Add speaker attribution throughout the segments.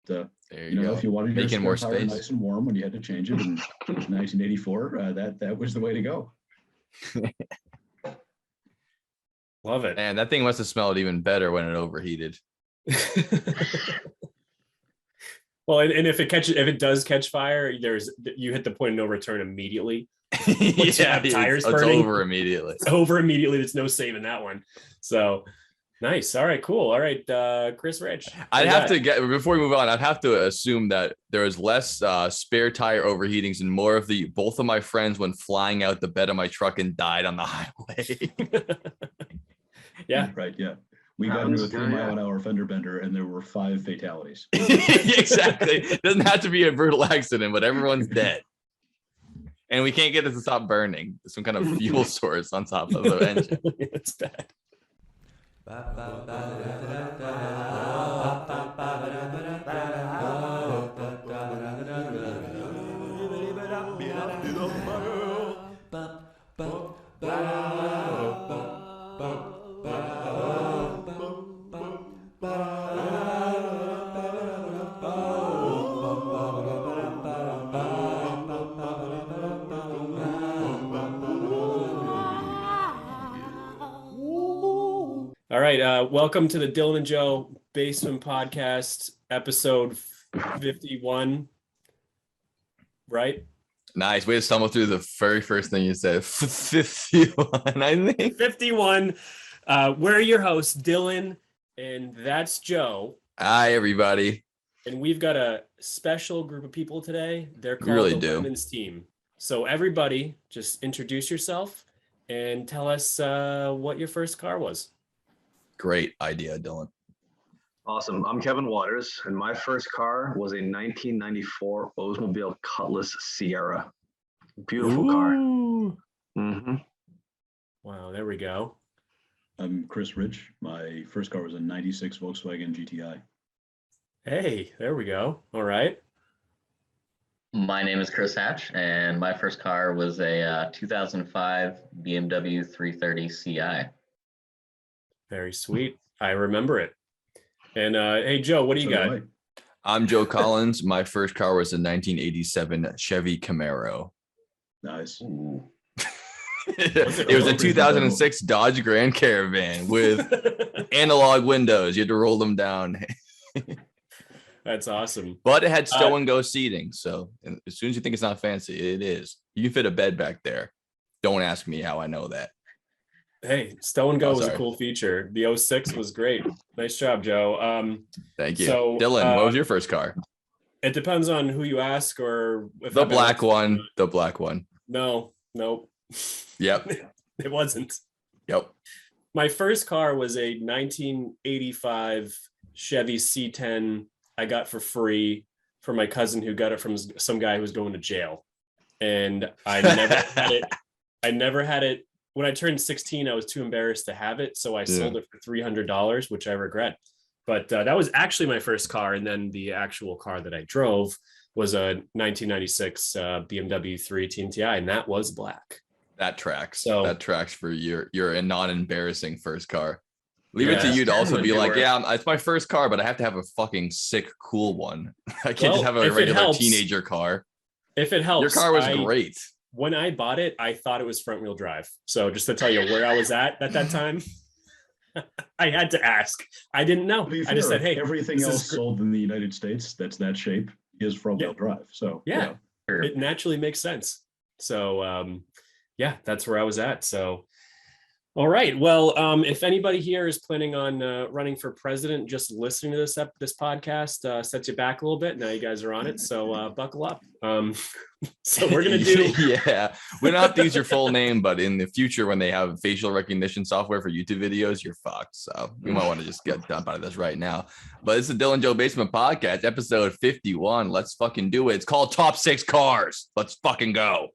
Speaker 1: There you go.
Speaker 2: If you wanted your
Speaker 1: Making more
Speaker 2: spare tire
Speaker 1: space.
Speaker 2: nice and warm when you had to change it in 1984, that was the way to go.
Speaker 3: Love it.
Speaker 1: And that thing must have smelled even better when it overheated.
Speaker 3: Well, and if it does catch fire, you hit the point of no return immediately.
Speaker 1: Yeah,
Speaker 3: tires
Speaker 1: it's
Speaker 3: burning.
Speaker 1: over immediately.
Speaker 3: It's over immediately. There's no saving that one. So nice. All right, cool. All right, Chris Rich.
Speaker 1: I'd have to get, before we move on, I'd have to assume that there is less spare tire overheatings and more of both of my friends went flying out the bed of my truck and died on the highway.
Speaker 3: Yeah.
Speaker 2: Right. Yeah. We got into a 3-mile-an-hour fender bender, and there were 5 fatalities.
Speaker 1: Exactly. It doesn't have to be a brutal accident, but everyone's dead. And we can't get it to stop burning. Some kind of fuel source on top of the engine.
Speaker 3: It's bad. All right, welcome to the Dylan and Joe Basement Podcast, episode 51. Right?
Speaker 1: Nice. Way to stumble through the very first thing you said. 51, I think.
Speaker 3: 51. We're your hosts, Dylan, and that's Joe.
Speaker 1: Hi, everybody.
Speaker 3: And we've got a special group of people today. They're called
Speaker 1: really
Speaker 3: the
Speaker 1: do.
Speaker 3: Women's Team. So everybody, just introduce yourself and tell us what your first car was.
Speaker 1: Great idea, Dylan.
Speaker 4: Awesome. I'm Kevin Waters, and my first car was a 1994 Oldsmobile Cutlass Sierra. Beautiful car. Mm-hmm.
Speaker 3: Wow, there we go.
Speaker 2: I'm Chris Rich. My first car was a 96 Volkswagen GTI.
Speaker 3: Hey, there we go. All right.
Speaker 5: My name is Chris Hatch, and my first car was a 2005 BMW 330 Ci.
Speaker 3: Very sweet. I remember it. And hey, Joe, what do you got?
Speaker 1: I'm Joe Collins. My first car was a 1987 Chevy Camaro.
Speaker 2: Nice.
Speaker 1: It was a 2006 Dodge Grand Caravan with analog windows. You had to roll them down.
Speaker 3: That's awesome.
Speaker 1: But it had stow and go seating. So as soon as you think it's not fancy, it is. You can fit a bed back there. Don't ask me how I know that.
Speaker 3: Hey, stow and go was a cool feature. The 06 was great. Nice job, Joe.
Speaker 1: Thank you.
Speaker 3: So,
Speaker 1: Dylan, what was your first car?
Speaker 3: It depends on who you ask, or if
Speaker 1: The black one. The black one.
Speaker 3: No, nope.
Speaker 1: Yep.
Speaker 3: It wasn't.
Speaker 1: Yep.
Speaker 3: My first car was a 1985 Chevy C10 I got for free from my cousin who got it from some guy who was going to jail. And I never had it. I never had it. When I turned 16, I was too embarrassed to have it. So I sold it for $300, which I regret. But that was actually my first car. And then the actual car that I drove was a 1996 BMW 3 TNTI, and that was black.
Speaker 1: That tracks.
Speaker 3: So
Speaker 1: that tracks for your non-embarrassing first car. Leave it to you to also be like, it's my first car, but I have to have a fucking sick, cool one. I can't just have a regular teenager car.
Speaker 3: If it helps.
Speaker 1: Your car was great.
Speaker 3: When I bought it, I thought it was front wheel drive. So just to tell you where I was at that time, I had to ask. I didn't know. I just said, hey,
Speaker 2: everything else sold in the United States that's that shape is front wheel drive. So
Speaker 3: yeah, it naturally makes sense. So yeah, that's where I was at. So all right. Well, if anybody here is planning on running for president, just listening to this podcast sets you back a little bit. Now you guys are on it, so buckle up. So we're gonna do.
Speaker 1: Yeah, we don't have to use your full name, but in the future, when they have facial recognition software for YouTube videos, you're fucked. So you might want to just get dump out of this right now. But it's the Dylan Joe Basement Podcast, episode 51. Let's fucking do it. It's called Top 6 Cars. Let's fucking go.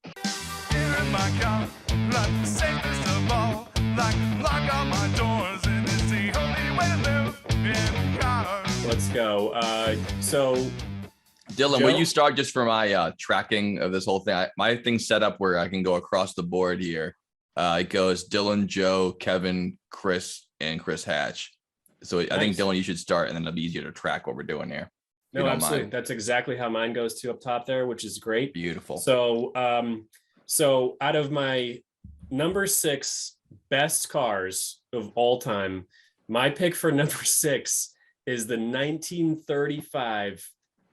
Speaker 6: In my car, like the safest of all, like lock out my doors, and it's the only way to live in cars.
Speaker 3: Let's go. So
Speaker 1: Dylan,
Speaker 3: Joe?
Speaker 1: will you start just for my tracking of this whole thing? My thing's set up where I can go across the board here. It goes Dylan, Joe, Kevin, Chris, and Chris Hatch. So I think, Dylan, you should start, and then it'll be easier to track what we're doing here.
Speaker 3: No,
Speaker 1: don't
Speaker 3: absolutely.
Speaker 1: mind.
Speaker 3: That's exactly how mine goes to up top there, which is great.
Speaker 1: Beautiful.
Speaker 3: So, so out of my number 6 best cars of all time, my pick for number 6 is the 1935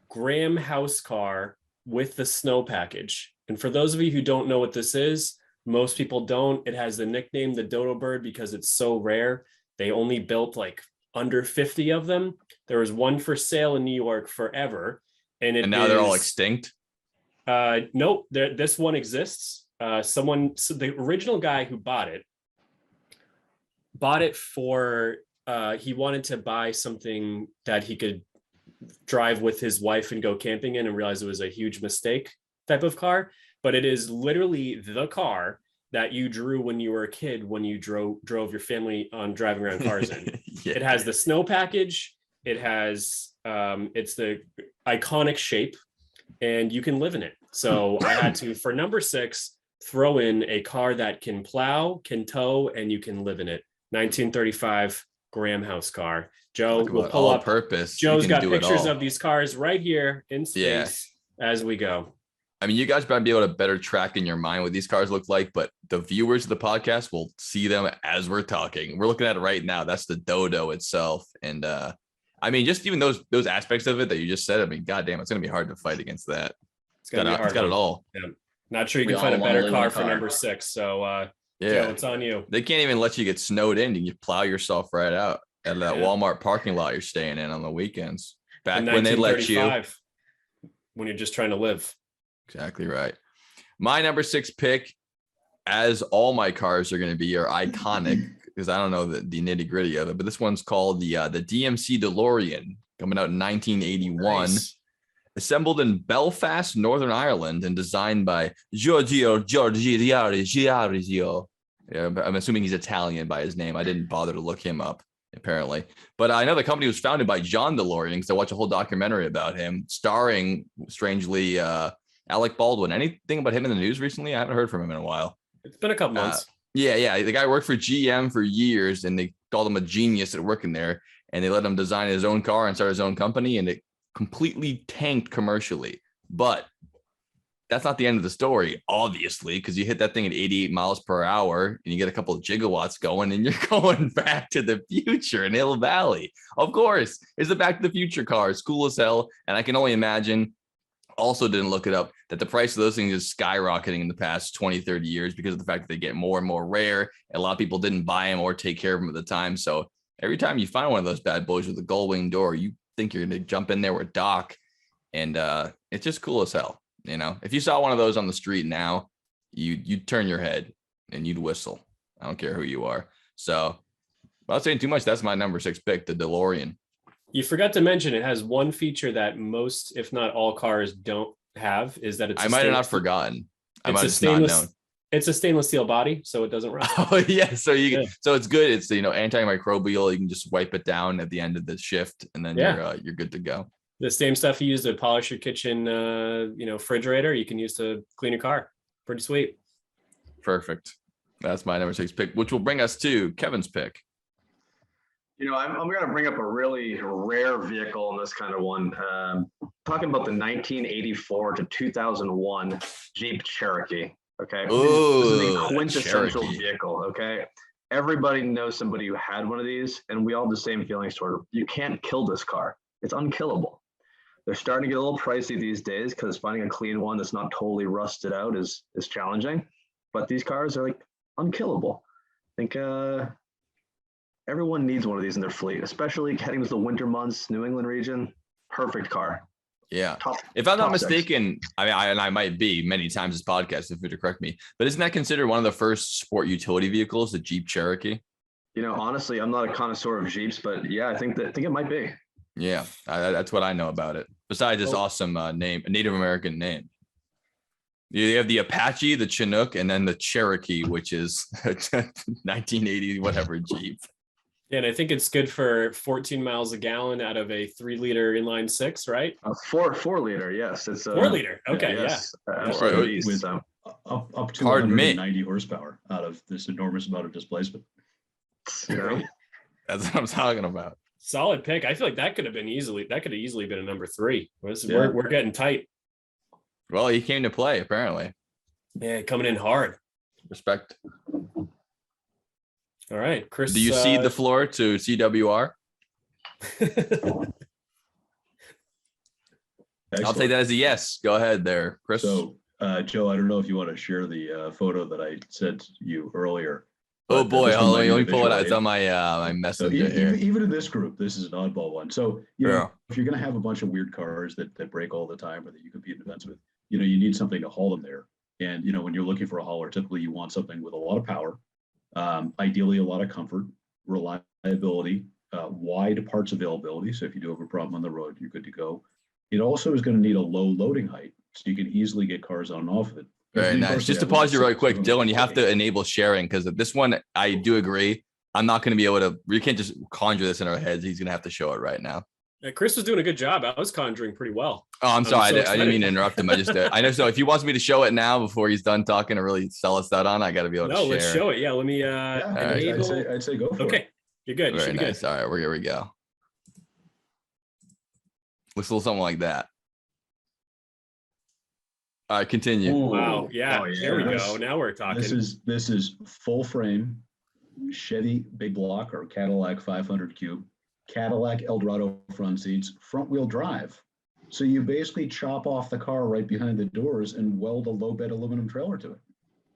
Speaker 3: Graham house car with the snow package. And for those of you who don't know what this is, most people don't. It has the nickname the Dodo Bird because it's so rare. They only built like under 50 of them. There was one for sale in New York forever. And
Speaker 1: now they're all extinct.
Speaker 3: Nope, this one exists. So the original guy who bought it for he wanted to buy something that he could drive with his wife and go camping in, and realized it was a huge mistake type of car. But it is literally the car that you drew when you were a kid, when you drove your family on driving around cars in.
Speaker 1: Yeah.
Speaker 3: It has the snow package. It has it's the iconic shape, and you can live in it. So I had to, for number 6, throw in a car that can plow, can tow, and you can live in it. 1935 Graham house car. Joe will pull up.
Speaker 1: Purpose.
Speaker 3: Joe's got pictures of these cars right here in
Speaker 1: Yeah.
Speaker 3: space as we go.
Speaker 1: I mean, you guys might be able to better track in your mind what these cars look like, but the viewers of the podcast will see them as we're talking. We're looking at it right now. That's the Dodo itself. And I mean, just even those aspects of it that you just said, I mean, goddamn, it's going to be hard to fight against that. It's got it all.
Speaker 3: Yeah. Not sure you
Speaker 5: We
Speaker 3: can find a
Speaker 5: all wanna
Speaker 3: better
Speaker 5: live in a
Speaker 3: car for
Speaker 5: car.
Speaker 3: number 6. So
Speaker 1: Yeah.
Speaker 3: Joe, it's on you.
Speaker 1: They can't even let you get snowed in. You can plow yourself right out at that
Speaker 3: Yeah.
Speaker 1: Walmart parking lot you're staying in on the weekends. Back
Speaker 3: In
Speaker 1: when they let you.
Speaker 3: 1935, when you're just trying to live.
Speaker 1: Exactly right. My number 6 pick, as all my cars are going to be, are iconic because I don't know the nitty gritty of it, but this one's called the DMC Delorean, coming out in 1981.
Speaker 3: Nice.
Speaker 1: Assembled in Belfast, Northern Ireland, and designed by Giorgio. Yeah, I'm assuming he's Italian by his name. I didn't bother to look him up, apparently. But I know the company was founded by John DeLorean because I watched a whole documentary about him, starring, strangely, Alec Baldwin. Anything about him in the news recently? I haven't heard from him in a while.
Speaker 3: It's been a couple months.
Speaker 1: Yeah. The guy worked for GM for years, and they called him a genius at working there. And they let him design his own car and start his own company, and it completely tanked commercially. But that's not the end of the story, obviously, because you hit that thing at 88 miles per hour and you get a couple of gigawatts going, and you're going back to the future in Hill Valley. Of course, it's the Back to the Future car. It's cool as hell. And I can only imagine, also didn't look it up, that the price of those things is skyrocketing in the past 20, 30 years because of the fact that they get more and more rare. And a lot of people didn't buy them or take care of them at the time. So every time you find one of those bad boys with a Gullwing door, you think you're going to jump in there with Doc. And it's just cool as hell. You know, if you saw one of those on the street now, you'd turn your head and you'd whistle. I don't care who you are. So without saying too much, that's my number 6 pick, the DeLorean.
Speaker 3: You forgot to mention it has one feature that most, if not all, cars don't have, is that it's.
Speaker 1: I might have not forgotten. I might have not known.
Speaker 3: It's a stainless steel body, so it doesn't rust.
Speaker 1: Oh yeah, so so it's good. It's antimicrobial. You can just wipe it down at the end of the shift, and then you're good to go.
Speaker 3: The same stuff you use to polish your kitchen, refrigerator, you can use to clean your car. Pretty sweet.
Speaker 1: Perfect. That's my number 6 pick, which will bring us to Kevin's pick.
Speaker 4: You know, I'm going to bring up a really rare vehicle in this kind of one. Talking about the 1984 to 2001 Jeep Cherokee. Okay.
Speaker 1: Ooh,
Speaker 4: this is a quintessential
Speaker 1: Cherokee
Speaker 4: vehicle. Okay. Everybody knows somebody who had one of these, and we all have the same feelings toward it. You can't kill this car. It's unkillable. They're starting to get a little pricey these days because finding a clean one that's not totally rusted out is challenging. But these cars are like unkillable. I think everyone needs one of these in their fleet, especially heading to the winter months, New England region. Perfect car.
Speaker 1: Yeah. If I'm not mistaken, I might be many times this podcast, if you to correct me, but isn't that considered one of the first sport utility vehicles, the Jeep Cherokee?
Speaker 4: You know, honestly, I'm not a connoisseur of Jeeps, but yeah, I think it might be.
Speaker 1: Yeah, that's what I know about it. Besides this awesome name, Native American name. You have the Apache, the Chinook, and then the Cherokee, which is 1980 whatever Jeep.
Speaker 3: Yeah, and I think it's good for 14 miles a gallon out of a 3-liter inline 6, right?
Speaker 4: 4-liter, yes. It's
Speaker 3: 4-liter. Okay,
Speaker 4: yes,
Speaker 3: yeah.
Speaker 4: absolutely.
Speaker 2: With up to
Speaker 1: Pardon me.
Speaker 2: 190 horsepower out of this enormous amount of displacement.
Speaker 4: You know?
Speaker 1: That's what I'm talking about.
Speaker 3: Solid pick. I feel like that could have easily been a number 3.
Speaker 2: Yeah.
Speaker 3: We're getting tight.
Speaker 1: Well, he came to play apparently.
Speaker 3: Yeah, coming in hard.
Speaker 1: Respect.
Speaker 3: All right, Chris.
Speaker 1: Do you cede the floor to CWR? I'll take that as a yes. Go ahead there, Chris.
Speaker 2: So, Joe, I don't know if you want to share the photo that I sent you earlier.
Speaker 1: Oh boy,
Speaker 2: this one
Speaker 1: hold on,
Speaker 2: might
Speaker 1: let me
Speaker 2: need a
Speaker 1: pull it out.
Speaker 2: visual
Speaker 1: It's on my my
Speaker 2: So
Speaker 1: messenger here.
Speaker 2: even in this group, this is an oddball one. So,
Speaker 1: Yeah.
Speaker 2: if you're going to have a bunch of weird cars that break all the time or that you compete in events with, you need something to haul them there. And, when you're looking for a hauler, typically you want something with a lot of power, ideally a lot of comfort, reliability, wide parts availability. So if you do have a problem on the road, you're good to go. It also is going to need a low loading height, so you can easily get cars on and off of it.
Speaker 1: Very nice. Just to pause you really quick, Dylan, you have to enable sharing because this one, I do agree. I'm not going to be able to, we can't just conjure this in our heads. He's going to have to show it right now.
Speaker 3: Yeah, Chris was doing a good job. I was conjuring pretty well.
Speaker 1: Oh, I'm sorry.
Speaker 3: so
Speaker 1: I didn't mean to interrupt him. I just, I know. So if he wants me to show it now before he's done talking to really sell us that on, I got to be able to share.
Speaker 3: No, let's show it. Yeah, let me
Speaker 2: Yeah,
Speaker 3: enable.
Speaker 2: I'd say go for it.
Speaker 3: Okay, you're good. You
Speaker 1: Very
Speaker 3: should be
Speaker 1: nice.
Speaker 3: good.
Speaker 1: All right, here we go. Looks a little something like that. All right, continue.
Speaker 4: Ooh.
Speaker 3: Wow. Yeah.
Speaker 4: Oh, yeah.
Speaker 3: There we
Speaker 2: This-
Speaker 3: go. Now we're talking.
Speaker 2: This is full frame Chevy big block or Cadillac 500 cube, Cadillac Eldorado front seats, front wheel drive. So you basically chop off the car right behind the doors and weld a low bed aluminum trailer to it.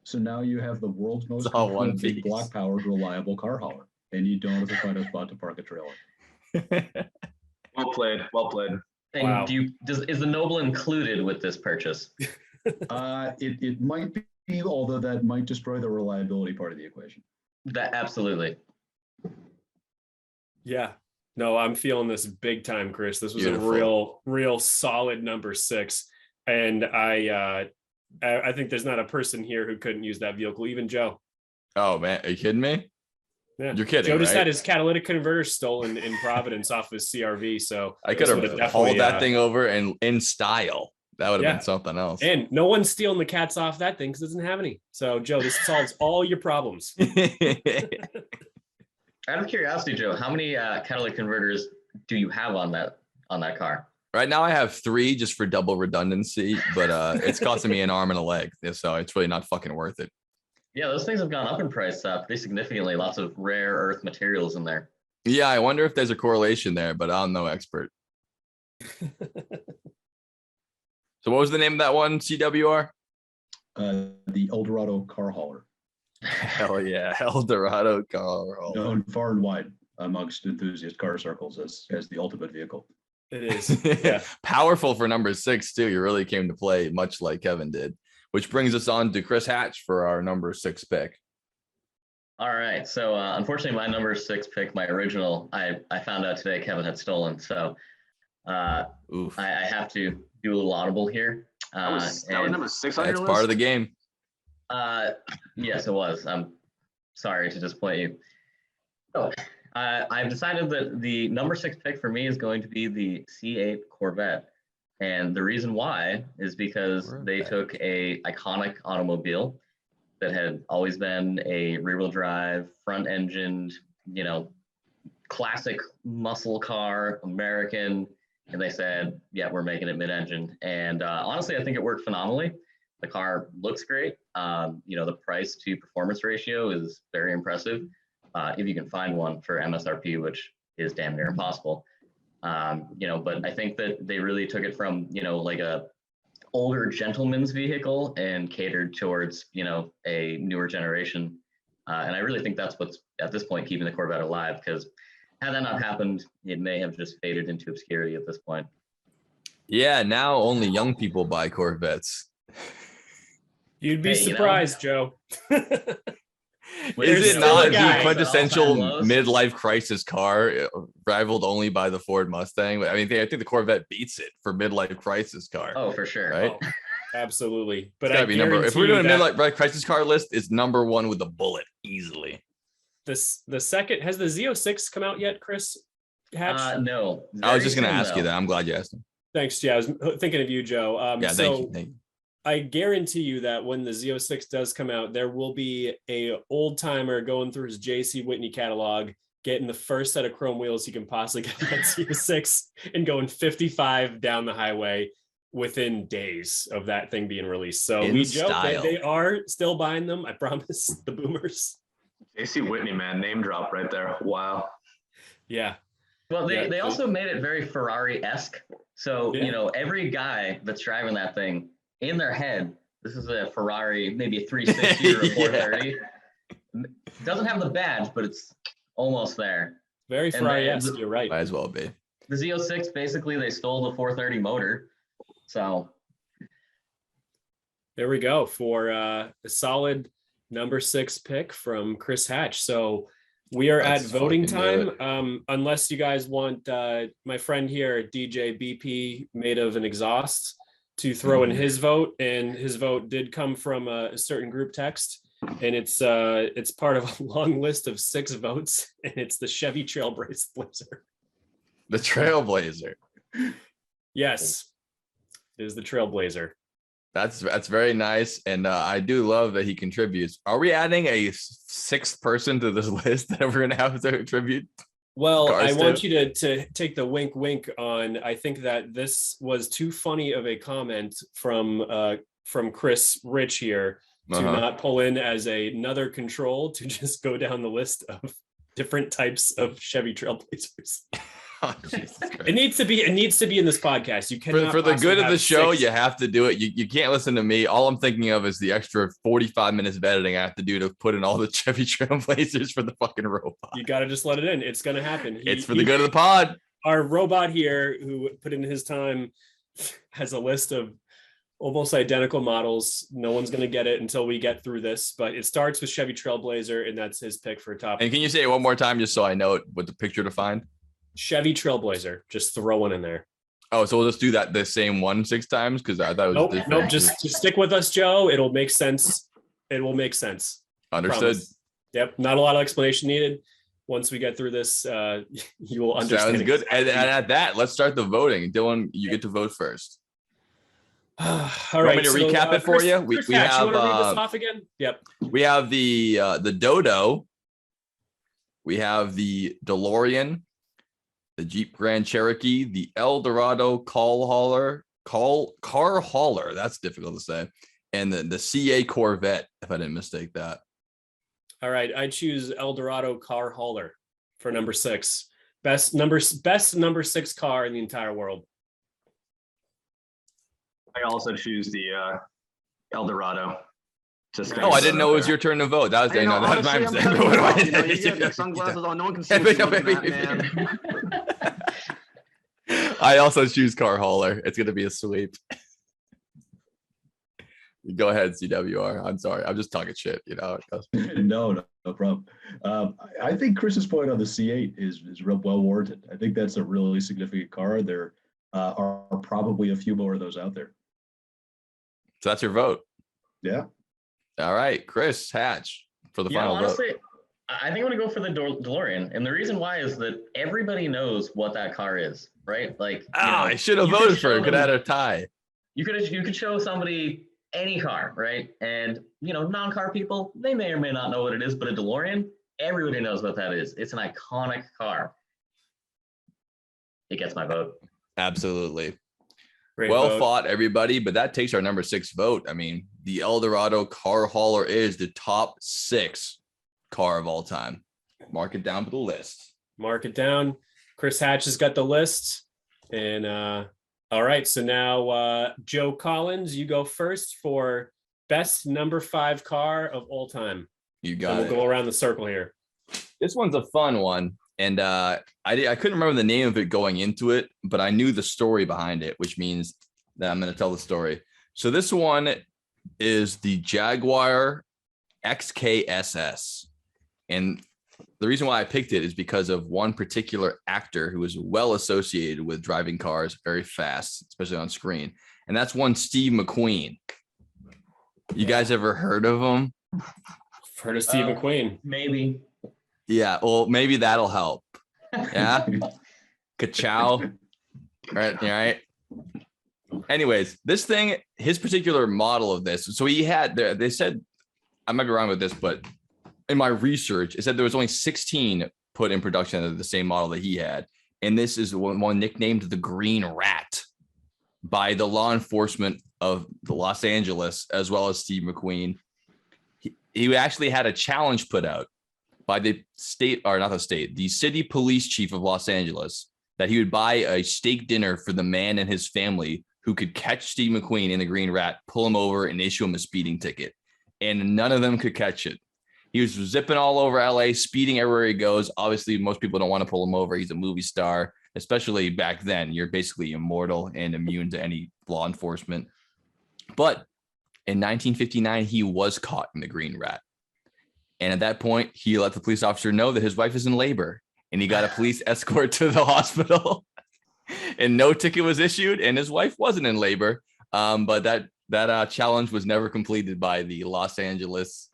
Speaker 2: So now you have the world's most
Speaker 1: It's all one
Speaker 2: comfortable, big
Speaker 1: piece.
Speaker 2: block powered, reliable car hauler, and you don't have to find a spot to park a trailer.
Speaker 4: Well played. Well played.
Speaker 5: And
Speaker 3: Wow.
Speaker 5: is the Noble included with this purchase?
Speaker 2: It might be, although that might destroy the reliability part of the equation.
Speaker 5: That absolutely.
Speaker 3: Yeah. No, I'm feeling this big time, Chris. This was
Speaker 1: Beautiful.
Speaker 3: a real solid number 6. And I think there's not a person here who couldn't use that vehicle, even Joe.
Speaker 1: Oh man, are you kidding me?
Speaker 3: Yeah.
Speaker 1: You're kidding,
Speaker 3: Joe just
Speaker 1: right?
Speaker 3: had his catalytic converter stolen in Providence off his CRV. So
Speaker 1: I could
Speaker 3: this would've
Speaker 1: have
Speaker 3: definitely,
Speaker 1: hauled that thing over and in style. That would have
Speaker 3: Yeah.
Speaker 1: been something else.
Speaker 3: And no one's stealing the cats off that thing because it doesn't have any. So Joe, this solves all your problems.
Speaker 5: Out of curiosity, Joe, how many catalytic converters do you have on that car?
Speaker 1: Right now I have 3 just for double redundancy, but it's costing me an arm and a leg. So it's really not fucking worth it.
Speaker 5: Yeah, those things have gone up in price pretty significantly. Lots of rare earth materials in there.
Speaker 1: Yeah, I wonder if there's a correlation there, but I'm no expert. So what was the name of that one, CWR?
Speaker 2: The Eldorado car hauler,
Speaker 1: Hell yeah, Eldorado car.
Speaker 2: known far and wide amongst enthusiast car circles as the ultimate vehicle.
Speaker 3: It is. Yeah.
Speaker 1: Powerful for number 6 too. You really came to play much like Kevin did, which brings us on to Chris Hatch for our number 6 pick.
Speaker 5: All right. So unfortunately, my number 6 pick, my original, I found out today Kevin had stolen. So
Speaker 1: Oof.
Speaker 5: I have to do a little audible here.
Speaker 4: That was number 6 on
Speaker 1: That's
Speaker 4: your
Speaker 1: part of
Speaker 4: list?
Speaker 1: the game.
Speaker 5: Yes, it was. I'm sorry to disappoint you. So, I've decided that the number 6 pick for me is going to be the C8 Corvette. And the reason why is because they took a iconic automobile that had always been a rear-wheel drive, front-engined, classic muscle car, American, and they said, yeah, we're making it mid-engine. And honestly, I think it worked phenomenally. The car looks great. The price to performance ratio is very impressive. If you can find one for MSRP, which is damn near impossible. But I think that they really took it from, like a older gentleman's vehicle and catered towards, a newer generation. And I really think that's what's at this point keeping the Corvette alive, because had that not happened, it may have just faded into obscurity at this point.
Speaker 1: Yeah, now only young people buy Corvettes.
Speaker 3: You'd be
Speaker 5: Hey,
Speaker 3: surprised, Joe.
Speaker 5: There's
Speaker 1: Is it
Speaker 5: still
Speaker 1: not
Speaker 5: a guy
Speaker 1: the
Speaker 5: at
Speaker 1: quintessential
Speaker 5: all-time lows.
Speaker 1: midlife crisis car, rivaled only by the Ford Mustang? I mean, I think the Corvette beats it for midlife crisis car.
Speaker 5: Oh, for sure.
Speaker 1: Right?
Speaker 3: Oh, absolutely. But
Speaker 1: It's gotta
Speaker 3: I
Speaker 1: be number. If we're
Speaker 3: guarantee
Speaker 1: doing a
Speaker 3: you that
Speaker 1: midlife crisis car list, it's number 1 with a bullet easily.
Speaker 3: the second, has the Z06 come out yet, Chris Hatch?
Speaker 5: No.
Speaker 1: I was
Speaker 5: Very
Speaker 1: just going to
Speaker 5: soon,
Speaker 1: ask you
Speaker 5: though.
Speaker 1: that. I'm glad you asked him.
Speaker 3: Thanks. Yeah, I was thinking of you, Joe.
Speaker 1: Yeah,
Speaker 3: so
Speaker 1: thank you. Thank you.
Speaker 3: I guarantee you that when the Z06 does come out, there will be a old timer going through his JC Whitney catalog, getting the first set of chrome wheels he can possibly get on that Z06 and going 55 down the highway within days of that thing being released. So we joke that they are still buying them. I promise, the boomers.
Speaker 4: AC Whitney, man, name drop right there. Wow.
Speaker 3: Yeah.
Speaker 5: Well, they also made it very Ferrari-esque. So, every guy that's driving that thing, in their head, this is a Ferrari, maybe a 360 or a 430. Doesn't have the badge, but it's almost there.
Speaker 3: Very Ferrari-esque, you're right.
Speaker 1: Might as well be.
Speaker 5: The Z06, basically, they stole the 430 motor. So
Speaker 3: there we go for a solid number 6 pick from Chris Hatch. So we are at voting time. Unless you guys want my friend here, DJ BP, made of an exhaust, to throw in his vote, and his vote did come from a certain group text, and it's part of a long list of 6 votes, and it's the Chevy Trailblazer.
Speaker 1: The Trailblazer.
Speaker 3: Yes, it is the Trailblazer.
Speaker 1: That's very nice, and I do love that he contributes. Are we adding a 6th person to this list that we're gonna have to contribute?
Speaker 3: Well, I want you to take the wink on. I think that this was too funny of a comment from Chris Rich here to not pull in as another control to just go down the list of different types of Chevy Trailblazers.
Speaker 1: Oh,
Speaker 3: it needs to be in this podcast. You cannot
Speaker 1: for the good of the show,
Speaker 3: 6.
Speaker 1: you have to do it. You can't listen to me. All I'm thinking of is the extra 45 minutes of editing I have to do to put in all the Chevy Trailblazers for the fucking robot.
Speaker 3: You got to just let it in. It's going to happen.
Speaker 1: It's for the good of the pod.
Speaker 3: Our robot here, who put in his time, has a list of almost identical models. No one's going to get it until we get through this, but it starts with Chevy Trailblazer, and that's his pick for a top.
Speaker 1: And can you say it one more time just so I know what the picture to find?
Speaker 3: Chevy Trailblazer, just throw one in there.
Speaker 1: Oh, so we'll just do that the same one 6 times, because I thought it was
Speaker 3: nope. Just stick with us, Joe. It'll make sense. It will make sense.
Speaker 1: Understood.
Speaker 3: Promise. Yep. Not a lot of explanation needed. Once we get through this, you will understand.
Speaker 1: Sounds good. And at that, let's start the voting. Dylan, you get to vote first.
Speaker 3: All
Speaker 1: right. Want me to recap it for you?
Speaker 3: We have. You want to read this off again? Yep.
Speaker 1: We have the Dodo. We have the DeLorean, the Jeep Grand Cherokee, the Eldorado car hauler. That's difficult to say. And the CA Corvette, if I didn't mistake that.
Speaker 3: All right. I choose Eldorado car hauler for number 6. Best number 6 car in the entire world.
Speaker 4: I also choose the Eldorado.
Speaker 1: I didn't know it was your turn to vote. That was my mistake.
Speaker 4: You got sunglasses on. No one can see what you're looking at, man.
Speaker 1: I also choose car hauler. It's going to be a sweep. Go ahead, CWR. I'm sorry. I'm just talking shit.
Speaker 2: No problem. I think Chris's point on the C8 is real well warranted. I think that's a really significant car. There are probably a few more of those out there.
Speaker 1: So that's your vote.
Speaker 2: Yeah.
Speaker 1: All right, Chris Hatch for the final
Speaker 5: honestly,
Speaker 1: vote.
Speaker 5: I think I'm going to go for the DeLorean. And the reason why is that everybody knows what that car is, right? Like,
Speaker 1: I should have voted for it. Could have had a tie.
Speaker 5: You could show somebody any car, right? And, non-car people, they may or may not know what it is, but a DeLorean, everybody knows what that is. It's an iconic car. It gets my vote.
Speaker 1: Absolutely.
Speaker 3: Great
Speaker 1: well
Speaker 3: vote.
Speaker 1: Fought, everybody. But that takes our number 6 vote. I mean, the Eldorado car hauler is the top 6 car of all time. Mark it down for the list.
Speaker 3: Mark it down. Chris Hatch has got the list. And all right. So now Joe Collins, you go first for best number 5 car of all time.
Speaker 1: You got it.
Speaker 3: We'll go around the circle here.
Speaker 1: This one's a fun one. And I couldn't remember the name of it going into it, but I knew the story behind it, which means that I'm going to tell the story. So this one is the Jaguar Xkss. And the reason why I picked it is because of one particular actor who is well associated with driving cars very fast, especially on screen. And that's one Steve McQueen. You guys ever heard of him?
Speaker 3: Heard of Steve McQueen?
Speaker 5: Maybe.
Speaker 1: Yeah, well, maybe that'll help. Yeah. Ka-chow. Right. Anyways, this thing, his particular model of this. So he had, they said, I might be wrong with this, but in my research, it said there was only 16 put in production of the same model that he had. And this is one nicknamed the Green Rat by the law enforcement of the Los Angeles, as well as Steve McQueen. He actually had a challenge put out by the state, or not the state, the city police chief of Los Angeles, that he would buy a steak dinner for the man and his family who could catch Steve McQueen in the Green Rat, pull him over, and issue him a speeding ticket. And none of them could catch it. He was zipping all over LA, speeding everywhere he goes. Obviously, most people don't want to pull him over. He's a movie star, especially back then. You're basically immortal and immune to any law enforcement. But in 1959, he was caught in the Green Rat. And at that point, he let the police officer know that his wife is in labor, and he got a police escort to the hospital. And no ticket was issued, and his wife wasn't in labor. But that challenge was never completed by the Los Angeles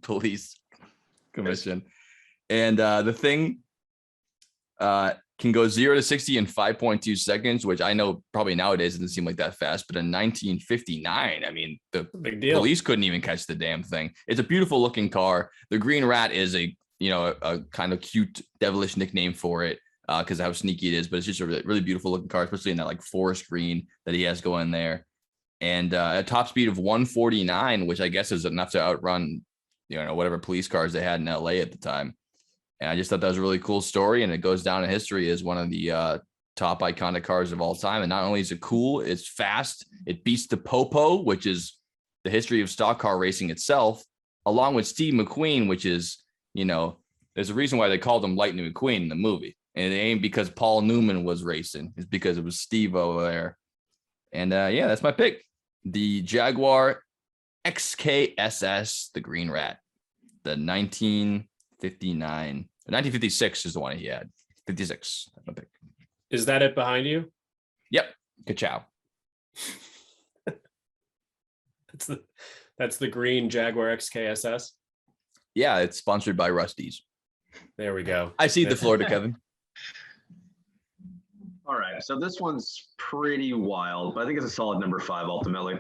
Speaker 1: Police Commission. And the thing can go 0 to 60 in 5.2 seconds, which I know probably nowadays doesn't seem like that fast. But in 1959, I mean, the
Speaker 3: Big deal.
Speaker 1: police couldn't even catch the damn thing. It's a beautiful looking car. The Green Rat is a kind of cute, devilish nickname for it because of how sneaky it is. But it's just a really beautiful looking car, especially in that like forest green that he has going there. And a top speed of 149, which I guess is enough to outrun, whatever police cars they had in LA at the time. And I just thought that was a really cool story. And it goes down in history as one of the top iconic cars of all time. And not only is it cool, it's fast. It beats the Popo, which is the history of stock car racing itself, along with Steve McQueen, which is, there's a reason why they called him Lightning McQueen in the movie. And it ain't because Paul Newman was racing. It's because it was Steve over there. And that's my pick. The Jaguar Xkss, the Green Rat, the 1956 is the one he had. 56. That's my pick.
Speaker 3: Is that it behind you?
Speaker 1: Yep. Ka-chow.
Speaker 3: That's the green Jaguar Xkss.
Speaker 1: Yeah, it's sponsored by Rusty's.
Speaker 3: There we go.
Speaker 1: I see the Florida, Kevin.
Speaker 4: All right, so this one's pretty wild, but I think it's a solid number 5 ultimately.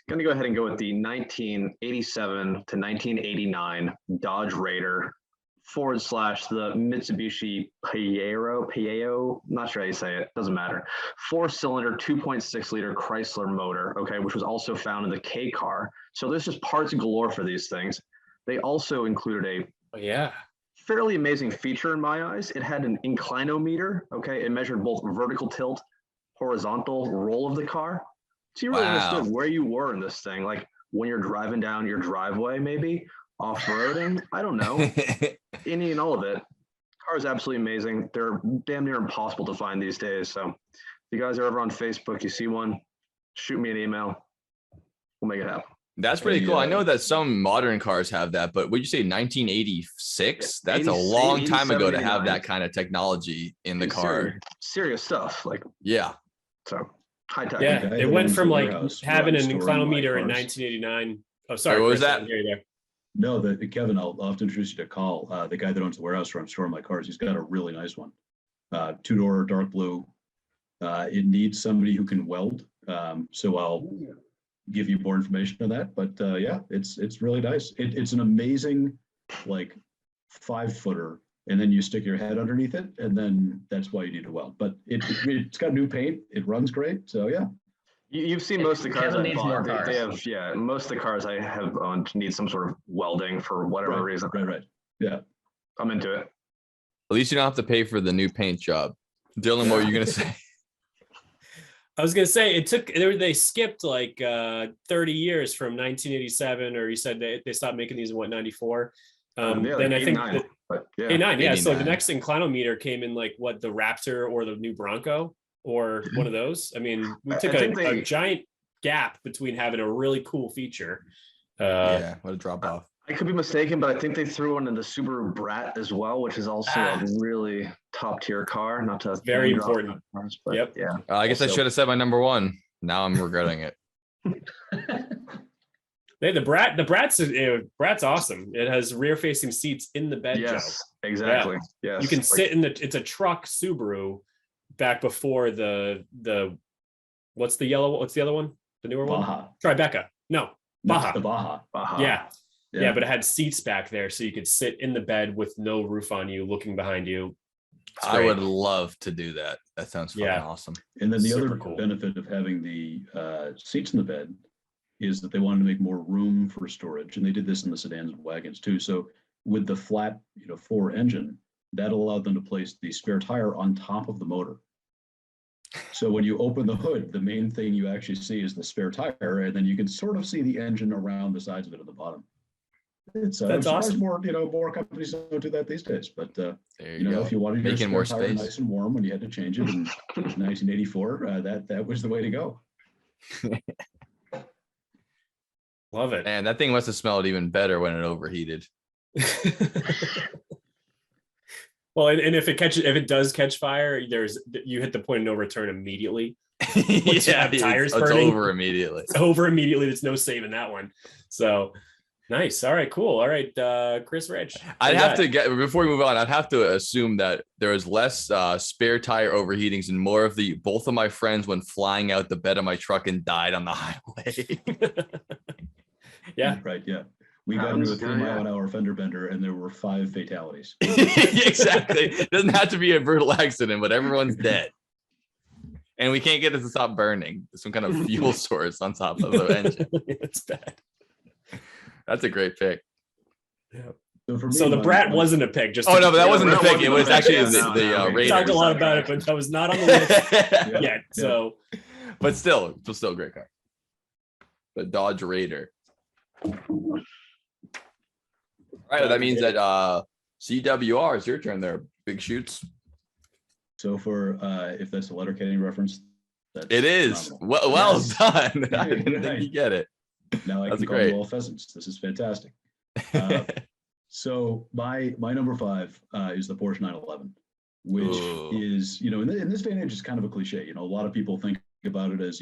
Speaker 4: Going to go ahead and go with the 1987 to 1989 Dodge Raider / the Mitsubishi Pajero, not sure how you say it, doesn't matter. 4-cylinder, 2.6 liter Chrysler motor, okay, which was also found in the K car. So there's just parts galore for these things. They also included a fairly amazing feature in my eyes. It had an inclinometer, okay? It measured both vertical tilt, horizontal roll of the car. So you really understood where you were in this thing, like when you're driving down your driveway, maybe off-roading, I don't know, any and all of it. Car is absolutely amazing. They're damn near impossible to find these days. So if you guys are ever on Facebook, you see one, shoot me an email. We'll make it happen.
Speaker 1: That's pretty cool. I know that some modern cars have that, but would you say 1986? That's a long time ago to have that kind of technology in the car.
Speaker 4: Serious stuff. Like, so high tech.
Speaker 3: Yeah, it went from like having an inclinometer in 1989. Oh, sorry.
Speaker 1: What was that?
Speaker 2: No, Kevin, I'll have to introduce you to Carl, the guy that owns the warehouse where I'm storing my cars. He's got a really nice one. 2-door, dark blue. It needs somebody who can weld. So I'll give you more information on that. But it's really nice. It's an amazing, like 5-footer. And then you stick your head underneath it, and then that's why you need to weld. But it's got new paint. It runs great. So yeah.
Speaker 4: You've seen most of the cars
Speaker 5: Kevin
Speaker 4: I
Speaker 5: needs
Speaker 4: bought.
Speaker 5: more cars.
Speaker 4: They have, most of the cars I have owned need some sort of welding for whatever reason.
Speaker 2: Right. Yeah.
Speaker 4: I'm into it.
Speaker 1: At least you don't have to pay for the new paint job. Dylan, what were you going to say?
Speaker 3: I was going to say they skipped like 30 years from 1987, or you said they stopped making these in 94. Then I think 89. So the next inclinometer came in like the Raptor or the new Bronco or one of those. I mean, we took a giant gap between having a really cool feature.
Speaker 1: What a drop off.
Speaker 4: I could be mistaken, but I think they threw one in the Subaru Brat as well, which is also a really top tier car. Not to
Speaker 3: very important.
Speaker 4: Cars, but
Speaker 3: yep.
Speaker 4: Yeah.
Speaker 1: I guess I should have said my number 1. Now I'm regretting it.
Speaker 3: The Brat's awesome. It has rear facing seats in the bed.
Speaker 4: Yes, exactly.
Speaker 3: Yeah.
Speaker 4: Yes.
Speaker 3: You can sit in it's a truck Subaru back before the what's the other one? The newer one?
Speaker 2: Baja.
Speaker 3: Tribeca. No, Baja.
Speaker 2: The Baja.
Speaker 3: Yeah. Yeah, but it had seats back there, so you could sit in the bed with no roof on you, looking behind you.
Speaker 1: I would love to do that. That sounds fucking awesome.
Speaker 2: And then the
Speaker 3: Super
Speaker 2: other
Speaker 3: cool.
Speaker 2: benefit of having the seats in the bed is that they wanted to make more room for storage, and they did this in the sedans and wagons too. So with the flat, 4 engine, that allowed them to place the spare tire on top of the motor. So when you open the hood, the main thing you actually see is the spare tire, and then you can sort of see the engine around the sides of it at the bottom. It's
Speaker 3: That's awesome.
Speaker 2: More companies don't do that these days. But
Speaker 1: There you go.
Speaker 2: if you wanted
Speaker 1: Making
Speaker 2: your
Speaker 1: more
Speaker 2: spare tire
Speaker 1: space.
Speaker 2: nice and warm when you had to change it in 1984, that was the way to go.
Speaker 3: Love it.
Speaker 1: And that thing must have smelled even better when it overheated.
Speaker 3: Well, and if it does catch fire, you hit the point of no return immediately.
Speaker 1: Yeah,
Speaker 3: tires
Speaker 1: it's
Speaker 3: burning.
Speaker 1: over immediately.
Speaker 3: It's over immediately. There's no saving that one. So nice. All right, cool. All right, Chris Rich.
Speaker 1: I'd have to get, before we move on, I'd have to assume that there was less spare tire overheatings and more of both of my friends went flying out the bed of my truck and died on the highway.
Speaker 3: Yeah.
Speaker 2: Right. Yeah. We got into a 3-mile-an-hour fender bender, and there were 5 fatalities.
Speaker 1: Exactly. It doesn't have to be a brutal accident, but everyone's dead. And we can't get it to stop burning. Some kind of fuel source on top of the engine.
Speaker 3: It's bad.
Speaker 1: That's a great pick.
Speaker 3: Yeah.
Speaker 2: So
Speaker 3: the Brat wasn't a pick. Just
Speaker 1: Oh no, but that wasn't the
Speaker 5: Brat
Speaker 1: pick. It
Speaker 5: wasn't
Speaker 1: was
Speaker 5: the pick.
Speaker 1: actually
Speaker 5: Yeah,
Speaker 1: the
Speaker 3: We
Speaker 1: Raiders.
Speaker 3: talked a lot about it, but that was not on the list yet. So,
Speaker 1: But still a great car. The Dodge Raider. All right, that means that CWR is your turn there. Big shoots.
Speaker 2: So for if that's a letterkenny reference, that's
Speaker 1: It is.
Speaker 2: phenomenal.
Speaker 1: Well
Speaker 2: Yes.
Speaker 1: done. I
Speaker 2: Right.
Speaker 1: didn't think you get it.
Speaker 2: Now I
Speaker 1: That's
Speaker 2: can call
Speaker 1: great.
Speaker 2: you all pheasants. This is fantastic. So my number 5 is the Porsche 911, which
Speaker 1: Ooh.
Speaker 2: is, in this day and age, is kind of a cliche. A lot of people think about it as,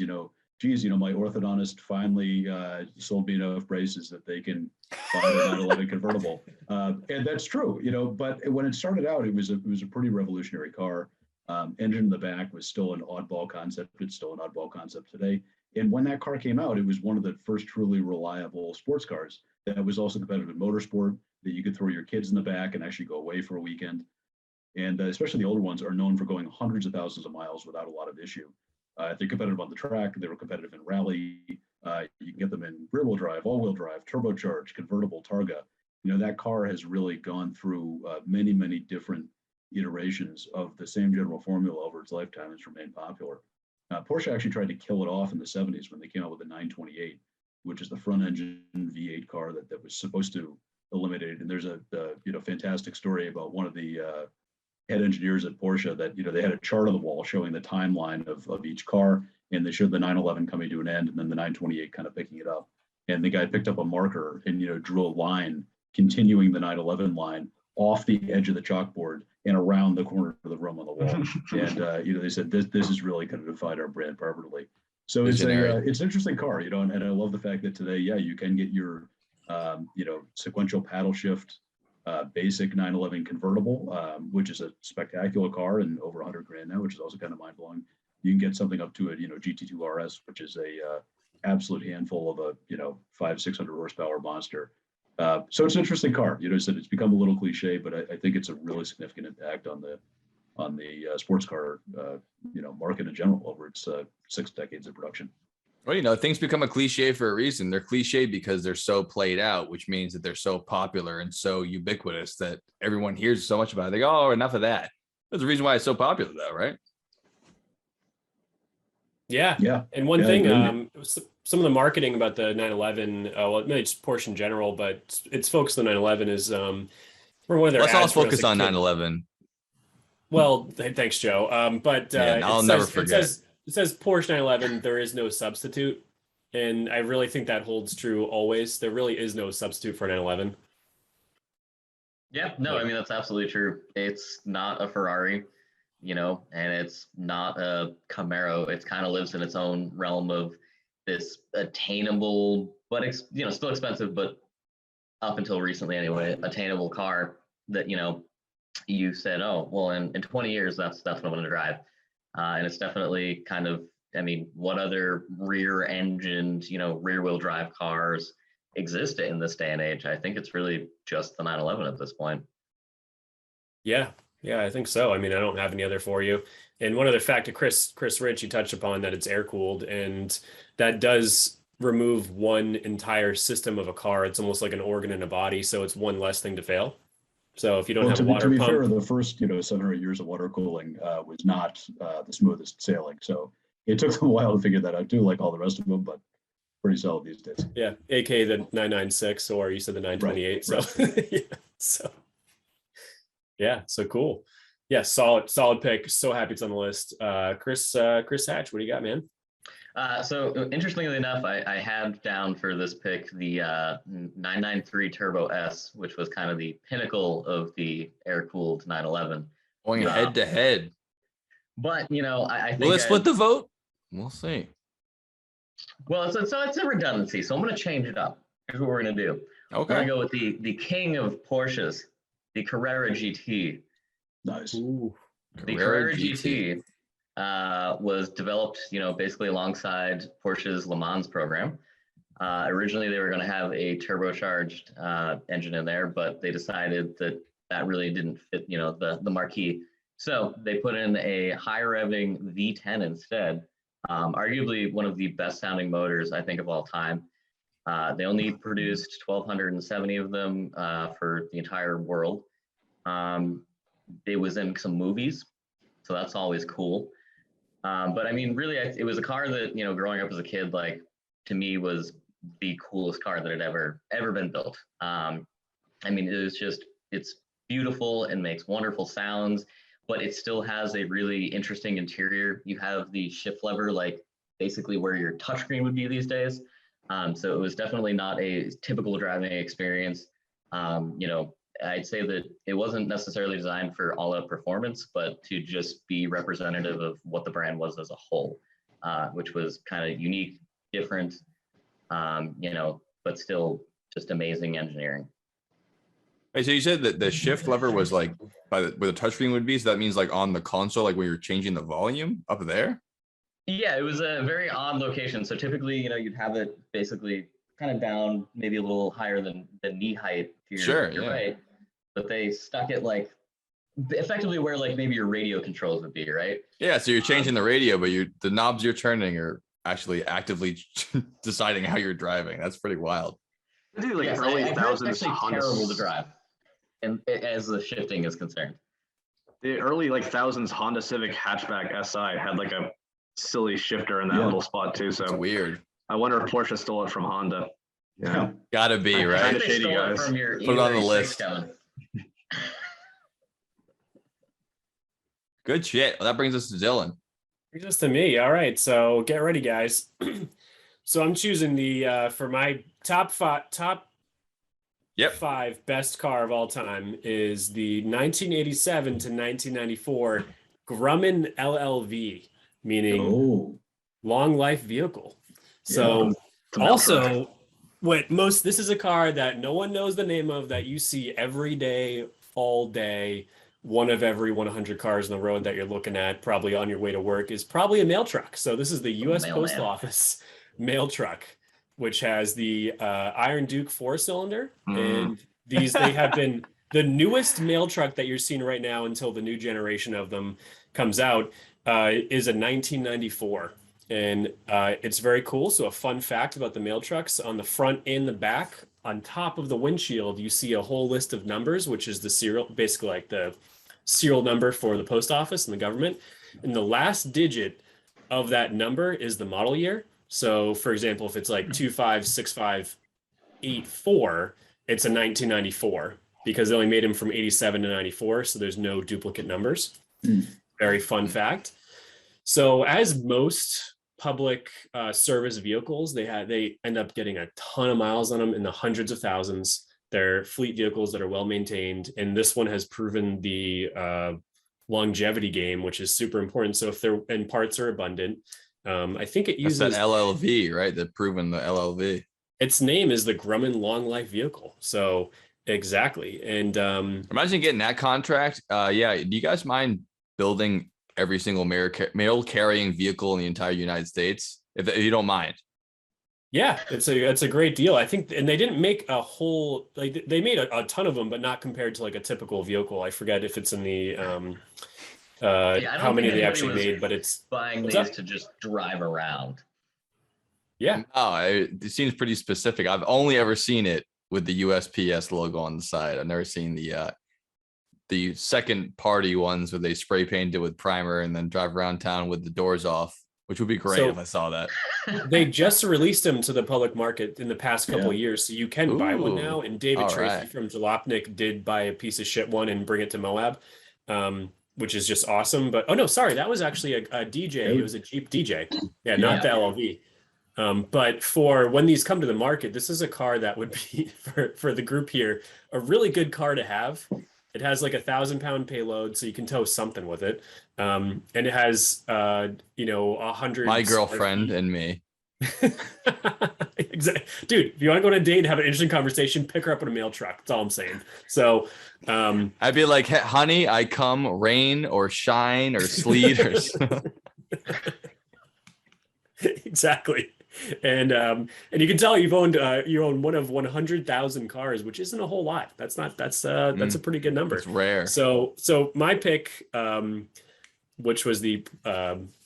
Speaker 2: geez, my orthodontist finally sold me enough braces that they can buy a 911 convertible. And that's true, but when it started out, it was a pretty revolutionary car. Engine in the back was still an oddball concept. It's still an oddball concept today. And when that car came out, it was one of the first truly reliable sports cars that was also competitive in motorsport, that you could throw your kids in the back and actually go away for a weekend. And especially the older ones are known for going hundreds of thousands of miles without a lot of issue. They're competitive on the track. They were competitive in rally. You can get them in rear-wheel drive, all-wheel drive, turbocharged, convertible, Targa. That car has really gone through many, many different iterations of the same general formula over its lifetime and it's remained popular. Porsche actually tried to kill it off in the 70s when they came out with the 928, which is the front-engine V8 car that was supposed to eliminate it. And there's a fantastic story about one of the head engineers at Porsche that they had a chart on the wall showing the timeline of each car, and they showed the 911 coming to an end and then the 928 kind of picking it up. And the guy picked up a marker and drew a line continuing the 911 line off the edge of the chalkboard and around the corner of the room on the wall. And they said this is really going to define our brand permanently. So it's an interesting car, and I love the fact that today, you can get your sequential paddle shift basic 911 convertible, which is a spectacular car and over 100 grand now, which is also kind of mind blowing. You can get something up to a GT2 RS, which is a absolute handful of a 500-600 horsepower monster. So it's an interesting car. It's become a little cliche, but I think it's a really significant impact on the sports car market in general over its 6 decades of production.
Speaker 1: Well, things become a cliche for a reason. They're cliche because they're so played out, which means that they're so popular and so ubiquitous that everyone hears so much about it. They go, oh, enough of that. That's the reason why it's so popular, though, right?
Speaker 3: Yeah. And one thing, some of the marketing about the 911, maybe just Porsche in general, but it's focused on 911 is for one of their
Speaker 1: Let's all
Speaker 3: ads when I was
Speaker 1: focus
Speaker 3: a
Speaker 1: on
Speaker 3: kid.
Speaker 1: 911.
Speaker 3: Well, thanks, Joe.
Speaker 1: I'll never forget.
Speaker 3: It says Porsche 911, there is no substitute. And I really think that holds true always. There really is no substitute for 911.
Speaker 5: Yeah, no, I mean, that's absolutely true. It's not a Ferrari, and it's not a Camaro. It kind of lives in its own realm of this attainable, but still expensive, but up until recently anyway, attainable car that, you said, oh, well, in 20 years, that's what I'm going to drive. And it's definitely kind of, what other rear-engined, rear-wheel drive cars exist in this day and age. I think it's really just the 911 at this point.
Speaker 3: Yeah, I think so. I mean, I don't have any other for you. And one other fact to Chris Rich, you touched upon that it's air cooled, and that does remove one entire system of a car. It's almost like an organ in a body, so it's one less thing to fail. So if you don't have a water
Speaker 2: to be
Speaker 3: pump,
Speaker 2: fair, the first 7 or 8 years of water cooling was not the smoothest sailing. So it took them a while to figure that out too, like all the rest of them, but pretty solid these days.
Speaker 3: yeah, aka the 996, or you said the 928. So cool. Yeah, solid pick. So happy it's on the list. Chris Hatch, what do you got, man?
Speaker 5: So interestingly enough, I had down for this pick the 993 Turbo S, which was kind of the pinnacle of the air-cooled 911.
Speaker 1: Going head to head.
Speaker 5: But I think
Speaker 1: will it split the vote? We'll see.
Speaker 5: Well, it's a redundancy, so I'm going to change it up. Here's what we're going to do.
Speaker 1: Okay.
Speaker 5: We're going to go with the king of Porsches, the Carrera GT.
Speaker 2: Nice.
Speaker 3: Ooh.
Speaker 5: The Carrera GT was developed, basically alongside Porsche's Le Mans program. Originally, they were going to have a turbocharged engine in there, but they decided that really didn't fit, the marquee. So they put in a high-revving V10 instead. Arguably one of the best sounding motors, I think, of all time. They only produced 1,270 of them for the entire world. It was in some movies, so that's always cool. But I mean, really, it was a car that, growing up as a kid, like, to me, was the coolest car that had ever been built. I mean, it's beautiful and makes wonderful sounds, but it still has a really interesting interior. You have the shift lever, like basically where your touchscreen would be these days. So it was definitely not a typical driving experience. I'd say that it wasn't necessarily designed for all-out performance, but to just be representative of what the brand was as a whole, which was kind of unique, different, but still just amazing engineering.
Speaker 1: Hey, so you said that the shift lever was like where the touchscreen would be. So that means like on the console, like when you're changing the volume up there.
Speaker 5: Yeah, it was a very odd location. So typically, you'd have it basically kind of down, maybe a little higher than knee height to your right. But they stuck it like effectively where like maybe your radio controls would be, right?
Speaker 1: Yeah, so you're changing the radio, but the knobs you're turning are actually actively deciding how you're driving. That's pretty wild.
Speaker 4: Dude, like early thousands Honda.
Speaker 5: Terrible to drive, and as the shifting is concerned.
Speaker 4: The early thousands Honda Civic hatchback SI had like a silly shifter in that little spot too. So
Speaker 1: it's weird.
Speaker 4: I wonder if Porsche stole it from Honda.
Speaker 2: Yeah.
Speaker 1: Gotta be, right?
Speaker 4: Kinda shady, guys.
Speaker 5: Put
Speaker 1: it on the list. Good shit. Well, that brings us to Dylan.
Speaker 3: Brings us to me. All right, so get ready, guys. So I'm choosing the for my top 5 best car of all time is the 1987 to 1994 Grumman Llv, meaning long life vehicle. So also this is a car that no one knows the name of, that you see every day, all day. One of every 100 cars on the road that you're looking at, probably on your way to work, is probably a mail truck. So this is the U.S. Postal Office mail truck, which has the Iron Duke 4-cylinder. And they have been the newest mail truck that you're seeing right now until the new generation of them comes out is a 1994. And it's very cool. So a fun fact about the mail trucks: on the front and the back, on top of the windshield, you see a whole list of numbers, which is the serial, basically like the serial number for the post office and the government. And the last digit of that number is the model year. So for example, if it's like 256584, it's a 1994, because they only made them from 87 to 94. So there's no duplicate numbers. Very fun fact. So as most public service vehicles, they end up getting a ton of miles on them, in the hundreds of thousands. They're fleet vehicles that are well maintained, and this one has proven the longevity game, which is super important. So if parts are abundant, I think it uses
Speaker 1: that LLV, right? They've proven the LLV. Its
Speaker 3: name is the Grumman Long Life Vehicle. So exactly. And
Speaker 1: imagine getting that contract. Do you guys mind building every single mail carrying vehicle in the entire United States, if you don't mind?
Speaker 3: Yeah, it's a great deal. I think, and they didn't make a whole, like they made a ton of them, but not compared to like a typical vehicle. I forget if it's in the
Speaker 5: I don't
Speaker 3: how many
Speaker 5: think
Speaker 3: they
Speaker 5: anybody
Speaker 3: actually
Speaker 5: was
Speaker 3: made, but it's
Speaker 5: buying
Speaker 3: what's
Speaker 5: these
Speaker 3: up?
Speaker 5: to just drive around.
Speaker 3: Yeah.
Speaker 1: No, it seems pretty specific. I've only ever seen it with the USPS logo on the side. I've never seen the second party ones where they spray paint it with primer and then drive around town with the doors off, which would be great
Speaker 3: So-
Speaker 1: if I saw that.
Speaker 3: They just released them to the public market in the past couple of
Speaker 2: Yeah.
Speaker 3: years, so you can buy one
Speaker 1: Ooh,
Speaker 3: now. And David
Speaker 1: all
Speaker 3: Tracy
Speaker 1: right.
Speaker 3: from Jalopnik did buy a piece of shit one and bring it to Moab, which is just awesome. But oh no, sorry, that was actually a DJ. It was a Jeep DJ. Yeah, not the LLV. But for when these come to the market, this is a car that would be for the group here a really good car to have. It has like 1,000-pound payload, so you can tow something with it. And it has 100.
Speaker 1: My girlfriend and me.
Speaker 3: Exactly. Dude, if you want to go on a date and have an interesting conversation, pick her up in a mail truck. That's all I'm saying. So
Speaker 1: I'd be like, hey, honey, I come rain or shine or sleet or
Speaker 3: exactly. And you can tell you own one of 100,000 cars, which isn't a whole lot. That's a pretty good number.
Speaker 1: it's rare.
Speaker 3: So my pick, which was the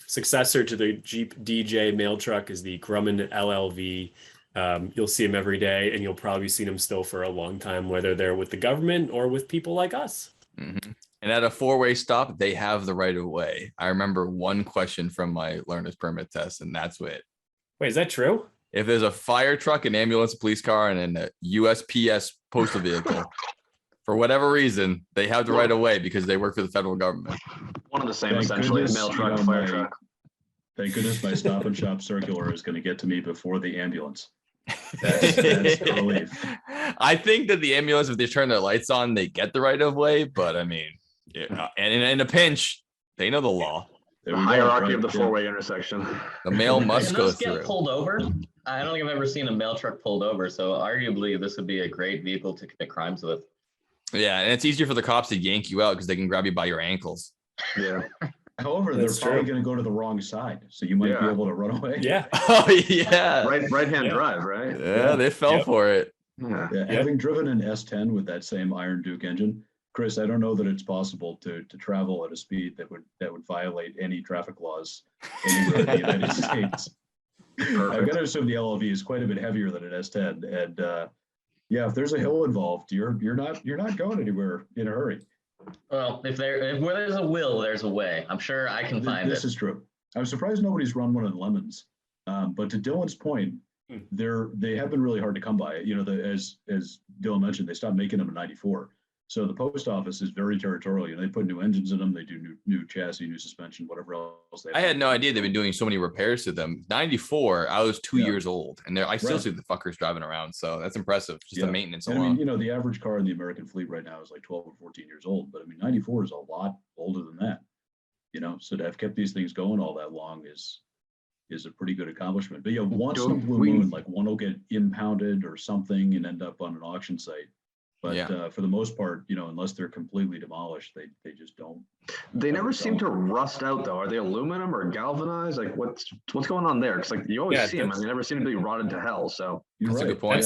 Speaker 3: successor to the Jeep DJ mail truck, is the Grumman LLV. You'll see them every day, and you'll probably see them still for a long time, whether they're with the government or with people like us.
Speaker 1: Mhm. And at a four-way stop, they have the right of way. I remember one question from my learner's permit test, and that's it.
Speaker 3: Wait, is that true?
Speaker 1: If there's a fire truck, an ambulance, a police car, and a USPS postal vehicle, for whatever reason, they have the right of way because they work for the federal government.
Speaker 4: One of the same,
Speaker 2: Thank
Speaker 4: essentially.
Speaker 2: goodness,
Speaker 4: Mail
Speaker 2: you
Speaker 4: truck,
Speaker 2: know,
Speaker 4: fire
Speaker 2: my-
Speaker 4: truck.
Speaker 2: Thank goodness my Stop and Shop circular is going to get to me before the ambulance. That's a relief.
Speaker 1: I think that the ambulance, if they turn their lights on, they get the right of way. But I mean, yeah, and in a pinch, they know the law.
Speaker 2: There
Speaker 4: The
Speaker 2: we go,
Speaker 4: hierarchy
Speaker 2: right,
Speaker 4: of the
Speaker 2: yeah.
Speaker 4: four-way intersection.
Speaker 1: The mail must
Speaker 5: Can
Speaker 1: go
Speaker 5: those get
Speaker 1: through.
Speaker 5: pulled over? I don't think I've ever seen a mail truck pulled over. So arguably, this would be a great vehicle to commit crimes with.
Speaker 1: Yeah, and it's easier for the cops to yank you out because they can grab you by your ankles.
Speaker 4: Yeah.
Speaker 2: However, they're
Speaker 3: That's
Speaker 2: probably
Speaker 3: true.
Speaker 2: going to go to the wrong side, so you might be
Speaker 4: Yeah.
Speaker 2: able to run away.
Speaker 3: Yeah.
Speaker 1: Oh yeah,
Speaker 4: Right-hand
Speaker 3: Yeah.
Speaker 4: drive, right?
Speaker 1: yeah, they fell
Speaker 3: Yep.
Speaker 1: for it.
Speaker 4: Yeah.
Speaker 2: Yeah, having driven an S10 with that same Iron Duke engine, Chris, I don't know that it's possible to travel at a speed that would violate any traffic laws anywhere in the United States. I've got to assume the LLV is quite a bit heavier than an S10, and yeah, if there's a hill involved, you're not going anywhere in a hurry.
Speaker 5: Well, if where there's a will, there's a way. I'm sure I can find
Speaker 2: This
Speaker 5: it.
Speaker 2: is true. I'm surprised nobody's run one in Lemons, but to Dylan's point, they have been really hard to come by. You know, as Dylan mentioned, they stopped making them in '94. So the post office is very territorial. You know, they put new engines in them, they do new chassis, new suspension, whatever else they have.
Speaker 1: I had no idea they've been doing so many repairs to them. 94, I was 2
Speaker 2: Yeah.
Speaker 1: years old, and I still
Speaker 2: Right.
Speaker 1: see the fuckers driving around. So that's impressive. Just the
Speaker 2: Yeah.
Speaker 1: maintenance
Speaker 2: And I
Speaker 1: alone.
Speaker 2: mean, you know, the average car in the American fleet right now is like 12 or 14 years old, but I mean, 94 is a lot older than that. You know, so to have kept these things going all that long is a pretty good accomplishment. But yeah, once in a blue moon, like one will get impounded or something and end up on an auction site. But
Speaker 1: Yeah.
Speaker 2: for the most part, you know, unless they're completely demolished, they just don't.
Speaker 4: They never seem to rust out, though. Are they aluminum or galvanized? Like, what's going on there? Because like you always
Speaker 3: Yeah,
Speaker 4: see them, and they never seem to be rotted to hell. So
Speaker 2: You're
Speaker 1: That's a
Speaker 2: right.
Speaker 1: good point.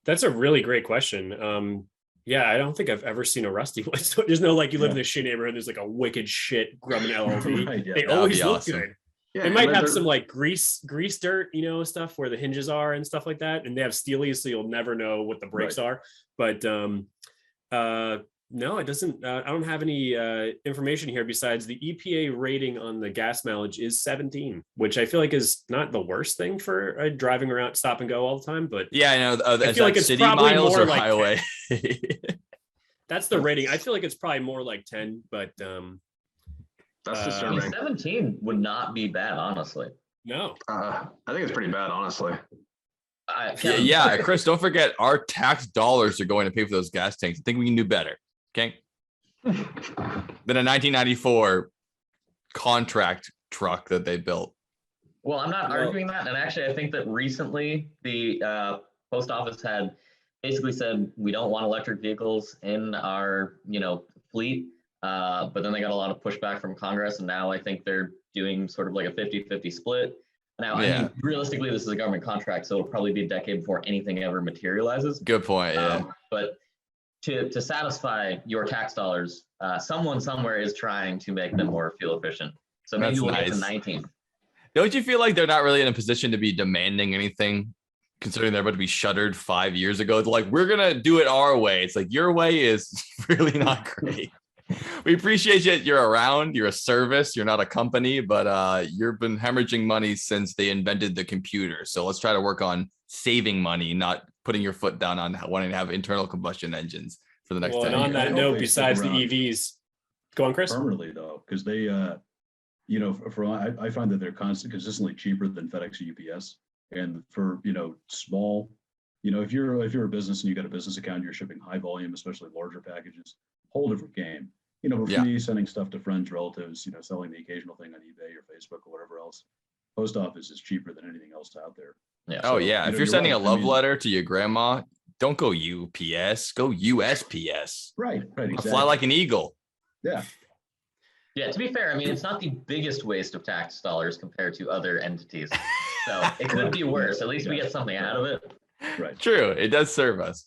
Speaker 3: That's a really great question. Yeah, I don't think I've ever seen a rusty one. So there's no like you live in a shit neighborhood. There's like a wicked shit Grumman LLV.
Speaker 2: Right, yeah.
Speaker 3: They
Speaker 1: That'd
Speaker 3: always
Speaker 1: be
Speaker 3: look
Speaker 1: awesome.
Speaker 3: good.
Speaker 4: yeah,
Speaker 3: They might
Speaker 4: and
Speaker 3: have
Speaker 4: they're-
Speaker 3: some like grease dirt, stuff where the hinges are and stuff like that. And they have steelies, so you'll never know what the brakes are. But no, it doesn't. I don't have any information here besides the EPA rating on the gas mileage is 17, which I feel like is not the worst thing for driving around stop and go all the time. But
Speaker 1: Yeah, I know.
Speaker 3: I
Speaker 1: Is
Speaker 3: feel like
Speaker 1: that
Speaker 3: it's
Speaker 1: city
Speaker 3: probably
Speaker 1: miles
Speaker 3: more
Speaker 1: or
Speaker 3: like
Speaker 1: highway?
Speaker 3: that's the rating. I feel like it's probably more like 10, but
Speaker 4: that's
Speaker 5: I
Speaker 4: disturbing.
Speaker 5: mean, 17 would not be bad, honestly.
Speaker 3: no.
Speaker 4: I think it's pretty bad, honestly.
Speaker 1: Yeah, Chris, don't forget our tax dollars are going to pay for those gas tanks. I think we can do better. Okay. Than a 1994 contract truck that they built.
Speaker 5: Well, I'm not
Speaker 3: Well-
Speaker 5: arguing that. And actually, I think that recently the post office had basically said we don't want electric vehicles in our, fleet. But then they got a lot of pushback from Congress. And now I think they're doing sort of like a 50-50 split. Now, I mean, realistically, this is a government contract, so it'll probably be a decade before anything ever materializes.
Speaker 1: Good point. Yeah.
Speaker 5: But to satisfy your tax dollars, someone somewhere is trying to make them more fuel efficient. So maybe we'll get to 19.
Speaker 1: Don't you feel like they're not really in a position to be demanding anything, considering they're about to be shuttered 5 years ago? They're like, we're gonna do it our way. It's like, your way is really not great. We appreciate you. You're around. You're a service. You're not a company, but you've been hemorrhaging money since they invented the computer. So let's try to work on saving money, not putting your foot down on wanting to have internal combustion engines for the next 10
Speaker 3: and on
Speaker 1: years.
Speaker 3: that note, besides the EVs, go on, Chris.
Speaker 2: Permanently though, because they, you know, I find that they're consistently cheaper than FedEx or UPS, and for small, if you're a business and you got a business account, you're shipping high volume, especially larger packages. Whole different game. But for me, sending stuff to friends, relatives, selling the occasional thing on eBay or Facebook or whatever else, post office is cheaper than anything else out there.
Speaker 5: Yeah.
Speaker 1: Oh, yeah. If you're sending a love letter to your grandma, don't go UPS, go USPS.
Speaker 2: Right. Exactly.
Speaker 1: Fly like an eagle.
Speaker 2: Yeah.
Speaker 5: Yeah, to be fair, I mean, it's not the biggest waste of tax dollars compared to other entities. So it could be worse. At least we get something out of it.
Speaker 2: Right.
Speaker 1: True. It does serve us.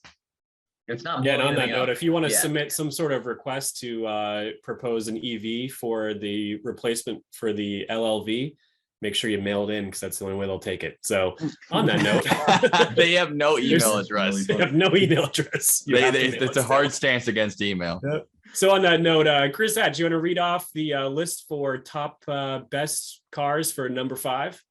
Speaker 5: It's not.
Speaker 3: Yeah, and on that note, if you want to submit some sort of request to propose an EV for the replacement for the LLV, make sure you mail it in, because that's the only way they'll take it. So on that note,
Speaker 1: they have no email address.
Speaker 3: They have no email address.
Speaker 1: It's a hard stance against email.
Speaker 3: Yep. So on that note, Chris Hatch, you want to read off the list for top best cars for number 5?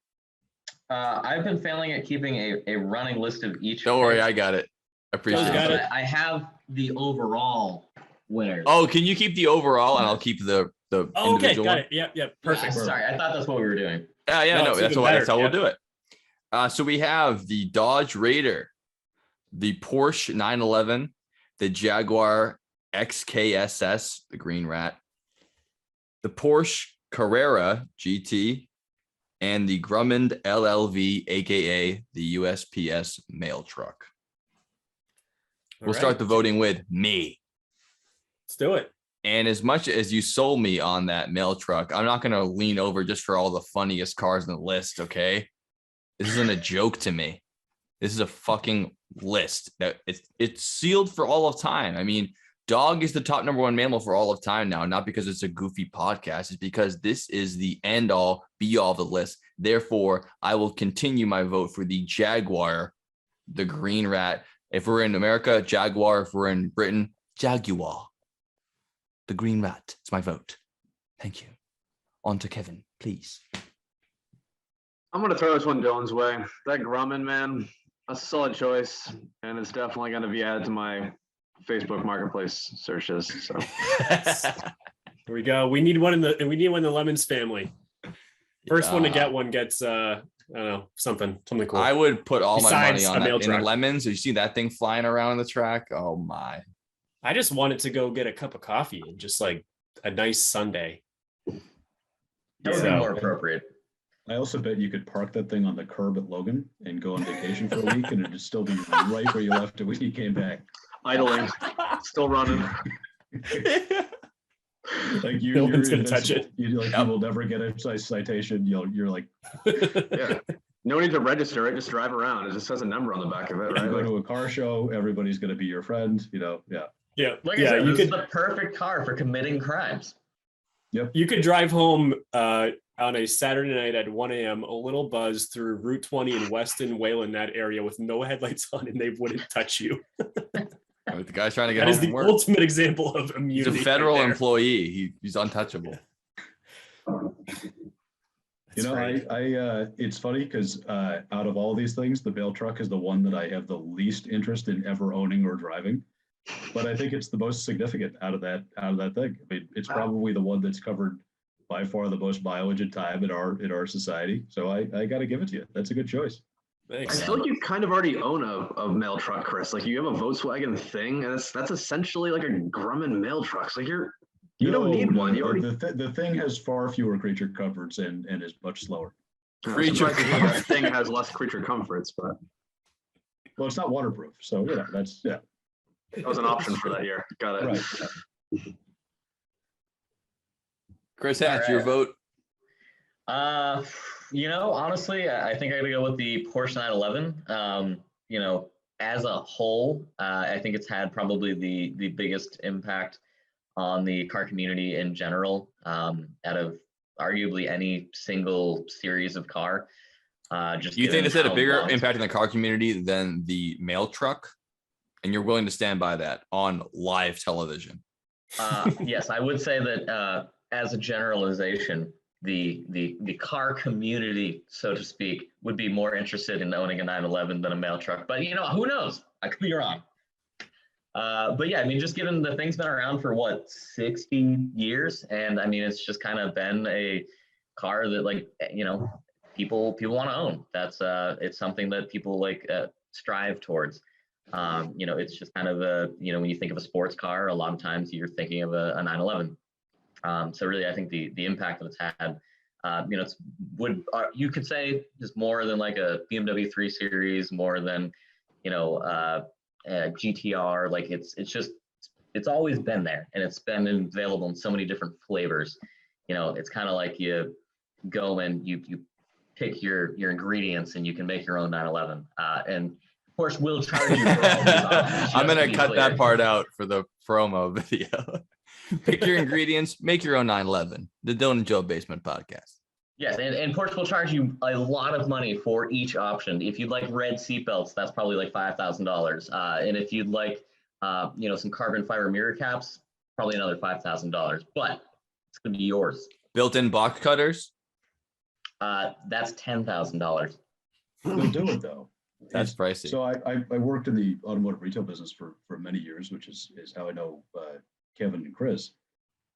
Speaker 5: I've been failing at keeping a running list of each.
Speaker 1: Don't worry, I got it. Appreciate it.
Speaker 5: I have the overall winners.
Speaker 1: Oh, can you keep the overall and I'll keep the
Speaker 3: okay, got it. Yep, perfect.
Speaker 5: Sorry, I thought that's what we were doing.
Speaker 1: No, that's how we'll do it. So we have the Dodge Raider, the Porsche 911, the Jaguar Xkss, the Green Rat, the Porsche Carrera GT, and the Grumman Llv, aka the USPS mail truck. We'll start the voting with me.
Speaker 3: Let's do it.
Speaker 1: And as much as you sold me on that mail truck, I'm not going to lean over just for all the funniest cars in the list, okay? This isn't a joke to me. This is a fucking list that it's sealed for all of time. I mean, dog is the top #1 mammal for all of time now, not because it's a goofy podcast. It's because this is the end all be all of the list. Therefore, I will continue my vote for the Jaguar, the Green Rat. If we're in America, Jaguar. If we're in Britain, Jaguar. The Green Rat. It's my vote. Thank you. On to Kevin, please.
Speaker 4: I'm going to throw this one Dylan's way. That Grumman, man, that's a solid choice. And it's definitely going to be added to my Facebook Marketplace searches. So
Speaker 3: Here we go. We need one in the Lemons family. First one to get one gets I don't know, something cool.
Speaker 1: I would put all my money on that.
Speaker 3: In
Speaker 1: Lemons. You see that thing flying around the track? Oh my.
Speaker 3: I just wanted to go get a cup of coffee and just like a nice Sunday.
Speaker 5: That would be more appropriate.
Speaker 2: I also bet you could park that thing on the curb at Logan and go on vacation for a week, and it'd still be right where you left it when you came back.
Speaker 4: Idling, still running.
Speaker 2: Like
Speaker 3: no one's gonna touch it.
Speaker 2: You will never get a citation. You're like,
Speaker 4: yeah. No need to register it. Just drive around. It just has a number on the back of it, right?
Speaker 2: Go to a car show. Everybody's gonna be your friend. Yeah.
Speaker 5: Like I said, this is the perfect car for committing crimes.
Speaker 2: Yep.
Speaker 3: You could drive home on a Saturday night at 1 a.m. a little buzz through Route 20 in Weston, Wayland, that area with no headlights on, and they wouldn't touch you.
Speaker 1: The guy's trying to get
Speaker 3: that
Speaker 1: home
Speaker 3: is the
Speaker 1: from work.
Speaker 3: ultimate example of immunity.
Speaker 1: He's a federal employee. He's untouchable.
Speaker 2: It's funny because out of all these things, the mail truck is the one that I have the least interest in ever owning or driving. But I think it's the most significant out of that thing. I mean, it's probably the one that's covered by far the most mileage and time in our society. So I got to give it to you. That's a good choice.
Speaker 3: Thanks.
Speaker 4: I feel like you kind of already own a mail truck, Chris. Like you have a Volkswagen thing, and that's essentially like a Grumman mail truck. So you don't need one. You already...
Speaker 2: the thing has far fewer creature comforts and is much slower.
Speaker 1: Creature
Speaker 4: that thing has less creature comforts, but
Speaker 2: well, it's not waterproof. So that's
Speaker 4: that was an option for that year. Got it.
Speaker 2: Right.
Speaker 1: Chris Hatch, your vote.
Speaker 5: Honestly, I think I gotta go with the Porsche 911. As a whole, I think it's had probably the biggest impact on the car community in general, out of arguably any single series of car.
Speaker 1: Do you think this had a bigger impact in the car community than the mail truck? And you're willing to stand by that on live television?
Speaker 5: Yes, I would say that as a generalization, the car community, so to speak, would be more interested in owning a 911 than a mail truck. But who knows? I could be wrong. But yeah, just given the thing's been around for 60 years, and it's just kind of been a car that people want to own. That's it's something that people strive towards. It's just kind of when you think of a sports car, a lot of times you're thinking of a 911. So really, I think the impact that it's had, you could say is more than like a BMW 3 Series, more than GTR. It's always been there, and it's been available in so many different flavors. It's kind of like you go and you pick your ingredients, and you can make your own 911. And of course, we'll charge you for all these options.
Speaker 1: I'm gonna cut that part out for the promo video. Pick your ingredients, make your own 911. The Dylan and Joe Basement Podcast.
Speaker 5: Yes, and Porsche will charge you a lot of money for each option. If you'd like red seatbelts, that's probably like $5,000. And if you'd like, some carbon fiber mirror caps, probably another $5,000. But it's gonna be yours.
Speaker 1: Built-in box cutters.
Speaker 5: That's $10,000.
Speaker 2: They'll do it though.
Speaker 1: That's pricey.
Speaker 2: So I worked in the automotive retail business for many years, which is how I know Kevin and Chris.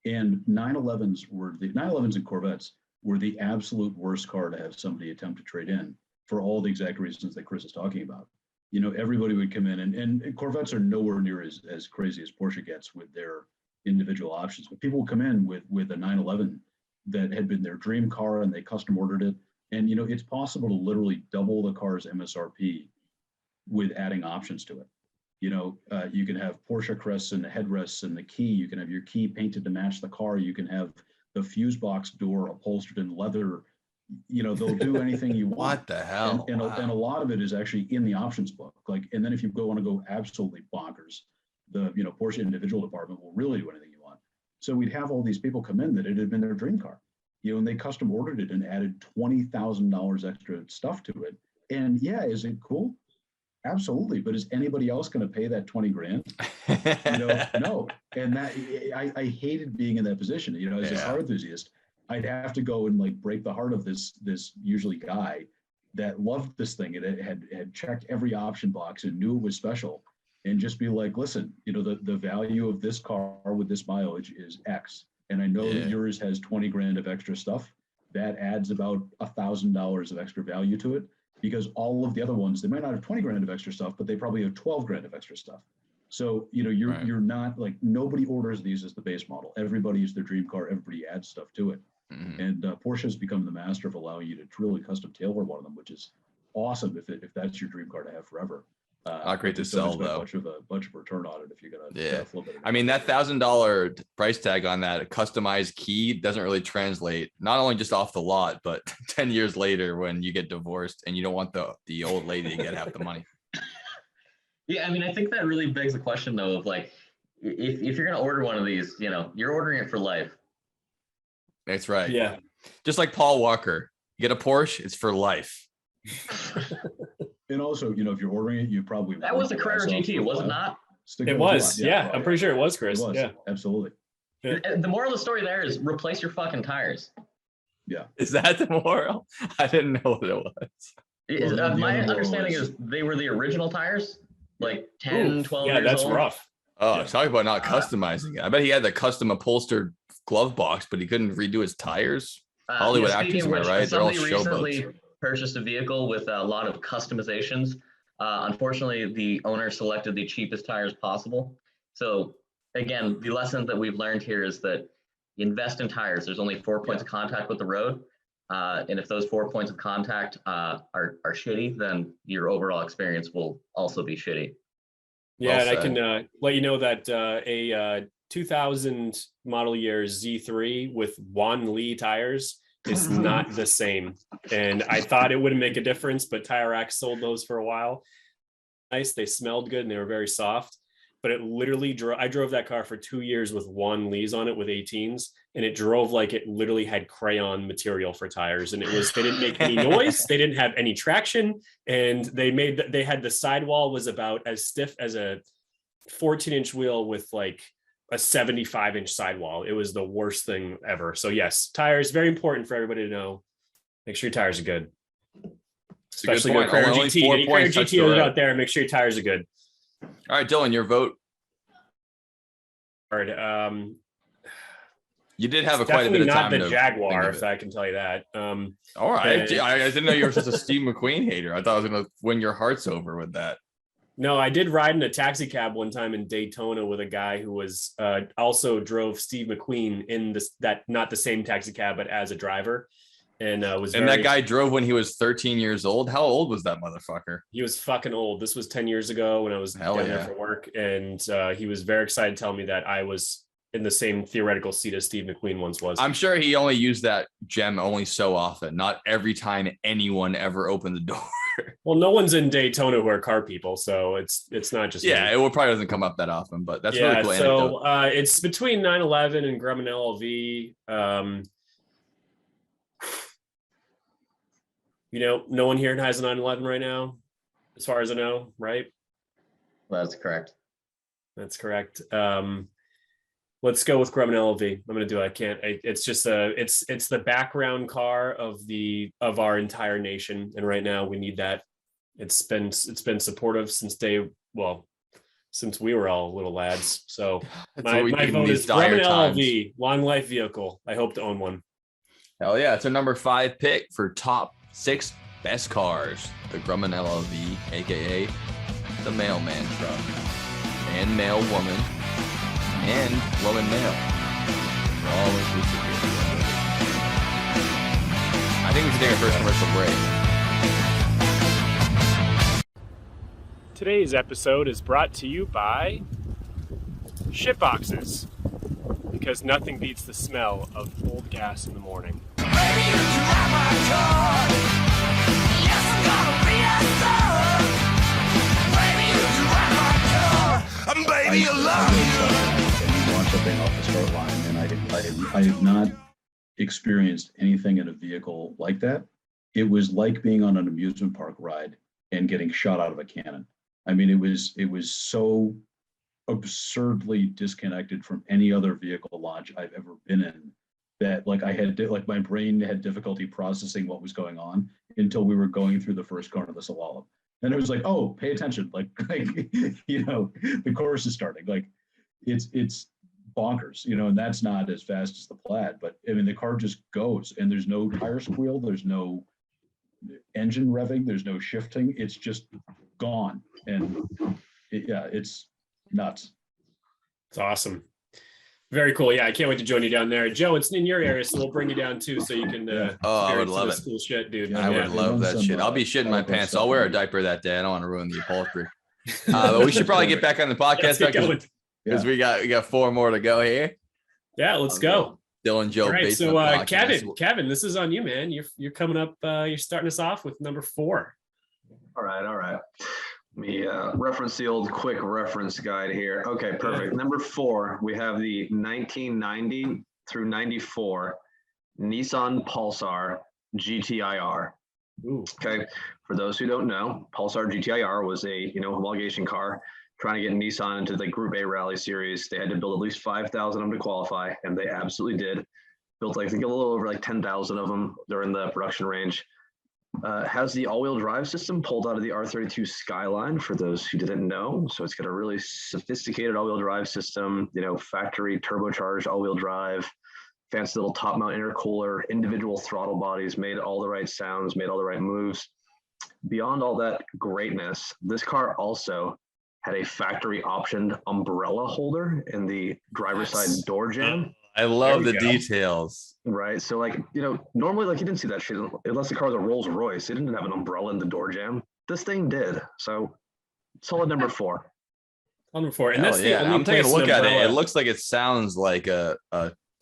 Speaker 2: And 911s and Corvettes were the absolute worst car to have somebody attempt to trade in for all the exact reasons that Chris is talking about. Everybody would come in, and Corvettes are nowhere near as crazy as Porsche gets with their individual options. But people will come in with a 911 that had been their dream car, and they custom ordered it. And it's possible to literally double the car's MSRP with adding options to it. You can have Porsche crests and the headrests and the key. You can have your key painted to match the car. You can have the fuse box door upholstered in leather. They'll do anything you want.
Speaker 1: What the hell?
Speaker 2: And a lot of it is actually in the options book. And then if you want to go absolutely bonkers, the Porsche individual department will really do anything you want. So we'd have all these people come in that it had been their dream car. And they custom ordered it and added $20,000 extra stuff to it. And yeah, is it cool? Absolutely. But is anybody else going to pay that 20 grand? No. And that I hated being in that position. As a car enthusiast, I'd have to go and break the heart of this usually guy that loved this thing and had checked every option box and knew it was special, and just be like, listen, the value of this car with this mileage is X. And I know that yours has 20 grand of extra stuff. That adds about $1,000 of extra value to it, because all of the other ones, they might not have 20 grand of extra stuff, but they probably have 12 grand of extra stuff. So, you're not nobody orders these as the base model. Everybody is their dream car. Everybody adds stuff to it. Mm-hmm. And Porsche has become the master of allowing you to truly custom tailor one of them, which is awesome if that's your dream car to have forever.
Speaker 1: Not great to sell though.
Speaker 2: Bunch of return on it if you're gonna flip it.
Speaker 1: That $1,000 price tag on that customized key doesn't really translate, not only just off the lot, but 10 years later when you get divorced and you don't want the old lady to get half the money.
Speaker 5: Yeah, I think that really begs the question though of if you're gonna order one of these, you're ordering it for life.
Speaker 1: That's right.
Speaker 3: Yeah.
Speaker 1: Just like Paul Walker, you get a Porsche, it's for life.
Speaker 2: And also, if you're ordering it, you probably
Speaker 5: that was the Carrera GT, was it not?
Speaker 3: It was. Yeah, I'm pretty sure it was, Chris. Yeah,
Speaker 2: absolutely.
Speaker 5: Yeah. The moral of the story there is replace your fucking tires.
Speaker 2: Yeah.
Speaker 1: Is that the moral? I didn't know what it was.
Speaker 5: My understanding is they were the original tires, 10, 12 years old.
Speaker 3: Yeah, that's rough.
Speaker 1: Oh, talk about not customizing it. I bet he had the custom upholstered glove box, but he couldn't redo his tires. Hollywood actors, am I right? They're all showboats.
Speaker 5: Purchased a vehicle with a lot of customizations. Unfortunately, the owner selected the cheapest tires possible. So again, the lesson that we've learned here is that invest in tires. There's only 4 points of contact with the road. And if those 4 points of contact are shitty, then your overall experience will also be shitty.
Speaker 3: Yeah,
Speaker 1: Well
Speaker 3: and I can let you know that a 2000 model year Z3 with Wan Li tires is not the same. And I thought it wouldn't make a difference, but Tire Rack sold those for a while. Nice. They smelled good and they were very soft. But it literally I drove that car for 2 years with one lease on it with 18s, and it drove like it literally had crayon material for tires. And they didn't make any noise. They didn't have any traction. And they had the sidewall was about as stiff as a 14-inch wheel with like a 75-inch sidewall. It was the worst thing ever. So yes, tires, very important for everybody to know. Make sure your tires are good. Especially your Carrera GT. Get your Carrera GT out there and make sure your tires are good.
Speaker 1: All right, Dylan, your vote. You did have quite a bit of time.
Speaker 3: Not the Jaguar, if I can tell you that.
Speaker 1: All right, I didn't know you were such a Steve McQueen hater. I thought I was going to win your hearts over with that.
Speaker 3: No, I did ride in a taxi cab one time in Daytona with a guy who was also drove Steve McQueen in not the same taxi cab, but as a driver. And that guy drove when he was 13 years old. How old was that motherfucker? He was fucking old. This was 10 years ago when I was down there for work. And he was very excited to tell me that I was in the same theoretical seat as Steve McQueen once was. I'm sure he only used that gem only so often, not every time anyone ever opened the door. Well, no one's in Daytona who are car people, so it's not just me. It probably doesn't come up that often, but that's really cool. So it's between 911 and Grumman Llv. No one here has a 911 right now, as far as I know, right?
Speaker 5: That's correct.
Speaker 3: That's correct. Let's go with Grumman Llv. I'm going to do it. I can't. It's just it's the background car of our entire nation, and right now we need that. It's been supportive since since we were all little lads. So my vote is Grumman Llv, long life vehicle. I hope to own one. Hell yeah! It's our number 5 pick for top 6 best cars. The Grumman Llv, aka the mailman truck, and mail woman, and woman mail. They're all inclusive here. I think we should take our first commercial break. Today's episode is brought to you by shitboxes, because nothing beats the smell of old gas in the morning. Baby, you drive my car. Yes, I'm gonna be a star. Baby, you drive my car. And baby, I love you.
Speaker 2: And you want something off the start line, and I have not experienced anything in a vehicle like that. It was like being on an amusement park ride and getting shot out of a cannon. I mean, it was so absurdly disconnected from any other vehicle launch I've ever been in, that my brain had difficulty processing what was going on until we were going through the first corner of the slalom. And it was like, oh, pay attention. The chorus is starting. It's bonkers, and that's not as fast as the Plaid, but I mean, the car just goes, and there's no tire squeal. There's no engine revving. There's no shifting. It's just gone. And it's nuts. It's awesome. Very cool. Yeah, I can't wait to join you down there. Joe, it's in your area, so we'll bring you down too, so you can.
Speaker 1: I would love it.
Speaker 3: Cool shit, dude.
Speaker 1: I would love that shit. I'll be shitting my pants. I'll wear a diaper that day. I don't want to ruin the upholstery. But we should probably get back on the podcast because we got 4 more to go here.
Speaker 3: Yeah, let's go.
Speaker 1: Dylan, Joe.
Speaker 3: All right, so Kevin, this is on you, man. You're coming up. You're starting us off with number 4.
Speaker 4: All right. Let me reference the old quick reference guide here. Okay, perfect. Number 4, we have the 1990 through 94 Nissan Pulsar GTIR.
Speaker 3: Ooh.
Speaker 4: Okay, for those who don't know, Pulsar GTIR was a homologation car trying to get Nissan into the Group A Rally Series. They had to build at least 5,000 of them to qualify, and they absolutely did. Built, I think, a little over 10,000 of them during the production range. Has the all-wheel drive system pulled out of the R32 Skyline, for those who didn't know. So it's got a really sophisticated all-wheel drive system, factory turbocharged all-wheel drive, fancy little top-mount intercooler, individual throttle bodies, made all the right sounds, made all the right moves. Beyond all that greatness, this car also had a factory optioned umbrella holder in the driver's side door jamb.
Speaker 1: I love the details.
Speaker 4: Right. So normally you didn't see that shit unless the car was a Rolls Royce. It didn't have an umbrella in the door jamb. This thing did. So solid number 4.
Speaker 3: Number 4. And that's the only
Speaker 1: I'm taking a look at it. It looks like it sounds like a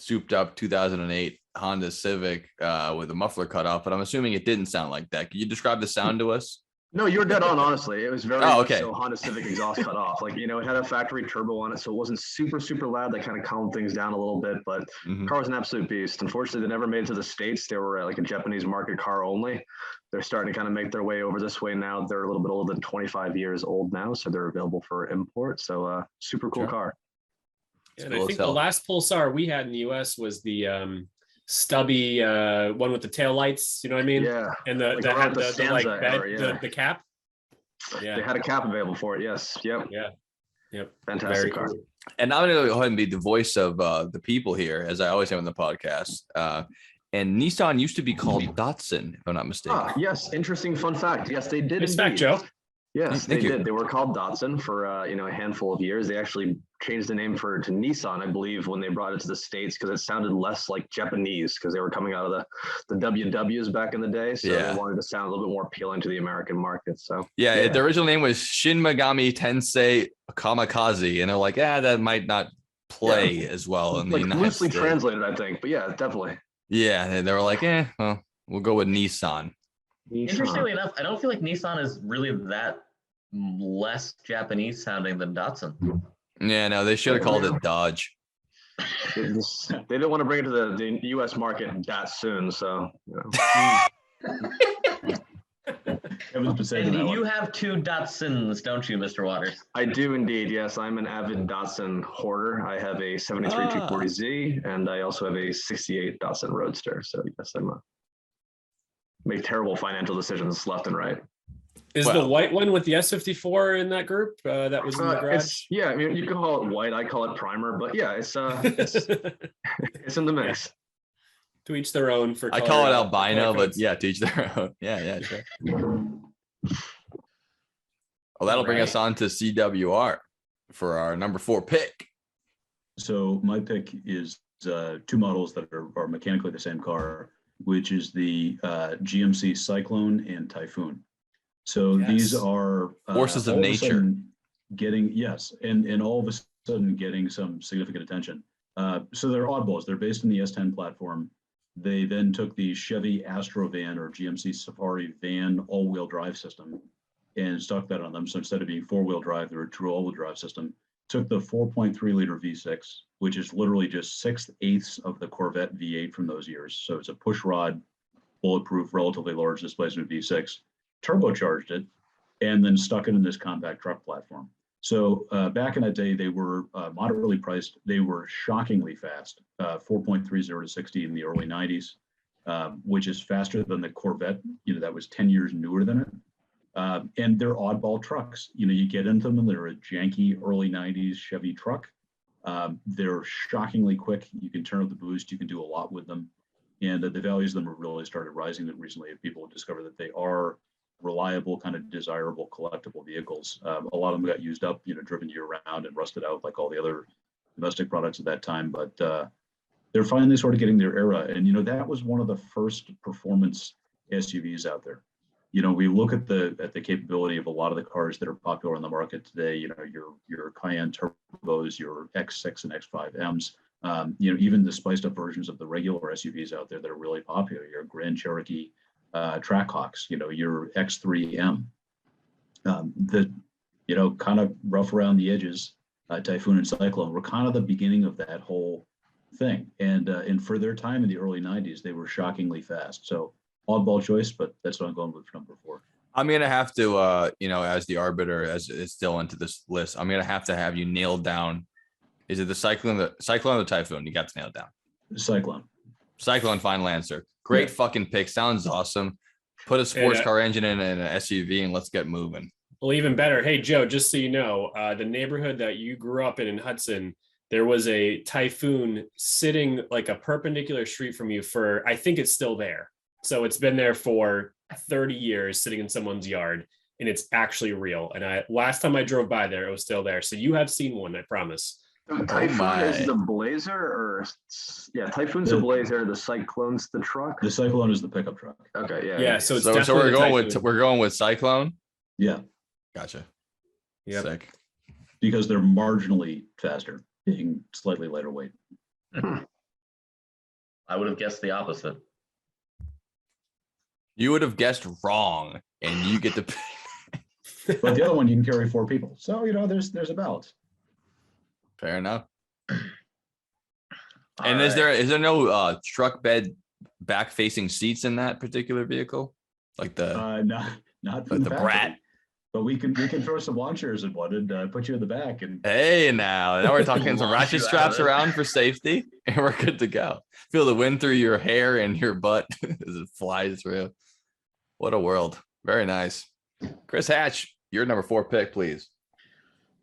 Speaker 1: souped up 2008 Honda Civic with a muffler cut off, but I'm assuming it didn't sound like that. Can you describe the sound to us?
Speaker 4: No, you're dead on, honestly. It was very
Speaker 1: Oh,
Speaker 4: much
Speaker 1: okay.
Speaker 4: so Honda Civic exhaust cut off. Like, it had a factory turbo on it, so it wasn't super, super loud. They kind of calmed things down a little bit, but the car was an absolute beast. Unfortunately, they never made it to the States. They were like a Japanese market car only. They're starting to kind of make their way over this way now. They're a little bit older than 25 years old now, so they're available for import. So super cool car.
Speaker 3: And I think the last Pulsar we had in the US was the stubby one with the tail lights, you know what I mean?
Speaker 4: Yeah.
Speaker 3: And the cap. Yeah.
Speaker 4: They had a cap available for it. Yes. Yep.
Speaker 3: Yeah. Yep.
Speaker 4: Fantastic car.
Speaker 3: Cool.
Speaker 1: And I'm going to go ahead and be the voice of the people here, as I always am in the podcast. And Nissan used to be called Datsun, if I'm not mistaken.
Speaker 4: Yes. Interesting fun fact. Yes, they did.
Speaker 3: Nice fact, Joe.
Speaker 4: Yes,
Speaker 1: Thank you.
Speaker 4: did. They were called Datsun for a handful of years. They actually changed the name to Nissan, I believe, when they brought it to the States because it sounded less like Japanese because they were coming out of the WWs back in the day. So they wanted to sound a little bit more appealing to the American market. So
Speaker 1: the original name was Shin Megami Tensei Kamikaze, and they're like, that might not play as well in the United
Speaker 4: loosely
Speaker 1: States.
Speaker 4: translated, I think, but yeah, definitely.
Speaker 1: Yeah, they were like, well, we'll go with Nissan.
Speaker 5: Interestingly enough, I don't feel like Nissan is really that less Japanese sounding than Datsun.
Speaker 1: Yeah, no, they should have called it Dodge.
Speaker 4: They didn't want to bring it to the U.S. market that soon, so.
Speaker 5: And you have 2 Datsuns, don't you, Mr. Waters?
Speaker 4: I do indeed, yes. I'm an avid Datsun hoarder. I have a 73 240Z, and I also have a 68 Datsun Roadster. So yes, make terrible financial decisions left and right.
Speaker 3: Is the white one with the S54 in that group that was in the garage?
Speaker 4: I mean, you can call it white. I call it primer, but yeah, it's it's in the mix.
Speaker 3: To each their own. For
Speaker 1: I call it albino, but yeah, to each their own. Yeah, sure. Well, that'll bring us on to CWR for our number 4 pick.
Speaker 2: So my pick is 2 models that are mechanically the same car, which is the GMC Cyclone and Typhoon. So these are
Speaker 1: forces of nature
Speaker 2: and all of a sudden getting some significant attention. So they're oddballs. They're based on the S10 platform. They then took the Chevy Astro van or GMC Safari van all-wheel drive system and stuck that on them. So instead of being 4-wheel drive, they're a true all-wheel drive system. Took the 4.3 liter V6, which is literally just 6/8 of the Corvette V8 from those years. So it's a push rod, bulletproof, relatively large displacement V6. Turbocharged it, and then stuck it in this compact truck platform. So back in that day, they were moderately priced. They were shockingly fast, 4.30 to 60 in the early 90s, which is faster than the Corvette, that was 10 years newer than it. And they're oddball trucks. You get into them and they're a janky early 90s Chevy truck. They're shockingly quick. You can turn up the boost. You can do a lot with them. And the values of them have really started rising recently. People have discovered that they are reliable, kind of desirable, collectible vehicles. A lot of them got used up, driven year round and rusted out like all the other domestic products at that time. But they're finally sort of getting their era. And, that was one of the first performance SUVs out there. We look at the capability of a lot of the cars that are popular in the market today, your Cayenne turbos, your X6 and X5Ms, even the spiced up versions of the regular SUVs out there that are really popular, your Grand Cherokee, Trackhawks, your X3M, kind of rough around the edges, Typhoon and Cyclone were kind of the beginning of that whole thing. And for their time in the early 90s, they were shockingly fast. So oddball choice, but that's what I'm going with for number 4.
Speaker 1: I'm going to have to, as the arbiter, as it's still into this list, I'm going to have you nailed down. Is it the Cyclone or the Typhoon? You got to nail it down. Cyclone, final answer. Great fucking pick. Sounds awesome. Put a sports car engine in an SUV and let's get moving.
Speaker 3: Well, even better. Hey, Joe, just so you know, the neighborhood that you grew up in Hudson, there was a Typhoon sitting like a perpendicular street from you for, I think it's still there. So it's been there for 30 years sitting in someone's yard, and it's actually real. And last time I drove by there, it was still there. So you have seen one, I promise.
Speaker 4: Typhoon is the Blazer, Typhoon's the Blazer. The Cyclone's the truck.
Speaker 2: The Cyclone is the pickup truck.
Speaker 4: Okay,
Speaker 3: yeah. So
Speaker 1: we're going with Cyclone.
Speaker 2: Yeah,
Speaker 1: gotcha.
Speaker 3: Yeah,
Speaker 1: sick.
Speaker 2: Because they're marginally faster, being slightly lighter weight.
Speaker 5: I would have guessed the opposite.
Speaker 1: You would have guessed wrong, and you get to pick.
Speaker 2: But the other one, you can carry 4 people. So, there's a balance.
Speaker 1: Fair enough.
Speaker 5: All
Speaker 1: And is
Speaker 5: right.
Speaker 1: there no truck bed back facing seats in that particular vehicle? Like the
Speaker 2: Not
Speaker 1: like the Brat.
Speaker 2: But we can throw some lawn chairs in one and put you in the back. And
Speaker 1: Hey, now we're talking some
Speaker 5: Launch
Speaker 1: ratchet
Speaker 5: you out
Speaker 1: straps
Speaker 5: of it.
Speaker 1: around for safety, and we're good to go. Feel the wind through your hair and your butt as it flies through. What a world. Very nice. Chris Hatch, your number 4 pick, please.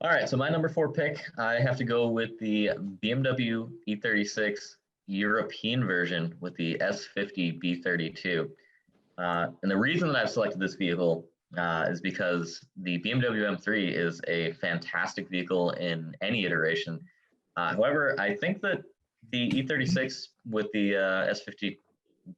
Speaker 5: All right, so my number 4 pick, I have to go with the BMW E36 European version with the S50 B32. And the reason that I've selected this vehicle is because the BMW M3 is a fantastic vehicle in any iteration. However, I think that the E36 with the S50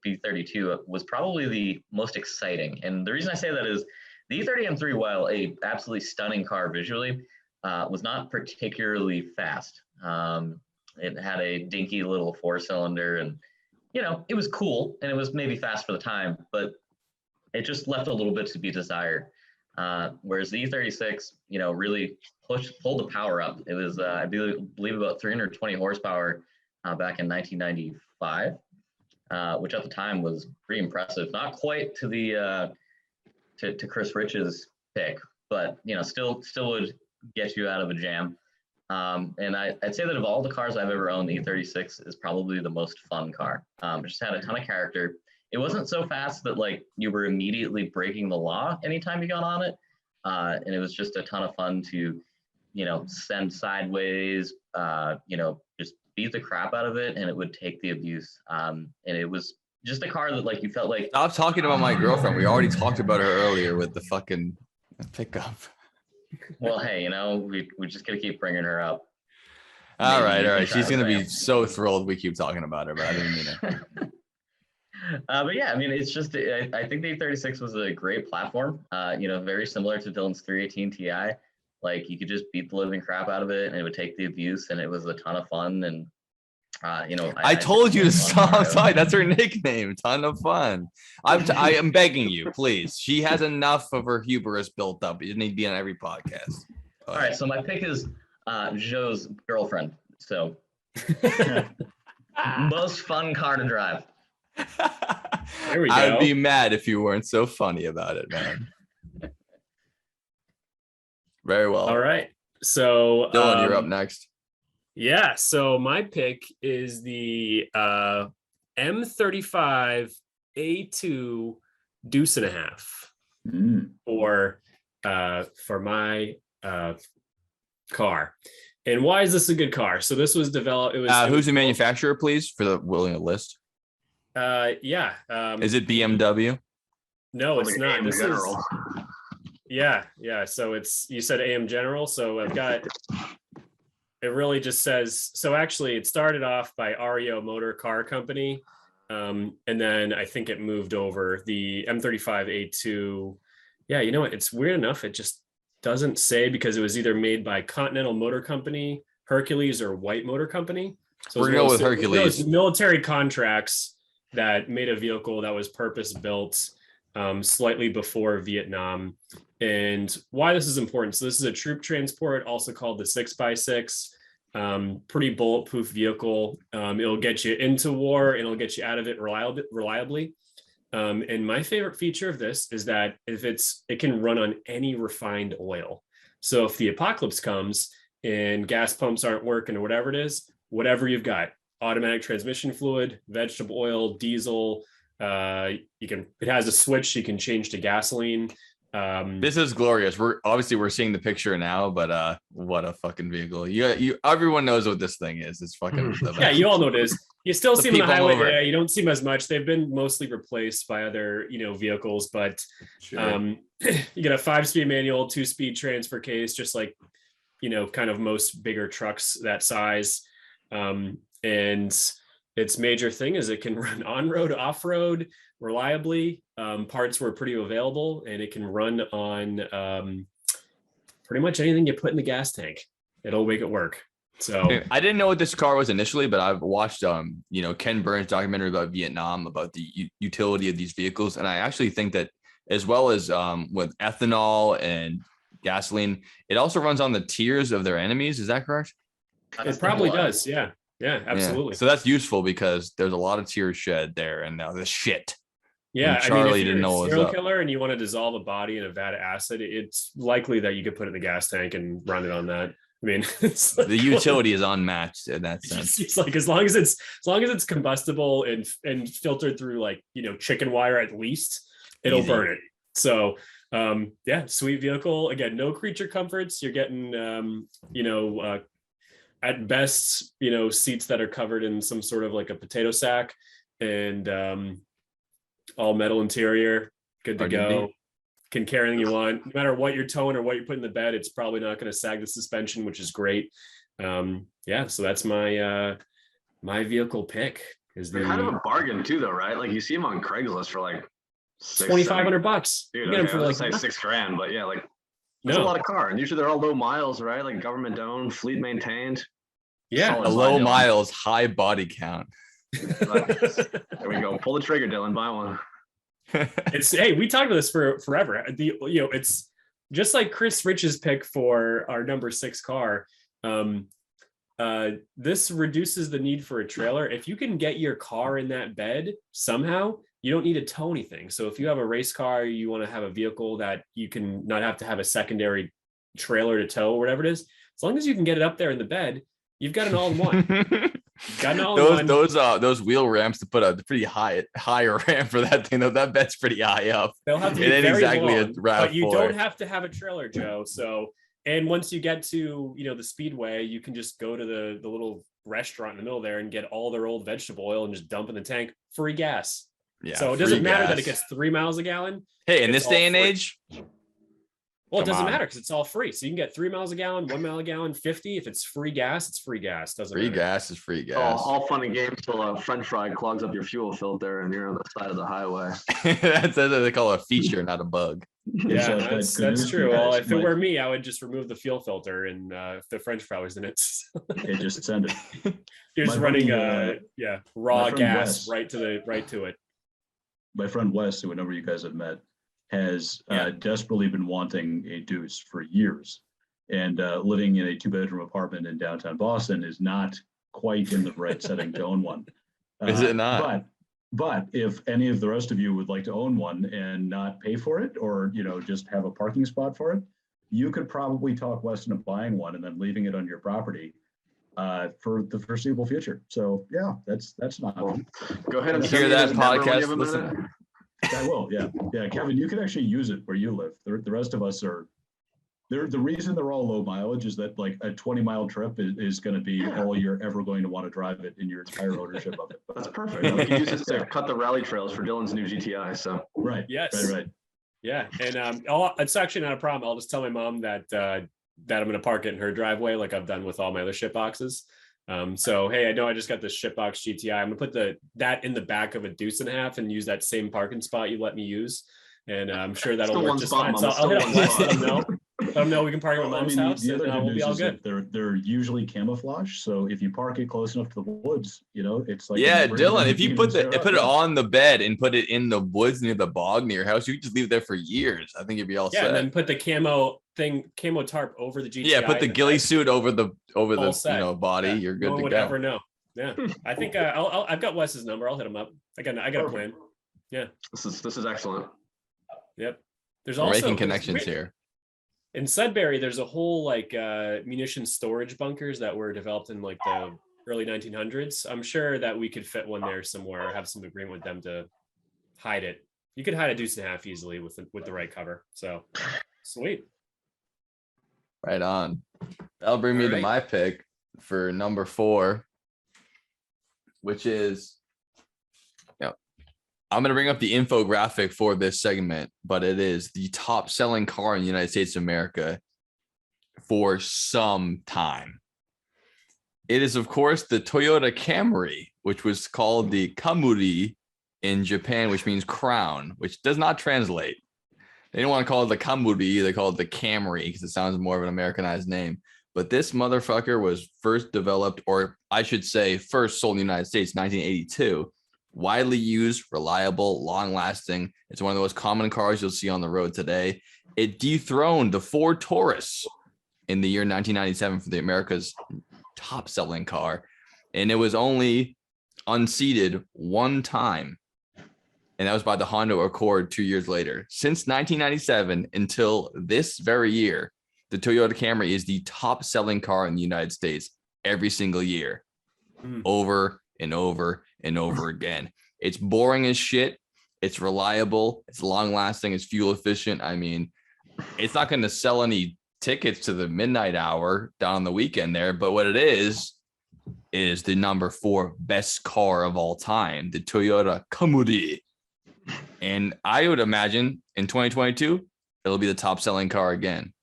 Speaker 5: B32 was probably the most exciting. And the reason I say that is the E30 M3, while a absolutely stunning car visually, was not particularly fast. It had a dinky little 4-cylinder, and it was cool, and it was maybe fast for the time, but it just left a little bit to be desired. Whereas the E36, really pulled the power up. It was, I believe, about 320 horsepower back in 1995, which at the time was pretty impressive. Not quite to the to Chris Rich's pick, but still would get you out of a jam. And I'd say that of all the cars I've ever owned, the E36 is probably the most fun car. It just had a ton of character. It wasn't so fast that you were immediately breaking the law anytime you got on it. And it was just a ton of fun to, send sideways, just beat the crap out of it, and it would take the abuse. And it was just a car that you felt like.
Speaker 1: Stop talking about my girlfriend. We already talked about her earlier with the fucking pickup.
Speaker 5: Well, hey, we just gotta keep bringing her up.
Speaker 1: All
Speaker 5: Maybe you
Speaker 1: right.
Speaker 5: can try
Speaker 1: She's
Speaker 5: to
Speaker 1: gonna be
Speaker 5: say.
Speaker 1: so thrilled we keep talking about her, but I didn't mean it.
Speaker 5: But yeah, it's just, I think the E36 was a great platform, very similar to Dylan's 318 Ti. You could just beat the living crap out of it, and it would take the abuse, and it was a ton of fun. And,
Speaker 1: I told you to stop. Sorry, that's her nickname. Ton of fun. I am begging you, please. She has enough of her hubris built up. You need to be on every podcast.
Speaker 5: All right, so my pick is Joe's girlfriend. So, most fun car to drive.
Speaker 3: There we
Speaker 1: I'd
Speaker 3: go.
Speaker 1: be mad if you weren't so funny about it, man. Very well.
Speaker 3: All right. So
Speaker 1: Dylan, you're up next.
Speaker 3: Yeah. So my pick is the M35 A2 Deuce and a Half for my car. And why is this a good car? So this was developed.
Speaker 1: Who's the manufacturer, please, for the willing to list?
Speaker 3: Yeah.
Speaker 1: Is it BMW?
Speaker 3: No, it's not. This
Speaker 4: General.
Speaker 3: is. Yeah. So you said AM General. So I've got. It really just says. So actually, it started off by REO Motor Car Company, and then I think it moved over the M35 A2. Yeah, you know what? It's weird enough. It just doesn't say, because it was either made by Continental Motor Company, Hercules, or White Motor Company. So
Speaker 1: We're gonna go with Hercules.
Speaker 3: Military contracts that made a vehicle that was purpose built slightly before Vietnam. And why this is important. So this is a troop transport, also called the 6x6, pretty bulletproof vehicle. It'll get you into war and it'll get you out of it reliably. And my favorite feature of this is that it can run on any refined oil. So if the apocalypse comes and gas pumps aren't working or whatever it is, whatever you've got, automatic transmission fluid, vegetable oil, diesel, it has a switch you can change to gasoline.
Speaker 1: This is glorious. We're seeing the picture now, but what a fucking vehicle. Everyone knows what this thing is. It's fucking the best.
Speaker 3: Yeah, you all know it is. You still
Speaker 1: The
Speaker 3: see them on the
Speaker 1: people
Speaker 3: highway.
Speaker 1: over.
Speaker 3: Yeah, you don't see them as much. They've been mostly replaced by other, vehicles, but
Speaker 1: Sure.
Speaker 3: you get a 5-speed manual, 2-speed transfer case, just like, kind of most bigger trucks that size. And its major thing is it can run on-road, off-road reliably. Parts were pretty available, and it can run on pretty much anything you put in the gas tank. It'll make it work. So
Speaker 1: I didn't know what this car was initially, but I've watched Ken Burns' documentary about Vietnam, about the utility of these vehicles, and I actually think that as well as with ethanol and gasoline, it also runs on the tears of their enemies. Is that correct?
Speaker 3: it probably does. Yeah, absolutely.
Speaker 1: Yeah. So that's useful because there's a lot of tears shed there, and now the shit.
Speaker 3: Yeah,
Speaker 1: And Charlie
Speaker 3: I mean, if
Speaker 1: didn't
Speaker 3: you're
Speaker 1: know
Speaker 3: a
Speaker 1: what was
Speaker 3: serial
Speaker 1: up.
Speaker 3: killer and you want to dissolve a body in a vat of acid, it's likely that you could put it in the gas tank and run it on that. I mean, it's like,
Speaker 1: The utility is unmatched in that
Speaker 3: it's
Speaker 1: sense.
Speaker 3: just like as long as it's combustible and filtered through like chicken wire at least, it'll
Speaker 1: Easy.
Speaker 3: burn it. So sweet vehicle. Again, no creature comforts. You're getting at best seats that are covered in some sort of like a potato sack, and all metal interior, good to
Speaker 1: Arguably.
Speaker 3: go. Can carry anything you want, no matter what you're towing or what you put in the bed. It's probably not going to sag the suspension, which is great. So that's my my vehicle pick. Is
Speaker 4: They're kind of a bargain too, though, right? Like you see them on Craigslist for like
Speaker 3: $2,500.
Speaker 4: Dude,
Speaker 3: You get them for like
Speaker 4: say $6,000, but yeah, like that's a lot of car, and usually they're all low miles, right? Like government owned, fleet maintained.
Speaker 3: yeah.
Speaker 4: Solid.
Speaker 1: A low
Speaker 4: Dylan.
Speaker 1: miles, high body count.
Speaker 4: There we go. Pull the trigger, Dylan. Buy one.
Speaker 3: We talked about this for forever. It's just like Chris Rich's pick for our number 6 car. This reduces the need for a trailer. If you can get your car in that bed somehow, you don't need to tow anything. So if you have a race car, you want to have a vehicle that you can not have to have a secondary trailer to tow or whatever it is. As long as you can get it up there in the bed, you've got an all-in-one.
Speaker 1: Those wheel ramps to put a pretty higher ramp for that thing though. That bed's pretty high up.
Speaker 3: They'll have to be
Speaker 1: It ain't
Speaker 3: very
Speaker 1: exactly a
Speaker 3: long,
Speaker 1: RAV4.
Speaker 3: but you don't have to have a trailer, Joe. So, and once you get to the speedway, you can just go to the little restaurant in the middle there and get all their old vegetable oil and just dump in the tank, free gas.
Speaker 1: Yeah.
Speaker 3: So it
Speaker 1: free
Speaker 3: doesn't matter that
Speaker 1: gas.
Speaker 3: it gets 3 miles a gallon.
Speaker 1: Hey, in
Speaker 3: it's
Speaker 1: this
Speaker 3: all
Speaker 1: day and
Speaker 3: free.
Speaker 1: age,
Speaker 3: Well, it
Speaker 1: Come
Speaker 3: doesn't
Speaker 1: on.
Speaker 3: matter because it's all free. So you can get 3 miles a gallon, 1 mile a gallon, 50. If it's free gas, it's free gas. Doesn't
Speaker 1: free
Speaker 3: matter.
Speaker 1: gas is free gas.
Speaker 4: All fun and games till a French fry clogs up your fuel filter and you're on the side of the highway.
Speaker 1: That's what they call a feature, not a bug.
Speaker 3: Yeah,
Speaker 2: So
Speaker 3: that's
Speaker 2: good news
Speaker 3: true.
Speaker 2: for you
Speaker 3: Well,
Speaker 2: guys.
Speaker 3: if it
Speaker 2: Like,
Speaker 3: were me, I would just remove the fuel filter and if the French fry was in it.
Speaker 2: okay, just send it.
Speaker 3: You're just
Speaker 2: My
Speaker 3: running
Speaker 2: buddy,
Speaker 3: raw
Speaker 2: my friend
Speaker 3: gas
Speaker 2: Wes.
Speaker 3: right to it.
Speaker 2: My friend Wes, who a number of you guys have met, has desperately been wanting a Deuce for years, and living in a 2-bedroom apartment in downtown Boston is not quite in the right setting to own one.
Speaker 1: Is it not?
Speaker 2: But if any of the rest of you would like to own one and not pay for it, or just have a parking spot for it, you could probably talk Wes into buying one and then leaving it on your property for the foreseeable future. So yeah, that's not.
Speaker 4: Well, go ahead and
Speaker 1: You
Speaker 4: send
Speaker 1: hear
Speaker 4: me
Speaker 1: that
Speaker 4: his number when you
Speaker 1: podcast?
Speaker 4: have a minute.
Speaker 1: Listen.
Speaker 2: I will. Yeah. Kevin, you can actually use it where you live. The rest of us are. The reason they're all low mileage is that like a 20-mile trip is going to be all you're ever going to want to drive it in your entire ownership of it.
Speaker 4: That's perfect. We can use this to cut the rally trails for Dylan's new GTI. So
Speaker 2: Right.
Speaker 3: Yes.
Speaker 2: Right.
Speaker 3: Yeah, and it's actually not a problem. I'll just tell my mom that I'm going to park it in her driveway, like I've done with all my other ship boxes. So hey, I know I just got this shipbox GTI. I'm gonna put that in the back of a Deuce and a half and use that same parking spot you let me use, and I'm sure that'll
Speaker 4: Still
Speaker 3: work
Speaker 4: one
Speaker 3: just
Speaker 4: spot,
Speaker 3: fine.
Speaker 4: Mom.
Speaker 3: So I'll
Speaker 4: Still
Speaker 3: hit
Speaker 4: one
Speaker 3: up Wes,
Speaker 4: spot.
Speaker 3: let them know we can park at my
Speaker 2: Well,
Speaker 3: mom's
Speaker 2: the
Speaker 3: house,
Speaker 2: other
Speaker 3: and
Speaker 2: good
Speaker 3: we'll be
Speaker 2: news
Speaker 3: all
Speaker 2: is
Speaker 3: good.
Speaker 2: that they're usually camouflage. So if you park it close enough to the woods, it's like
Speaker 1: Yeah,
Speaker 2: a brand
Speaker 1: Dylan,
Speaker 2: new
Speaker 1: if you
Speaker 2: demon
Speaker 1: put
Speaker 2: tear up,
Speaker 1: it
Speaker 2: yeah.
Speaker 1: on the bed and put it in the woods near the bog near your house, you could just leave it there for years. I think you'd be all
Speaker 3: Yeah,
Speaker 1: set.
Speaker 3: and then put the camo tarp over the GTI.
Speaker 1: Yeah, put the
Speaker 3: and
Speaker 1: ghillie
Speaker 3: that's
Speaker 1: suit over the
Speaker 3: all set.
Speaker 1: body.
Speaker 3: Yeah,
Speaker 1: You're good
Speaker 3: no one
Speaker 1: to
Speaker 3: would
Speaker 1: go.
Speaker 3: ever know. Yeah, I think I've got Wes's number. I'll hit him up. I got a plan.
Speaker 4: this is excellent.
Speaker 3: Yep. There's
Speaker 1: We're
Speaker 3: also
Speaker 1: making connections here.
Speaker 3: in Sudbury. There's a whole like munition storage bunkers that were developed in like the early 1900s. I'm sure that we could fit one there somewhere. Have some agreement with them to hide it. You could hide a Deuce and a half easily with the right cover. So sweet.
Speaker 1: Right on. That'll bring me
Speaker 3: All
Speaker 1: to
Speaker 3: right.
Speaker 1: my pick for number 4, which is, I'm going to bring up the infographic for this segment, but it is the top selling car in the United States of America for some time. It is, of course, the Toyota Camry, which was called the Kamuri in Japan, which means crown, which does not translate. They didn't want to call it the Kamuri. They called it the Camry because it sounds more of an Americanized name. but this motherfucker was first developed, or I should say first sold in the United States, 1982. Widely used, reliable, long-lasting. It's one of the most common cars you'll see on the road today. It dethroned the Ford Taurus in the year 1997 for the America's top-selling car, and it was only unseated one time, and that was by the Honda Accord 2 years later. Since 1997 until this very year, the Toyota Camry is the top-selling car in the United States every single year, over and over and over again. It's boring as shit. It's reliable. It's long-lasting. It's fuel efficient. I mean, it's not going to sell any tickets to the midnight hour down on the weekend there, but what it is the number 4 best car of all time, the Toyota Camry. And I would imagine in 2022, it'll be the top selling car again.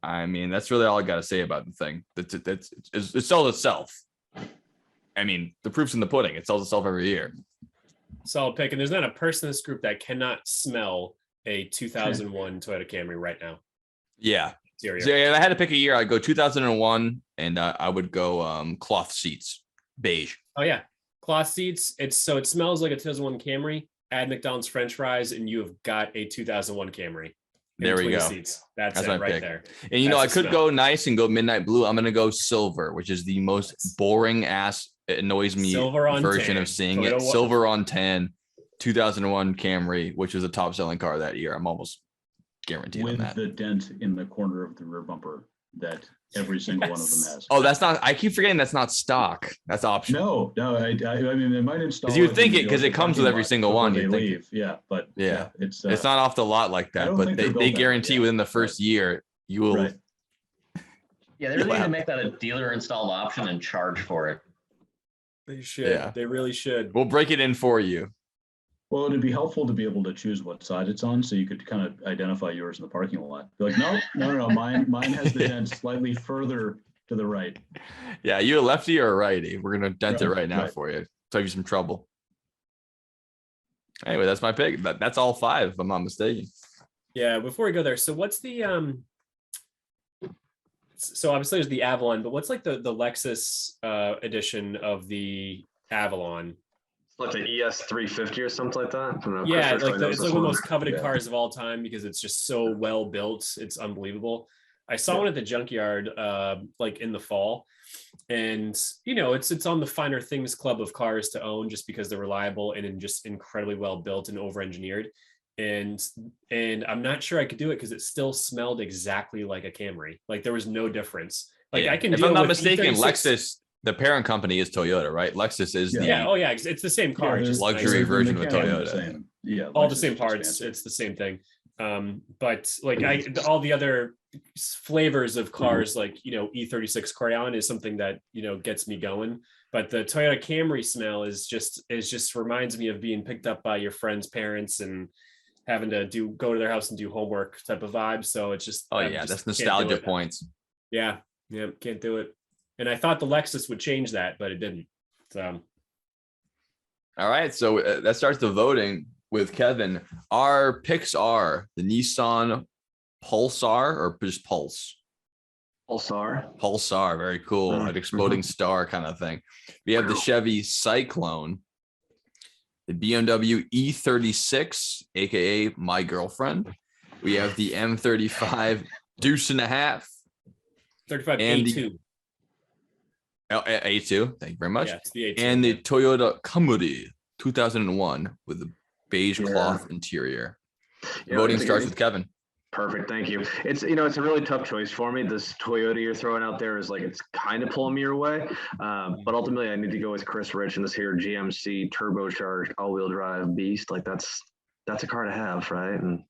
Speaker 1: I mean, that's really all I got to say about the thing. It sells itself. I mean, the proof's in the pudding. It sells itself every year.
Speaker 3: Solid pick. And there's not a person in this group that cannot smell a 2001 Toyota Camry right now.
Speaker 1: Yeah.
Speaker 3: Interior.
Speaker 1: So if I had to pick a year, I'd go 2001, and I would go cloth seats, beige.
Speaker 3: Oh yeah, cloth seats. It smells like a 2001 Camry. Add McDonald's French fries, and you have got a 2001 Camry.
Speaker 1: There we go.
Speaker 3: Seats. That's it
Speaker 1: my
Speaker 3: right
Speaker 1: pick.
Speaker 3: there.
Speaker 1: And you know, I could go nice and go midnight blue. I'm gonna go silver, which is the most boring ass. It annoys me version
Speaker 3: 10.
Speaker 1: of seeing it. Silver on 10, 2001 Camry, which was a top selling car that year. I'm almost guaranteed on that.
Speaker 2: With the dent in the corner of the rear bumper that every single one of them has.
Speaker 1: Oh, that's not. I keep forgetting that's not stock. That's optional.
Speaker 2: No. I mean, they might install.
Speaker 1: Because you would think it because it comes with every single one.
Speaker 2: They
Speaker 1: You think
Speaker 2: leave, yeah, but
Speaker 1: yeah,
Speaker 2: it's
Speaker 1: not off the lot like that. But they guarantee within the first year you will.
Speaker 2: Right.
Speaker 5: Yeah, they really need to make that a dealer installed option and charge for it.
Speaker 3: They should.
Speaker 1: Yeah.
Speaker 3: They really should.
Speaker 1: We'll break it in for you.
Speaker 2: Well, it'd be helpful to be able to choose what side it's on, so you could kind of identify yours in the parking lot. Be like, no, mine has the dent slightly further to the right.
Speaker 1: Yeah, you a lefty or a righty? We're gonna dent it right now
Speaker 2: Right.
Speaker 1: for you. Save you some trouble. Anyway, that's my pick. That's all 5, if I'm not mistaken.
Speaker 3: Yeah. Before we go there, so what's the So obviously there's the Avalon, but what's like the Lexus edition of the Avalon?
Speaker 4: Like the ES 350 or something like that. I don't know.
Speaker 3: Yeah,
Speaker 4: Chris
Speaker 3: like
Speaker 4: actually knows
Speaker 3: it's
Speaker 4: this
Speaker 3: like one of the
Speaker 4: one.
Speaker 3: most coveted
Speaker 2: Yeah.
Speaker 3: cars of all time because it's just so well built. It's unbelievable. I saw one at the junkyard like in the fall, and you know it's on the finer things club of cars to own just because they're reliable and just incredibly well built and over engineered. And I'm not sure I could do it because it still smelled exactly like a Camry. Like there was no difference. Like
Speaker 1: Yeah.
Speaker 3: I can.
Speaker 1: If
Speaker 3: deal
Speaker 1: I'm not
Speaker 3: with
Speaker 1: mistaken,
Speaker 3: E36.
Speaker 1: Lexus, the parent company is Toyota, right? Lexus is the
Speaker 3: Yeah. Oh yeah. It's the same car.
Speaker 2: Yeah,
Speaker 3: just
Speaker 1: luxury
Speaker 3: nicer.
Speaker 1: version of a
Speaker 2: Mechanically
Speaker 1: Toyota.
Speaker 2: the same. Yeah,
Speaker 3: All the
Speaker 2: Lexus
Speaker 3: same
Speaker 2: is
Speaker 3: parts.
Speaker 2: expensive.
Speaker 3: It's the same thing. But like all the other flavors of cars, like E36 Crayon is something that gets me going. But the Toyota Camry smell is just reminds me of being picked up by your friend's parents and having to go to their house and do homework type of vibe. So it's just
Speaker 1: That's nostalgia points.
Speaker 3: Yeah, can't do it. And I thought the Lexus would change that, but it didn't. So
Speaker 1: All right, so that starts the voting with Kevin. Our picks are the Nissan Pulsar or just Pulse. Pulsar, very cool, an exploding star kind of thing. We have the Chevy Cyclone, the BMW E36, aka my girlfriend. We have the M35 Deuce and a Half,
Speaker 3: 35
Speaker 1: And the-
Speaker 3: A2.
Speaker 1: A2. Thank you very much.
Speaker 3: Yeah, it's the A2.
Speaker 1: And the Toyota Camry 2001 with the beige cloth interior.
Speaker 4: Yeah,
Speaker 1: Voting
Speaker 4: I think
Speaker 1: starts
Speaker 4: it-
Speaker 1: with Kevin.
Speaker 4: Perfect, thank you. It's it's a really tough choice for me. This Toyota you're throwing out there is like it's kind of pulling me your way, but ultimately I need to go with Chris Rich and this here GMC turbocharged all-wheel drive beast. Like that's a car to have, right? And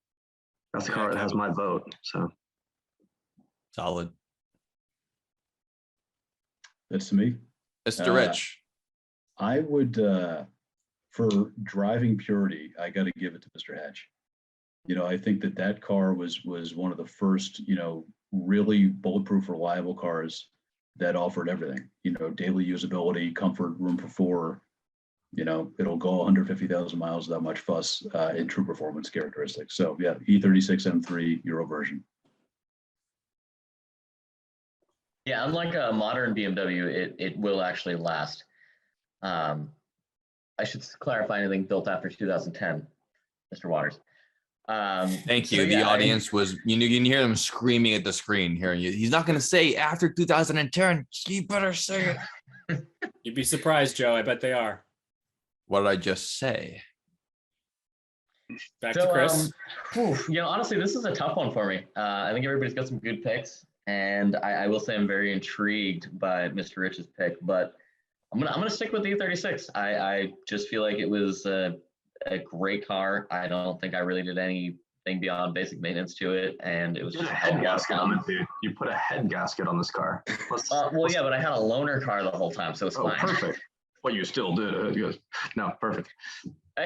Speaker 4: that's the car that has my vote. So
Speaker 1: Solid.
Speaker 2: That's to me.
Speaker 1: Mr. Rich.
Speaker 2: I would, for driving purity, I got to give it to Mr. Hatch. I think that car was one of the first, really bulletproof, reliable cars that offered everything. Daily usability, comfort, room for 4. It'll go 150,000 miles without much fuss, in true performance characteristics. So yeah, E36 M3 Euro version.
Speaker 5: Yeah, unlike a modern BMW, it will actually last. I should clarify anything built after 2010, Mr. Waters.
Speaker 1: Thank
Speaker 5: So
Speaker 1: you. The
Speaker 5: yeah,
Speaker 1: audience was, you can hear them screaming at the screen, hearing you. He's not going to say after 2010. You better say it.
Speaker 3: You'd be surprised, Joe. I bet they are.
Speaker 1: What did I just say?
Speaker 3: Back to Chris.
Speaker 5: Honestly, this is a tough one for me. I think everybody's got some good picks, and I will say I'm very intrigued by Mr. Rich's pick, but I'm gonna stick with the E36. I just feel like it was a great car. I don't think I really did anything beyond basic maintenance to it, and it was
Speaker 4: You
Speaker 5: just
Speaker 4: put a head gasket on it, dude. You put a head gasket on this car.
Speaker 5: Yeah, but I had a loaner car the whole time, so it's fine.
Speaker 4: Perfect. Well, you still did. No, perfect.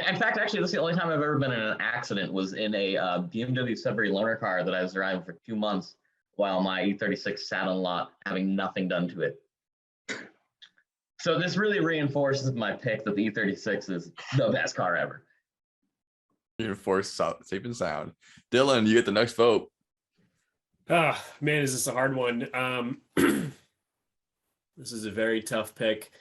Speaker 5: In fact, actually, this is the only time I've ever been in an accident, was in a BMW Sudbury loaner car that I was driving for 2 months while my E36 sat on lot having nothing done to it. So this really reinforces my pick that the E36 is the best car ever.
Speaker 1: Reinforce safe and sound. Dylan, you get the next vote.
Speaker 3: Oh, man, is this a hard one? This is a very tough pick.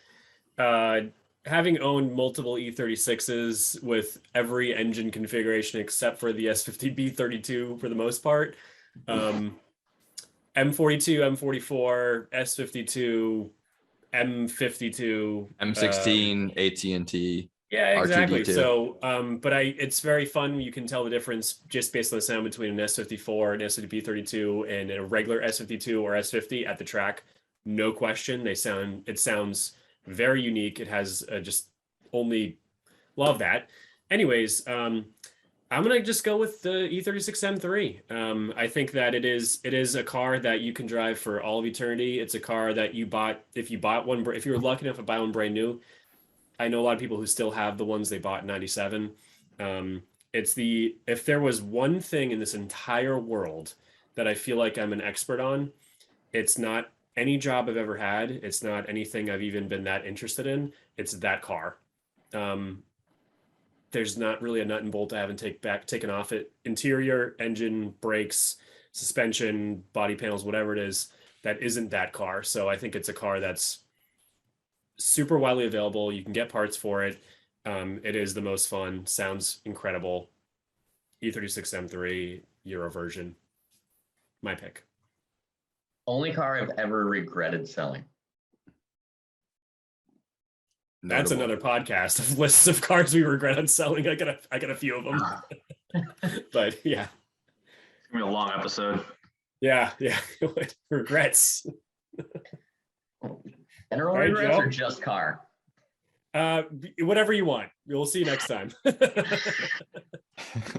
Speaker 3: Having owned multiple E36s with every engine configuration except for the S50B32 for the most part, M42, M44, S52, M52,
Speaker 1: M16, AT&T.
Speaker 3: yeah, exactly.
Speaker 1: R2D2.
Speaker 3: So, but it's very fun. You can tell the difference just based on the sound between an S54, an S50B32, and a regular S52 or S50 at the track. No question, it sounds very unique. It has just only love that. Anyways, I'm gonna just go with the E36 M3. I think that it is a car that you can drive for all of eternity. It's a car that you bought if you were lucky enough to buy one brand new. I know a lot of people who still have the ones they bought in '97. If there was one thing in this entire world that I feel like I'm an expert on, it's not any job I've ever had. It's not anything I've even been that interested in. It's that car. There's not really a nut and bolt I haven't taken off it. Interior, engine, brakes, suspension, body panels, whatever it is, that isn't that car. So I think it's a car that's super widely available. You can get parts for it. It is the most fun. Sounds incredible. E36 M3 Euro version. My pick.
Speaker 5: Only car I've ever regretted selling.
Speaker 3: That's another podcast of lists of cars we regretted selling. I got a few of them. But yeah.
Speaker 4: It's gonna be a long episode.
Speaker 3: Yeah. Regrets.
Speaker 5: General
Speaker 3: All right,
Speaker 5: regrets
Speaker 3: Joe?
Speaker 5: or just car?
Speaker 3: Whatever you want. We'll see you next time.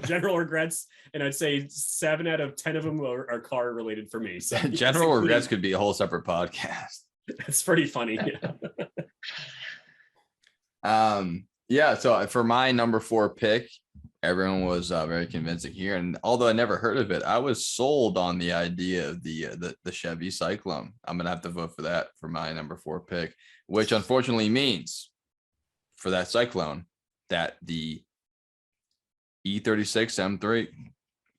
Speaker 3: General regrets, and I'd say 7 out of 10 of them are car related for me. So
Speaker 1: General regrets could be a whole separate podcast.
Speaker 3: It's pretty funny.
Speaker 1: Yeah. So for my number 4 pick, everyone was very convincing here, and although I never heard of it, I was sold on the idea of the Chevy Cyclone. I'm gonna have to vote for that for my number 4 pick, which unfortunately means for that Cyclone that the E36 M3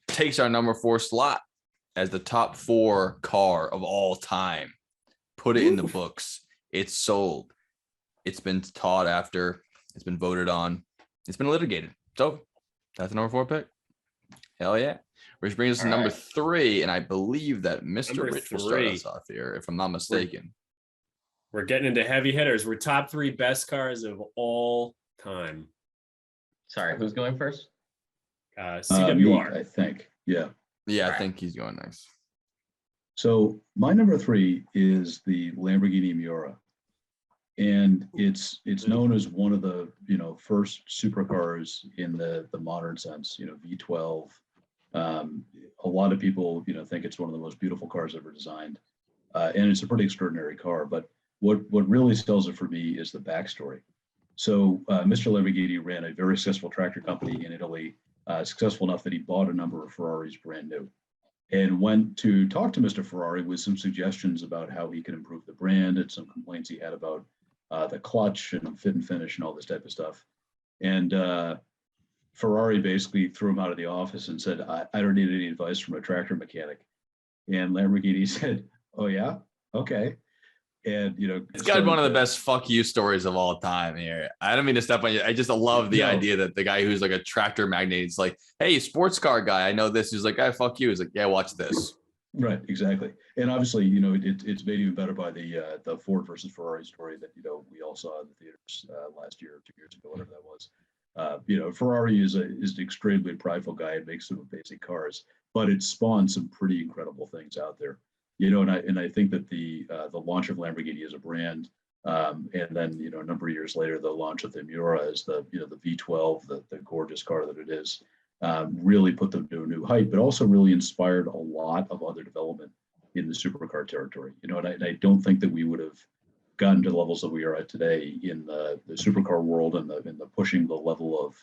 Speaker 1: takes our number 4 slot as the top 4 car of all time. Put it in the books. It's sold. It's been taught after. It's been voted on. It's been litigated. So that's the number 4 pick. Hell yeah. Which brings us to number 3. And I believe that Mr. Rich will start us off here, if I'm not mistaken.
Speaker 3: We're getting into heavy hitters. We're top 3 best cars of all time.
Speaker 5: Sorry, who's going first?
Speaker 3: CWR.
Speaker 2: Me, I think. Yeah.
Speaker 1: Yeah, I think he's going next.
Speaker 2: So my number 3 is the Lamborghini Miura. And it's known as one of the first supercars in the modern sense, V12. A lot of people think it's one of the most beautiful cars ever designed, and it's a pretty extraordinary car. But what really sells it for me is the backstory. So Mr. Lamborghini ran a very successful tractor company in Italy, successful enough that he bought a number of Ferraris brand new, and went to talk to Mr. Ferrari with some suggestions about how he could improve the brand and some complaints he had about the clutch and fit and finish and all this type of stuff. And Ferrari basically threw him out of the office and said, I don't need any advice from a tractor mechanic. And Lamborghini said, oh yeah, okay. And,
Speaker 1: It's got one of the best fuck you stories of all time here. I don't mean to step on you. I just love the idea that the guy who's like a tractor magnate is like, hey, sports car guy, I know this. He's like, hey, fuck you. He's like, yeah, watch this.
Speaker 2: Right, exactly. And obviously, it's made even better by the Ford versus Ferrari story that, we all saw in the theaters last year or 2 years ago, whatever that was. Ferrari is an extremely prideful guy and makes some amazing cars, but it spawned some pretty incredible things out there. And I think that the launch of Lamborghini as a brand, and then a number of years later, the launch of the Miura as the V12, the gorgeous car that it is, really put them to a new height, but also really inspired a lot of other development in the supercar territory. And I don't think that we would have gotten to the levels that we are at today in the supercar world and the pushing the level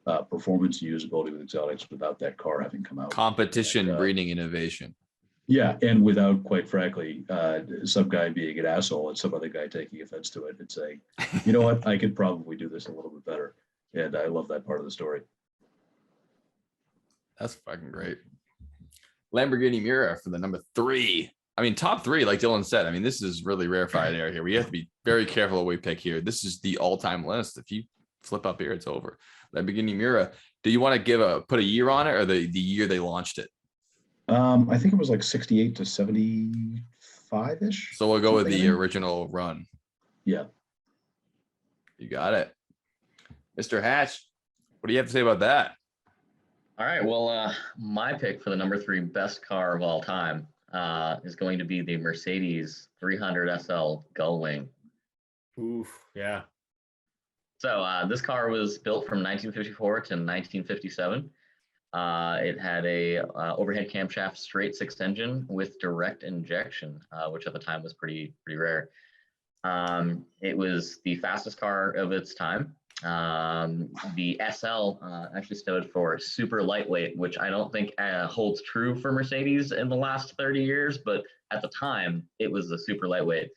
Speaker 2: of performance and usability with exotics without that car having come out.
Speaker 1: Competition breeding innovation.
Speaker 2: Yeah, and without, quite frankly, some guy being an asshole and some other guy taking offense to it and saying, you know what, I could probably do this a little bit better. And I love that part of the story.
Speaker 1: That's fucking great. Lamborghini Miura for the number 3. I mean, top 3, like Dylan said. I mean, this is really rarefied air here. We have to be very careful what we pick here. This is the all-time list. If you flip up here, it's over. Lamborghini Miura. Do you want to put a year on it or the year they launched it?
Speaker 2: I think it was like 68 to 75-ish.
Speaker 1: So we'll go with the original run.
Speaker 2: Yeah.
Speaker 1: You got it. Mr. Hatch, what do you have to say about that?
Speaker 5: All right. Well, my pick for the number 3 best car of all time is going to be the Mercedes 300 SL Gullwing.
Speaker 3: Oof. Yeah.
Speaker 5: So this car was built from 1954 to 1957. It had a overhead camshaft straight 6 engine with direct injection, which at the time was pretty rare. It was the fastest car of its time. The SL actually stood for super lightweight, which I don't think holds true for Mercedes in the last 30 years, but at the time it was a super lightweight.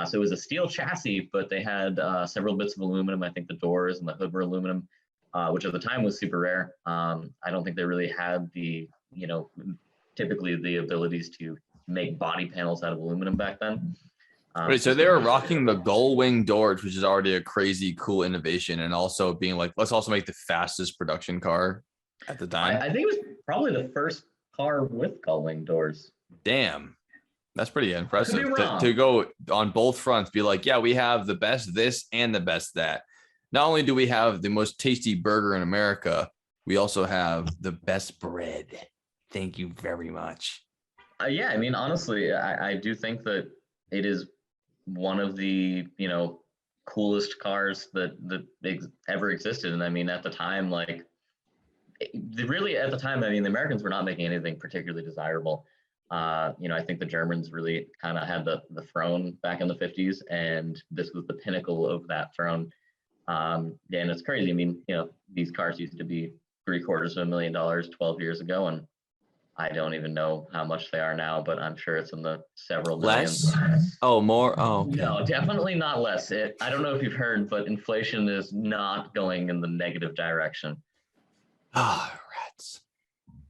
Speaker 5: So it was a steel chassis, but they had several bits of aluminum. I think the doors and the hood were aluminum, which at the time was super rare. I don't think they really had typically the abilities to make body panels out of aluminum back then.
Speaker 1: Wait, so they were rocking the Gullwing doors, which is already a crazy cool innovation, and also being like, let's also make the fastest production car at the time.
Speaker 5: I think it was probably the first car with Gullwing doors.
Speaker 1: Damn, that's pretty impressive to go on both fronts. Be like, yeah, we have the best this and the best that. Not only do we have the most tasty burger in America, we also have the best bread. Thank you very much.
Speaker 5: Yeah, I mean, honestly, I do think that it is one of the coolest cars that ever existed. And I mean, at the time, the Americans were not making anything particularly desirable. I think the Germans really kind of had the throne back in the 50s, and this was the pinnacle of that throne. And it's crazy. I mean, these cars used to be $750,000 12 years ago, and I don't even know how much they are now, but I'm sure it's in the several millions.
Speaker 1: Less? Oh, more? Oh, okay.
Speaker 5: No, definitely not less. I don't know if you've heard, but inflation is not going in the negative direction.
Speaker 1: Ah, rats.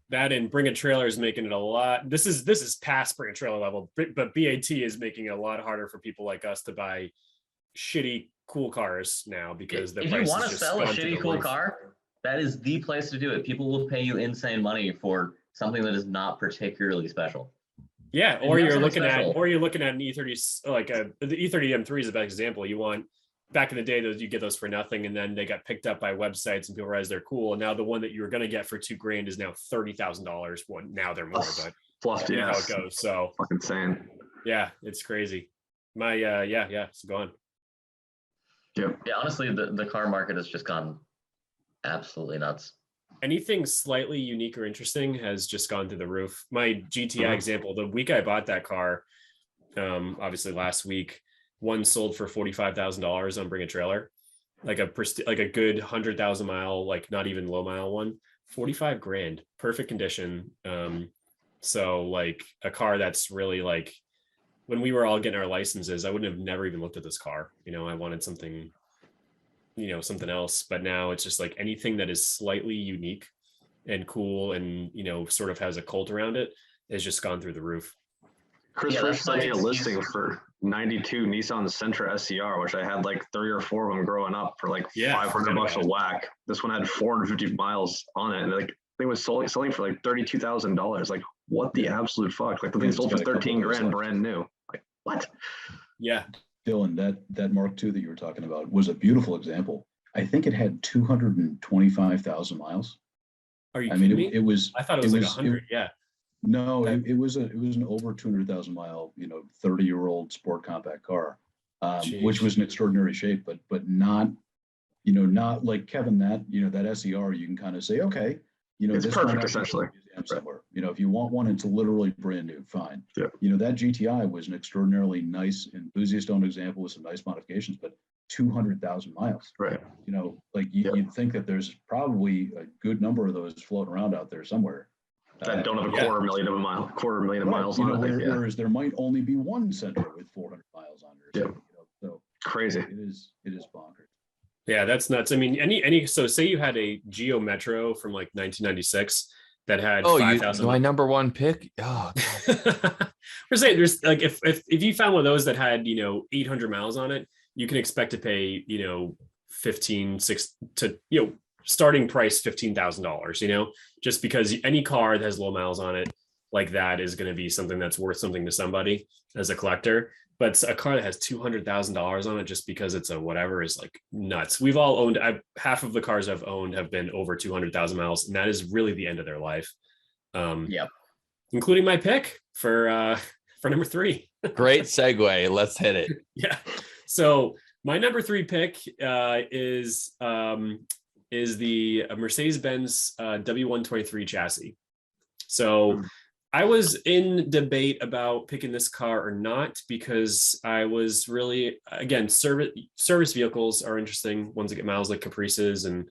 Speaker 3: That and Bring a Trailer is making it a lot. This is past Bring a Trailer level, but BAT is making it a lot harder for people like us to buy shitty cool cars now because the
Speaker 5: if
Speaker 3: price
Speaker 5: you want
Speaker 3: is
Speaker 5: to
Speaker 3: just
Speaker 5: sell a
Speaker 3: gone through
Speaker 5: shitty
Speaker 3: the
Speaker 5: cool
Speaker 3: roof.
Speaker 5: car, that is the place to do it. People will pay you insane money for something that is not particularly special.
Speaker 3: Yeah, or you're looking at an E30, like the E30 M3 is a bad example. You want back in the day, you get those for nothing, and then they got picked up by websites and people realize they're cool. And now the one that you were going to get for $2,000 is now $30,000. One now they're more, but
Speaker 4: Fluffed,
Speaker 3: you know how it goes. So
Speaker 4: fucking insane.
Speaker 3: yeah, it's crazy. My it's gone.
Speaker 4: Yep.
Speaker 5: Yeah, honestly, the car market has just gone absolutely nuts.
Speaker 3: Anything slightly unique or interesting has just gone through the roof. My GTI example, the week I bought that car, obviously last week, one sold for $45,000 on Bring a Trailer, like a good 100,000 mile, like not even low mile one, 45 grand, perfect condition. So like a car that's really like, when we were all getting our licenses, I wouldn't have never even looked at this car. I wanted something, something else, but now it's just like anything that is slightly unique and cool and, sort of has a cult around it has just gone through the roof.
Speaker 4: Chris
Speaker 5: Yeah,
Speaker 4: first
Speaker 5: that's my
Speaker 4: sent me a
Speaker 5: excuse.
Speaker 4: listing for 92 Nissan Sentra SCR, which I had like 3 or 4 of them growing up for like
Speaker 3: Yeah,
Speaker 4: 500
Speaker 3: forget
Speaker 4: bucks a
Speaker 3: about it.
Speaker 4: whack. This one had 450 miles on it, and like they was selling for like $32,000. Like, what the absolute fuck? Like the thing
Speaker 2: It's
Speaker 4: sold for
Speaker 2: got a couple
Speaker 4: 13
Speaker 2: of those
Speaker 4: grand,
Speaker 2: left.
Speaker 4: brand new. Like, what?
Speaker 3: Yeah.
Speaker 2: Dylan, that Mark II that you were talking about was a beautiful example. I think it had 225,000 miles.
Speaker 3: Are you
Speaker 2: I
Speaker 3: kidding
Speaker 2: mean,
Speaker 3: me?
Speaker 2: it was.
Speaker 3: I thought it was like 100. Yeah.
Speaker 2: No,
Speaker 3: Okay.
Speaker 2: it was an over 200,000 mile, 30-year-old sport compact car, which
Speaker 3: Jeez.
Speaker 2: was in extraordinary shape, but not, not like Kevin, that SER, you can kind of say, okay,
Speaker 4: It's
Speaker 2: this
Speaker 4: perfect,
Speaker 2: might actually
Speaker 4: essentially.
Speaker 2: be a museum somewhere. If you want one, it's literally brand new, fine.
Speaker 4: Yeah.
Speaker 2: That GTI was an extraordinarily nice, enthusiast-owned example with some nice modifications, but 200,000 miles.
Speaker 4: Right.
Speaker 2: You'd think that there's probably a good number of those floating around out there somewhere.
Speaker 4: That don't have a
Speaker 3: Yeah.
Speaker 4: quarter million of miles on it. Like, yeah.
Speaker 2: Whereas there might only be one Sentra with 400 miles on it. Or
Speaker 4: Yeah.
Speaker 2: something, so
Speaker 4: Crazy.
Speaker 2: it is bonkers.
Speaker 3: Yeah, that's nuts. I mean, so say you had a Geo Metro from like 1996 that had
Speaker 1: Oh,
Speaker 3: 5,000.
Speaker 1: my number one pick. Oh,
Speaker 3: We're saying there's like if you found one of those that had 800 miles on it, you can expect to pay 15, 6 to starting price $15,000. Just because any car that has low miles on it like that is going to be something that's worth something to somebody as a collector. But a car that has $200,000 on it just because it's a whatever is like nuts. We've all owned. Half of the cars I've owned have been over 200,000 miles, and that is really the end of their life.
Speaker 5: Yep.
Speaker 3: Including my pick for number 3.
Speaker 1: great segue. Let's hit it.
Speaker 3: Yeah. So my number 3 pick is the Mercedes-Benz W123 chassis. So I was in debate about picking this car or not because I was really, again, service vehicles are interesting, ones that get miles like Caprices and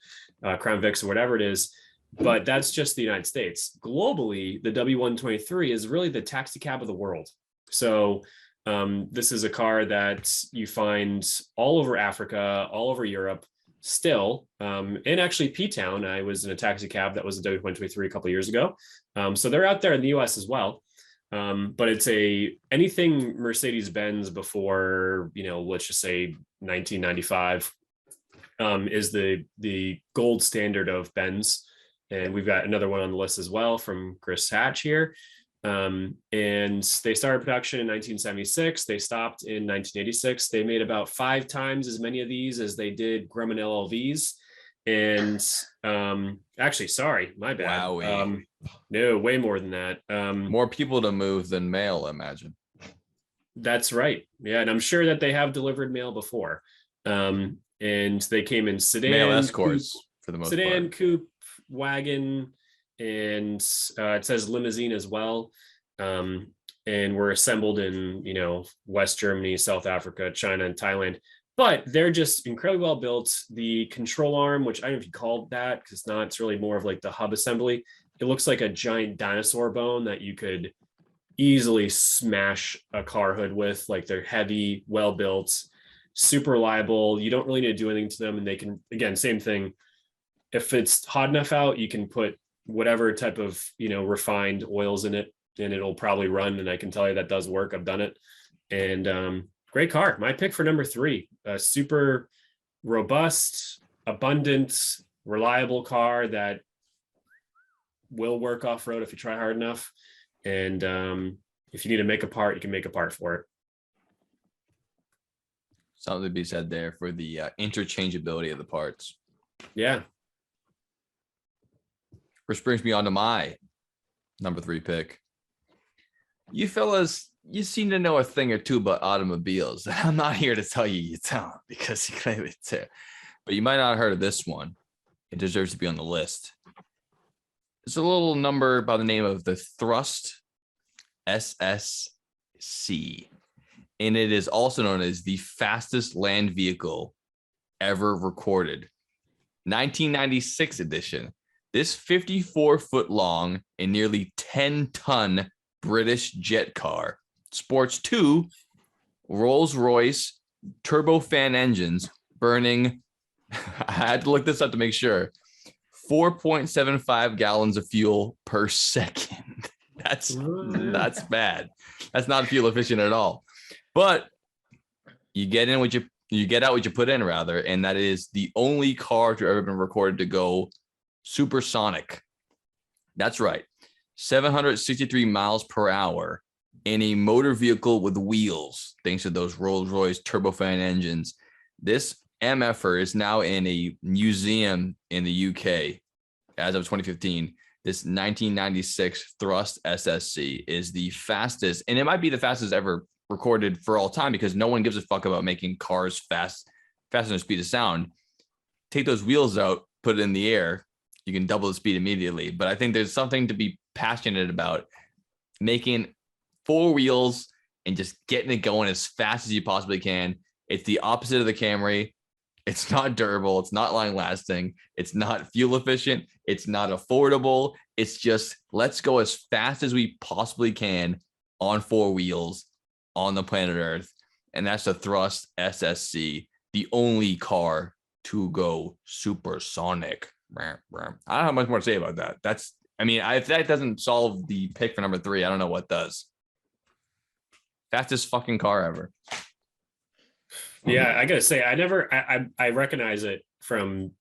Speaker 3: Crown Vics or whatever it is. But that's just the United States. Globally, the W123 is really the taxi cab of the world. So this is a car that you find all over Africa, all over Europe still. And actually P-Town, I was in a taxi cab that was a W123 a couple of years ago. So they're out there in the US as well. But it's anything Mercedes-Benz before, let's just say 1995 is the gold standard of Benz. And we've got another one on the list as well from Chris Hatch here. And they started production in 1976. They stopped in 1986. They made about 5 times as many of these as they did Grumman LLVs. And actually, sorry, my bad.
Speaker 1: Wowie.
Speaker 3: No, way more than that.
Speaker 1: More people to move than mail, imagine.
Speaker 3: That's right. Yeah, and I'm sure that they have delivered mail before. And they came in sedan,
Speaker 1: Mail escorts for the most
Speaker 3: sedan,
Speaker 1: part.
Speaker 3: coupe, wagon, and it says limousine as well. And were assembled in West Germany, South Africa, China, and Thailand. But they're just incredibly well built. The control arm, which I don't know if you call that because it's not, it's really more of like the hub assembly. It looks like a giant dinosaur bone that you could easily smash a car hood with. Like they're heavy, well built, super reliable. You don't really need to do anything to them. And they can, again, same thing. If it's hot enough out, you can put whatever type of refined oils in it and it'll probably run. And I can tell you that does work. I've done it. And great car. My pick for number 3, a super robust, abundant, reliable car that will work off-road if you try hard enough. And if you need to make a part, you can make a part for it.
Speaker 1: Something to be said there for the interchangeability of the parts.
Speaker 3: Yeah.
Speaker 1: Which brings me on to my number 3 pick. You fellas, you seem to know a thing or two about automobiles. I'm not here to tell you don't because you claim it too. But you might not have heard of this one. It deserves to be on the list. It's a little number by the name of the Thrust SSC. And it is also known as the fastest land vehicle ever recorded. 1996 edition. This 54-foot long and nearly 10-ton British jet car sports 2 Rolls-Royce turbofan engines burning, I had to look this up to make sure, 4.75 gallons of fuel per second. That's bad. That's not fuel efficient at all. But you get out what you put in, rather, and that is the only car to ever been recorded to go supersonic. That's right, 763 miles per hour in a motor vehicle with wheels, thanks to those Rolls-Royce turbofan engines. This MFer is now in a museum in the UK as of 2015. This 1996 Thrust SSC is the fastest, and it might be the fastest ever recorded for all time, because no one gives a fuck about making cars faster than the speed of sound. Take those wheels out, put it in the air, you can double the speed immediately. But I think there's something to be passionate about, making four wheels and just getting it going as fast as you possibly can. It's the opposite of the Camry. It's not durable. It's not long lasting. It's not fuel efficient. It's not affordable. It's just, let's go as fast as we possibly can on four wheels on the planet Earth. And that's the Thrust SSC, the only car to go supersonic. I don't have much more to say about that. If that doesn't solve the pick for number 3, I don't know what does. Fastest fucking car ever.
Speaker 3: Yeah, I gotta say, I recognize it from,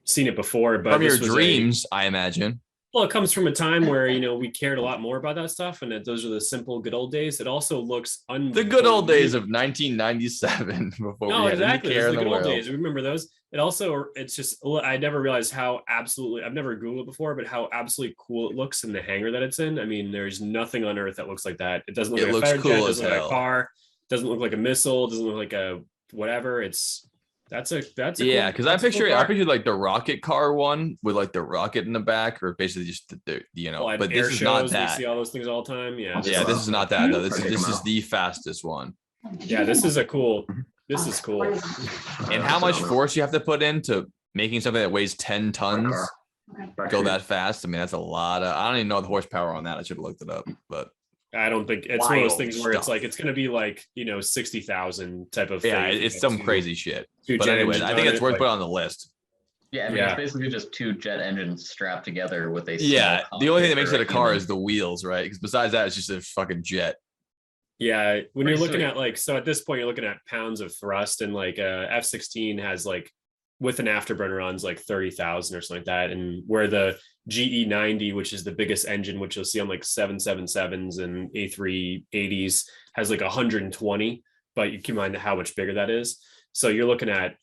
Speaker 3: seen it before, but
Speaker 1: from your dreams, I imagine.
Speaker 3: Well, it comes from a time where, we cared a lot more about that stuff, and that those are the simple good old days. It also looks
Speaker 1: the good old days of 1997 before
Speaker 3: no,
Speaker 1: we had
Speaker 3: exactly.
Speaker 1: any care in
Speaker 3: the
Speaker 1: the
Speaker 3: good old
Speaker 1: world.
Speaker 3: days. Remember those? It's just, I never realized how absolutely, I've never Googled it before, but how absolutely cool it looks in the hangar that it's in. I mean, there's nothing on Earth that looks like that. It doesn't look like a fighter jet, doesn't look like a car, doesn't look like a missile, doesn't look like a whatever. That's a
Speaker 1: yeah, because I pictured
Speaker 3: cool
Speaker 1: like the rocket car one with like the rocket in the back, or basically just but this is not that.
Speaker 3: We see all those things all the time. Yeah,
Speaker 1: this is not that though. This is the fastest one.
Speaker 3: Yeah, this is cool. And
Speaker 1: how much force you have to put into making something that weighs 10 tons go that fast? I mean, that's a lot of. I don't even know the horsepower on that. I should have looked it up, but
Speaker 3: I don't think it's one of those things where it's like it's going to be like 60,000 type of thing.
Speaker 1: Yeah, it's some crazy shit. But anyway, I think it's worth putting on the list.
Speaker 5: Yeah, it's basically just 2 jet engines strapped together with a
Speaker 1: the only thing that makes it a car is the wheels, right? Because besides that, it's just a fucking jet.
Speaker 3: Yeah, when you're looking at so at this point you're looking at pounds of thrust, and like F16 has like with an afterburner on is like 30,000 or something like that, and where the GE90, which is the biggest engine, which you'll see on like 777s and A380s, has like 120, but you keep in mind how much bigger that is. So you're looking at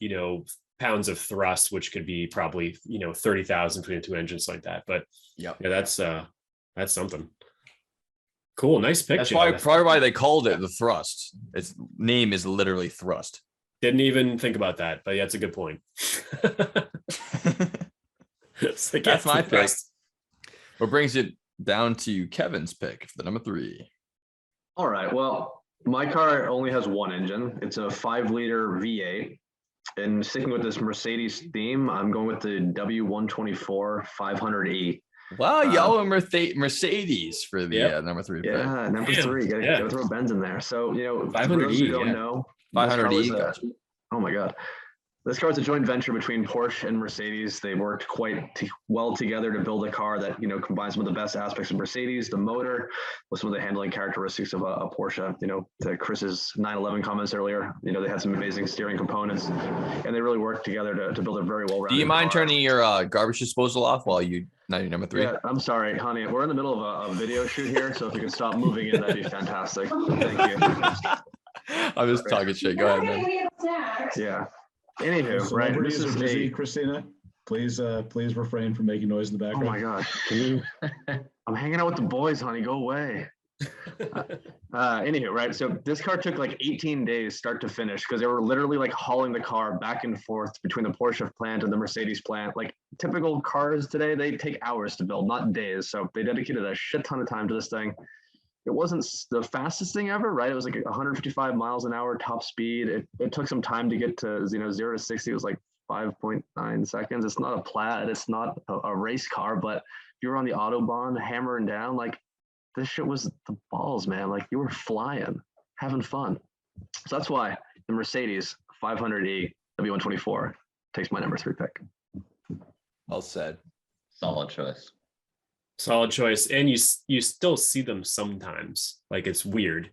Speaker 3: pounds of thrust, which could be probably 30,000 between the two engines like that. But yeah, that's something. Cool, nice pick.
Speaker 1: That's probably why they called it the Thrust. Its name is literally Thrust.
Speaker 3: Didn't even think about that, but yeah, that's a good point.
Speaker 1: That's my pick. What brings it down to Kevin's pick for the number 3?
Speaker 4: All right. Well, my car only has one engine. It's a 5-liter V8. And sticking with this Mercedes theme, I'm going with the W124 500E.
Speaker 1: Wow, y'all are Mercedes for the number 3 pick.
Speaker 4: Yeah, number 3. Gotta throw Benz in there. So,
Speaker 1: 500E,
Speaker 4: don't know.
Speaker 1: 500E.
Speaker 4: Oh my God. This car is a joint venture between Porsche and Mercedes. They worked quite well together to build a car that, combines some of the best aspects of Mercedes, the motor, with some of the handling characteristics of a Porsche. To Chris's 911 comments earlier, they had some amazing steering components, and they really worked together to build a very well-rounded
Speaker 1: Do you mind
Speaker 4: car.
Speaker 1: turning your garbage disposal off while you not your number 3?
Speaker 4: Yeah, I'm sorry, honey. We're in the middle of a video shoot here, so if you could stop moving in, that'd be fantastic. Thank you.
Speaker 1: I'm just talking shit. Go ahead, man.
Speaker 4: Yeah. Anywho, right? This is
Speaker 2: busy, Christina. Please refrain from making noise in the background.
Speaker 4: Oh my gosh. Can you? I'm hanging out with the boys, honey. Go away. Anywho, right? So this car took like 18 days start to finish, because they were literally like hauling the car back and forth between the Porsche plant and the Mercedes plant. Like typical cars today, they take hours to build, not days. So they dedicated a shit ton of time to this thing. It wasn't the fastest thing ever, right? It was like 155 miles an hour top speed. It took some time to get to 0 to 60. It was like 5.9 seconds. It's not a Plaid. It's not a race car, but if you were on the Autobahn hammering down, like this shit was the balls, man. Like you were flying, having fun. So that's why the Mercedes 500E W124 takes my number 3 pick.
Speaker 1: Well said.
Speaker 5: Solid choice.
Speaker 3: Solid choice. And you still see them sometimes. Like, it's weird.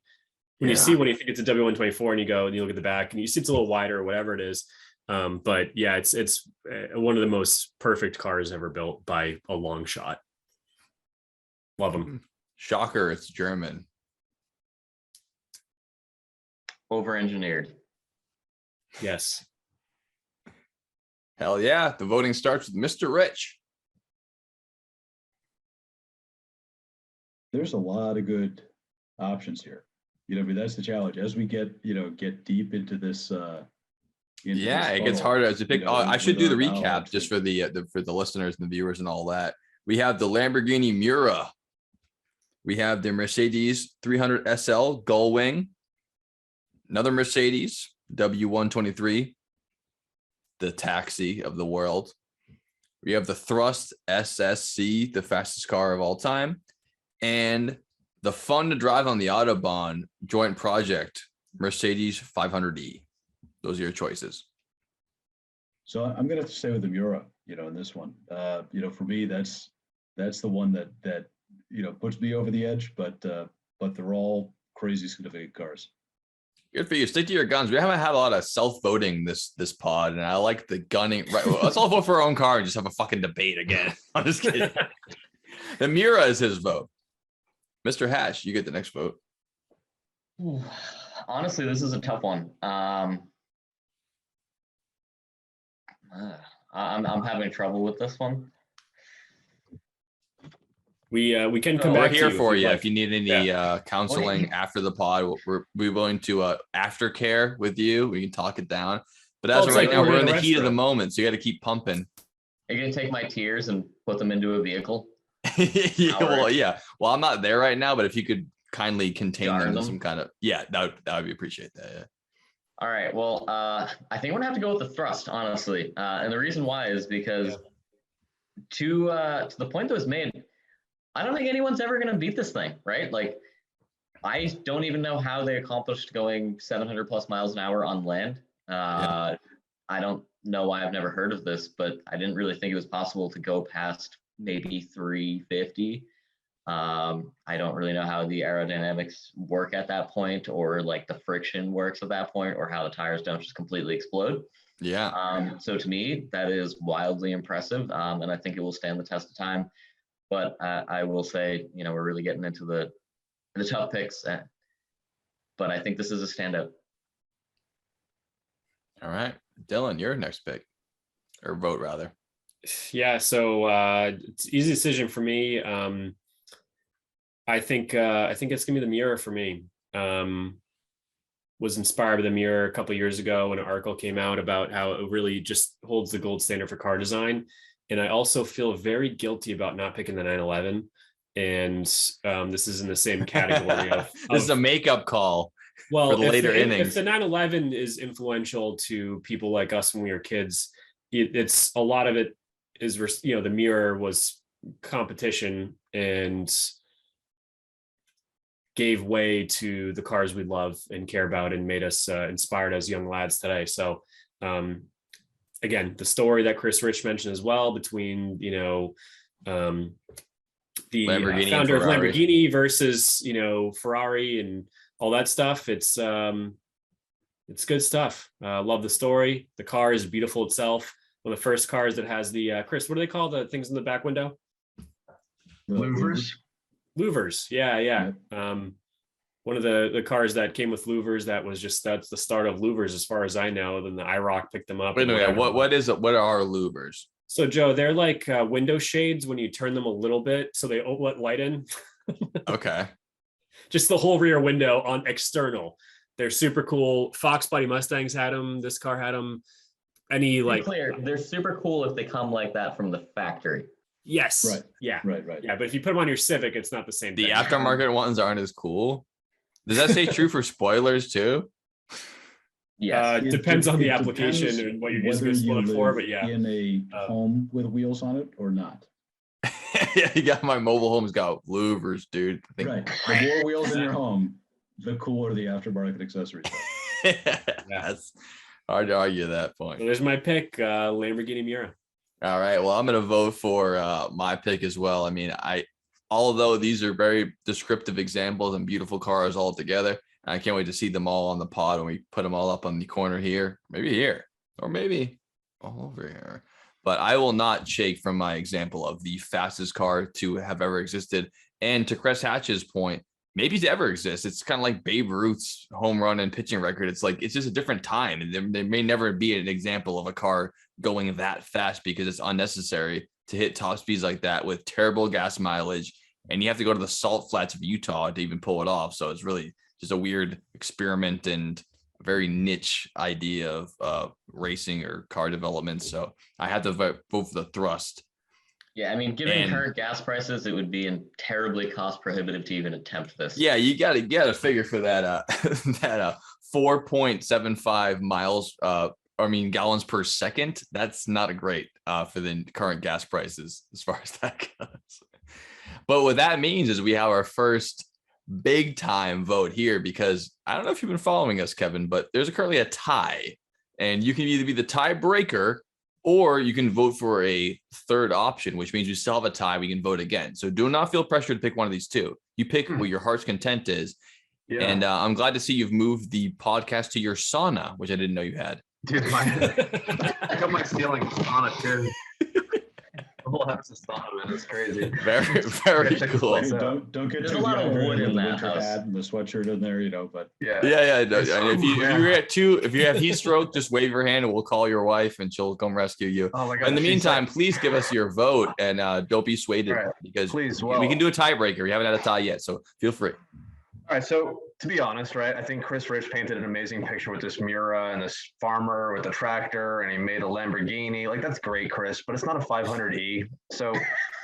Speaker 3: When you think it's a W124 and you go and you look at the back and you see it's a little wider or whatever it is. But yeah, it's one of the most perfect cars ever built by a long shot. Love them.
Speaker 1: Shocker, it's German.
Speaker 5: Over-engineered.
Speaker 3: Yes.
Speaker 1: Hell yeah. The voting starts with Mr. Rich.
Speaker 2: There's a lot of options here. But that's the challenge as we get deep into this.
Speaker 1: It gets harder to pick. I should do the recap just for the listeners and the viewers and all that. We have the Lamborghini Miura. We have the Mercedes 300 SL Gullwing. Another Mercedes W123, the taxi of the world. We have the Thrust SSC, the fastest car of all time, and the fun to drive on the Autobahn joint project Mercedes 500e. Those are your choices.
Speaker 2: So I'm going to have to stay with the Miura, in this one. For me, that's the one that puts me over the edge, but they're all crazy significant cars.
Speaker 1: Good for you. Stick to your guns. We haven't had a lot of self-voting this pod, and I like the gunning. Right, well, let's all vote for our own car and just have a fucking debate again. I'm just kidding. The Miura is his vote. Mr. Hash, you get the next vote.
Speaker 5: Honestly, this is a tough one. I'm having trouble with this one.
Speaker 3: We can come
Speaker 1: We're
Speaker 3: back
Speaker 1: here
Speaker 3: to you
Speaker 1: for you
Speaker 3: like.
Speaker 1: if you need any counseling after the pod. We're willing to aftercare with you. We can talk it down. But as of right now, we're in the heat of the moment, so you got to keep pumping.
Speaker 5: Are you gonna take my tears and put them into a vehicle?
Speaker 1: Yeah. Well, I'm not there right now, but if you could kindly contain
Speaker 5: Jar
Speaker 1: them in
Speaker 5: them?
Speaker 1: some kind of that would be appreciate that. Yeah.
Speaker 5: All right. Well, I think I'm gonna have to go with the Thrust, honestly, and the reason why is because to the point that was made, I don't think anyone's ever gonna beat this thing, right? Like, I don't even know how they accomplished going 700 plus miles an hour on land. I don't know why I've never heard of this, but I didn't really think it was possible to go past maybe 350. I don't really know how the aerodynamics work at that point, or like the friction works at that point, or how the tires don't just completely explode.
Speaker 1: Yeah.
Speaker 5: So to me, that is wildly impressive, and I think it will stand the test of time. But I will say, we're really getting into the tough picks, but I think this is a standout.
Speaker 1: All right, Dylan, your next pick or vote rather.
Speaker 3: Yeah, so it's an easy decision for me. I think it's gonna be the Miura for me. Was inspired by the Miura a couple of years ago when an article came out about how it really just holds the gold standard for car design. And I also feel very guilty about not picking the 911. And this is in the same category of
Speaker 1: This is a makeup call.
Speaker 3: Well,
Speaker 1: for the later innings.
Speaker 3: If the 911 is influential to people like us when we were kids, it's a lot of it is, the Miura was competition and gave way to the cars we love and care about and made us inspired as young lads today. So again, the story that Chris Rich mentioned as well between, the founder of Lamborghini versus, Ferrari and all that stuff. It's good stuff. Love the story. The car is beautiful itself. One of the first cars that has the, Chris, what do they call the things in the back window?
Speaker 4: Louvers.
Speaker 3: Louvers. Yeah. One of the cars that came with louvers, that's the start of louvers as far as I know. Then the IROC picked them up.
Speaker 1: Wait, no, what are louvers?
Speaker 3: So Joe, they're like window shades when you turn them a little bit so they let light in.
Speaker 1: Okay.
Speaker 3: Just the whole rear window on external. They're super cool. Fox Body Mustangs had them. This car had them.
Speaker 5: Clear, they're super cool if they come like that from the factory.
Speaker 3: Yes.
Speaker 2: Right.
Speaker 3: Yeah.
Speaker 2: Right.
Speaker 3: Yeah, but if you put them on your Civic, it's not the same
Speaker 1: The
Speaker 3: thing.
Speaker 1: aftermarket ones aren't as cool. Does that say true for spoilers too?
Speaker 5: Yes.
Speaker 3: Depends on the
Speaker 2: It
Speaker 3: application
Speaker 2: depends
Speaker 3: and what you're using
Speaker 2: whether
Speaker 3: to spoil it
Speaker 2: you
Speaker 3: for,
Speaker 2: live
Speaker 3: but yeah.
Speaker 2: in a home with wheels on it or not.
Speaker 1: Yeah, you got my mobile home's got louvers, dude.
Speaker 2: Right. The more wheels in your home, the cooler the aftermarket accessories are.
Speaker 1: That's hard to argue that point.
Speaker 3: So there's my pick, Lamborghini Miura.
Speaker 1: All right. Well, I'm going to vote for my pick as well. I mean, although these are very descriptive examples and beautiful cars all together, I can't wait to see them all on the pod when we put them all up on the corner here, maybe here, or maybe all over here. But I will not shake from my example of the fastest car to have ever existed. And to Chris Hatch's point, maybe to ever exist. It's kind of like Babe Ruth's home run and pitching record. It's like, it's just a different time. And there may never be an example of a car going that fast because it's unnecessary to hit top speeds like that with terrible gas mileage. And you have to go to the salt flats of Utah to even pull it off. So it's really just a weird experiment and a very niche idea of racing or car development. So I had to vote for the thrust.
Speaker 5: Yeah, I mean, given current gas prices, it would be terribly cost prohibitive to even attempt this.
Speaker 1: Yeah, you gotta figure for that that 4.75 miles gallons per second. That's not a great for the current gas prices as far as that goes. But what that means is we have our first big time vote here, because I don't know if you've been following us, Kevin, but there's currently a tie, and you can either be the tiebreaker or you can vote for a third option, which means you still have a tie. We can vote again. So do not feel pressured to pick one of these two. You pick what your heart's content is. Yeah. And I'm glad to see you've moved the podcast to your sauna, which I didn't know you had.
Speaker 4: Dude, I got my ceiling sauna too. The whole house is sauna, man. It's crazy.
Speaker 1: Very cool.
Speaker 2: Hey, don't get
Speaker 5: There's
Speaker 2: too
Speaker 5: a lot of wood in
Speaker 2: the
Speaker 5: that
Speaker 2: winter
Speaker 5: house.
Speaker 2: hat and the sweatshirt in there, but
Speaker 1: yeah. If you have heat stroke, just wave your hand and we'll call your wife and she'll come rescue you.
Speaker 4: Oh my God,
Speaker 1: in the meantime, please give us your vote and don't be swayed because we can do a tiebreaker. We haven't had a tie yet, so feel free.
Speaker 4: All right, so to be honest, right, I think Chris Rich painted an amazing picture with this Miura and this farmer with the tractor, and he made a Lamborghini. Like, that's great, Chris, but it's not a 500E. So,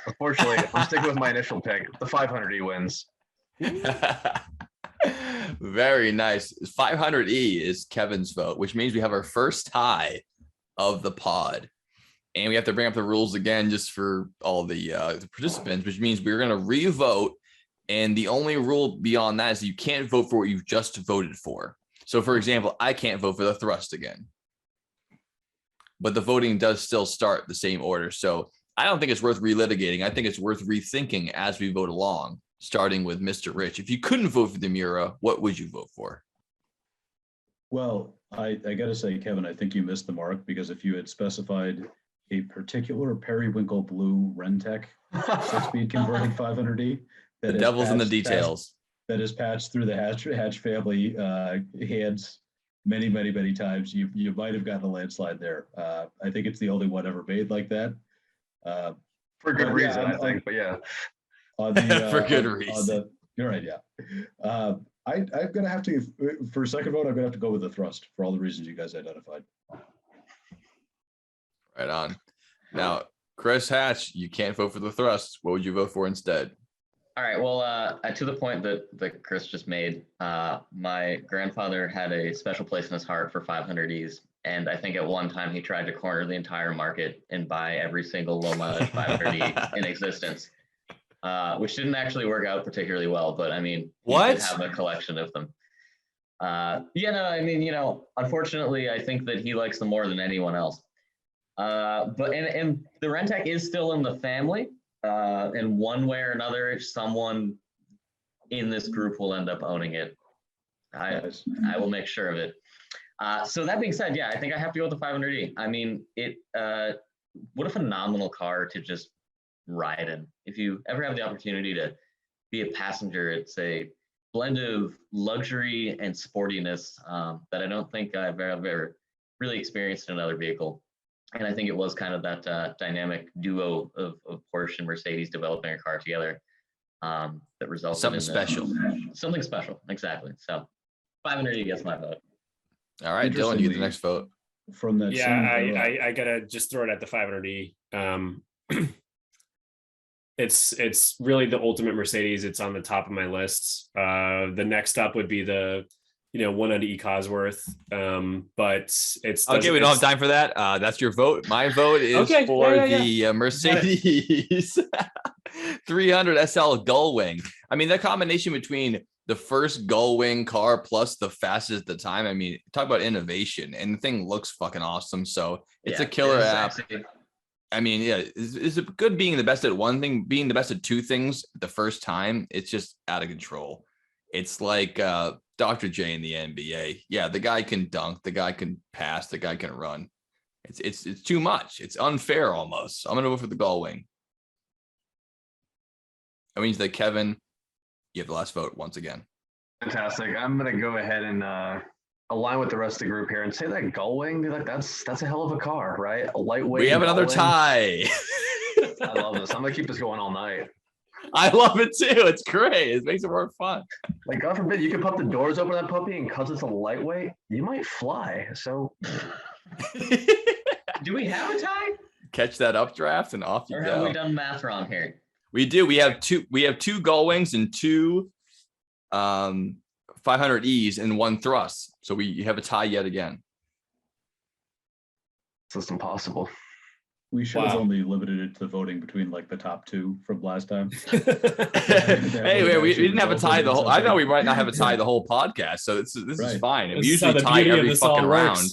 Speaker 4: unfortunately, I'm sticking with my initial pick. The 500E wins.
Speaker 1: Very nice. 500E is Kevin's vote, which means we have our first tie of the pod. And we have to bring up the rules again just for all the participants, which means we're going to re-vote. And the only rule beyond that is you can't vote for what you've just voted for. So, for example, I can't vote for the thrust again. But the voting does still start the same order. So I don't think it's worth relitigating. I think it's worth rethinking as we vote along, starting with Mr. Rich. If you couldn't vote for the Miura, what would you vote for?
Speaker 2: Well, I got to say, Kevin, I think you missed the mark, because if you had specified a particular periwinkle blue Rentec 6-speed converted 500E,
Speaker 1: the devil's in the details.
Speaker 2: That is patched through the Hatch family hands many times. You might have gotten a landslide there. I think it's the only one ever made like that.
Speaker 4: For good reason, I think. But yeah,
Speaker 1: for good reason.
Speaker 2: You're right. Yeah. I'm gonna have to, for a second vote, I'm gonna have to go with the thrust for all the reasons you guys identified.
Speaker 1: Right on. Now, Chris Hatch, you can't vote for the thrust. What would you vote for instead?
Speaker 5: All right. Well, to the point that Chris just made, my grandfather had a special place in his heart for 500Es. And I think at one time he tried to corner the entire market and buy every single low mileage 500E in existence, which didn't actually work out particularly well. But I mean, he did have a collection of them. Unfortunately, I think that he likes them more than anyone else. But the Rentec is still in the family. And one way or another, someone in this group will end up owning it. I will make sure of it. So that being said, yeah, I think I have to go with the 500E. I mean, what a phenomenal car to just ride in. If you ever have the opportunity to be a passenger, it's a blend of luxury and sportiness that I don't think I've ever really experienced in another vehicle. And I think it was kind of that dynamic duo of Porsche and Mercedes developing a car together that resulted
Speaker 1: something
Speaker 5: in
Speaker 1: special.
Speaker 5: Something special, exactly. So 500 gets my vote.
Speaker 1: All right, Dylan, you get the next vote.
Speaker 2: From that.
Speaker 3: Yeah, I gotta just throw it at the 500E. It's really the ultimate Mercedes. It's on the top of my list. The next up would be the 190E Cosworth. But it's
Speaker 1: okay. We don't have time for that. That's your vote. My vote is for the Mercedes 300 SL Gullwing. I mean, that combination between the first Gullwing car plus the fastest at the time. I mean, talk about innovation, and the thing looks fucking awesome. So it's a killer app. I mean, yeah, it's good being the best at one thing, being the best at two things the first time. It's just out of control. It's like Dr. J in the NBA. Yeah, the guy can dunk, the guy can pass, the guy can run. It's too much. It's unfair almost. I'm gonna go for the Gullwing. That means that Kevin, you have the last vote once again.
Speaker 4: Fantastic. I'm gonna go ahead and align with the rest of the group here and say that Gullwing, dude, like that's a hell of a car, right? A lightweight.
Speaker 1: We have another
Speaker 4: Gullwing.
Speaker 1: tie.
Speaker 4: I love this. I'm gonna keep this going all night.
Speaker 1: I love it too. It's great. It makes it more fun.
Speaker 4: Like, God forbid, you can pop the doors open that puppy, and because it's a lightweight, you might fly. So,
Speaker 5: Do we have a tie?
Speaker 1: Catch that updraft and off you
Speaker 5: Or
Speaker 1: go.
Speaker 5: have we done math wrong here?
Speaker 1: We do. We have two Gullwings and two 500Es and one thrust. So we have a tie yet again.
Speaker 4: it's just impossible.
Speaker 2: We should have
Speaker 3: Wow.
Speaker 2: only limited it to the voting between like the top two from last time.
Speaker 1: Hey, we didn't have a tie the whole. I know we might not have a tie the whole podcast, so this is
Speaker 2: Right.
Speaker 1: fine. And
Speaker 3: This
Speaker 1: we
Speaker 3: is how
Speaker 1: usually
Speaker 3: the
Speaker 1: tie
Speaker 3: beauty of
Speaker 1: every
Speaker 3: this all
Speaker 1: fucking
Speaker 3: works.
Speaker 1: round.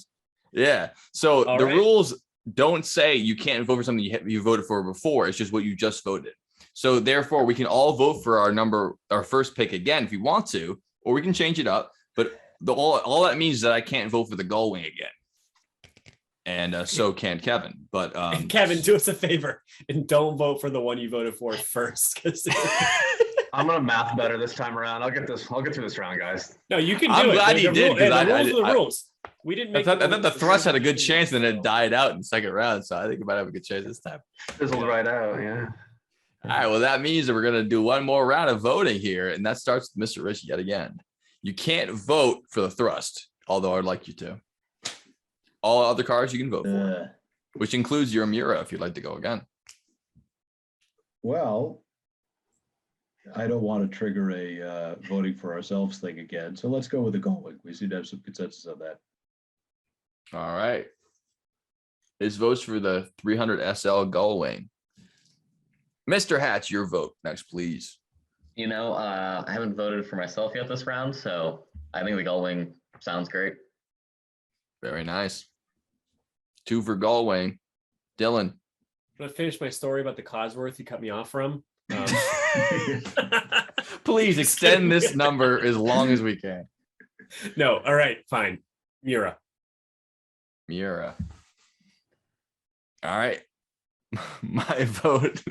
Speaker 1: Yeah. So
Speaker 3: All
Speaker 1: the
Speaker 3: right.
Speaker 1: rules don't say you can't vote for something you voted for before. It's just what you just voted. So therefore, we can all vote for our first pick again if you want to, or we can change it up. But all that means is that I can't vote for the Gullwing again. And so can Kevin. But
Speaker 3: Kevin, do us a favor and don't vote for the one you voted for first. 'Cause
Speaker 4: I'm gonna math better this time around. I'll get through this round, guys.
Speaker 3: no, you can do
Speaker 1: I'm
Speaker 3: it.
Speaker 1: glad
Speaker 3: The
Speaker 1: he did,
Speaker 3: rule-
Speaker 1: 'cause
Speaker 3: the
Speaker 1: I-
Speaker 3: rules are the
Speaker 1: I-
Speaker 3: rules. We didn't
Speaker 1: I
Speaker 3: make.
Speaker 1: thought the
Speaker 3: rules
Speaker 1: thrust had a good
Speaker 3: specifically
Speaker 1: chance and then it
Speaker 3: so-
Speaker 1: died out in the second round. So I think it might have a good chance this time.
Speaker 4: Fizzled right out, yeah.
Speaker 1: All right. Well, that means that we're going to do one more round of voting here. And that starts with Mr. Rich yet again. You can't vote for the thrust, although I'd like you to. All other cars you can vote for, which includes your Miura if you'd like to go again.
Speaker 2: Well, I don't want to trigger a voting for ourselves thing again. So let's go with the Gullwing. We seem to have some consensus on that.
Speaker 1: All right. His votes for the 300 SL Gullwing. Mr. Hatch, your vote next, please.
Speaker 5: You know, I haven't voted for myself yet this round, so I think the Gullwing sounds great.
Speaker 1: Very nice. 2 for Gullwing. Dylan.
Speaker 3: I'm gonna finish my story about the Cosworth you cut me off from.
Speaker 1: Please extend this number as long as we can.
Speaker 3: No, all right, fine. Miura.
Speaker 1: Miura. All right. My vote.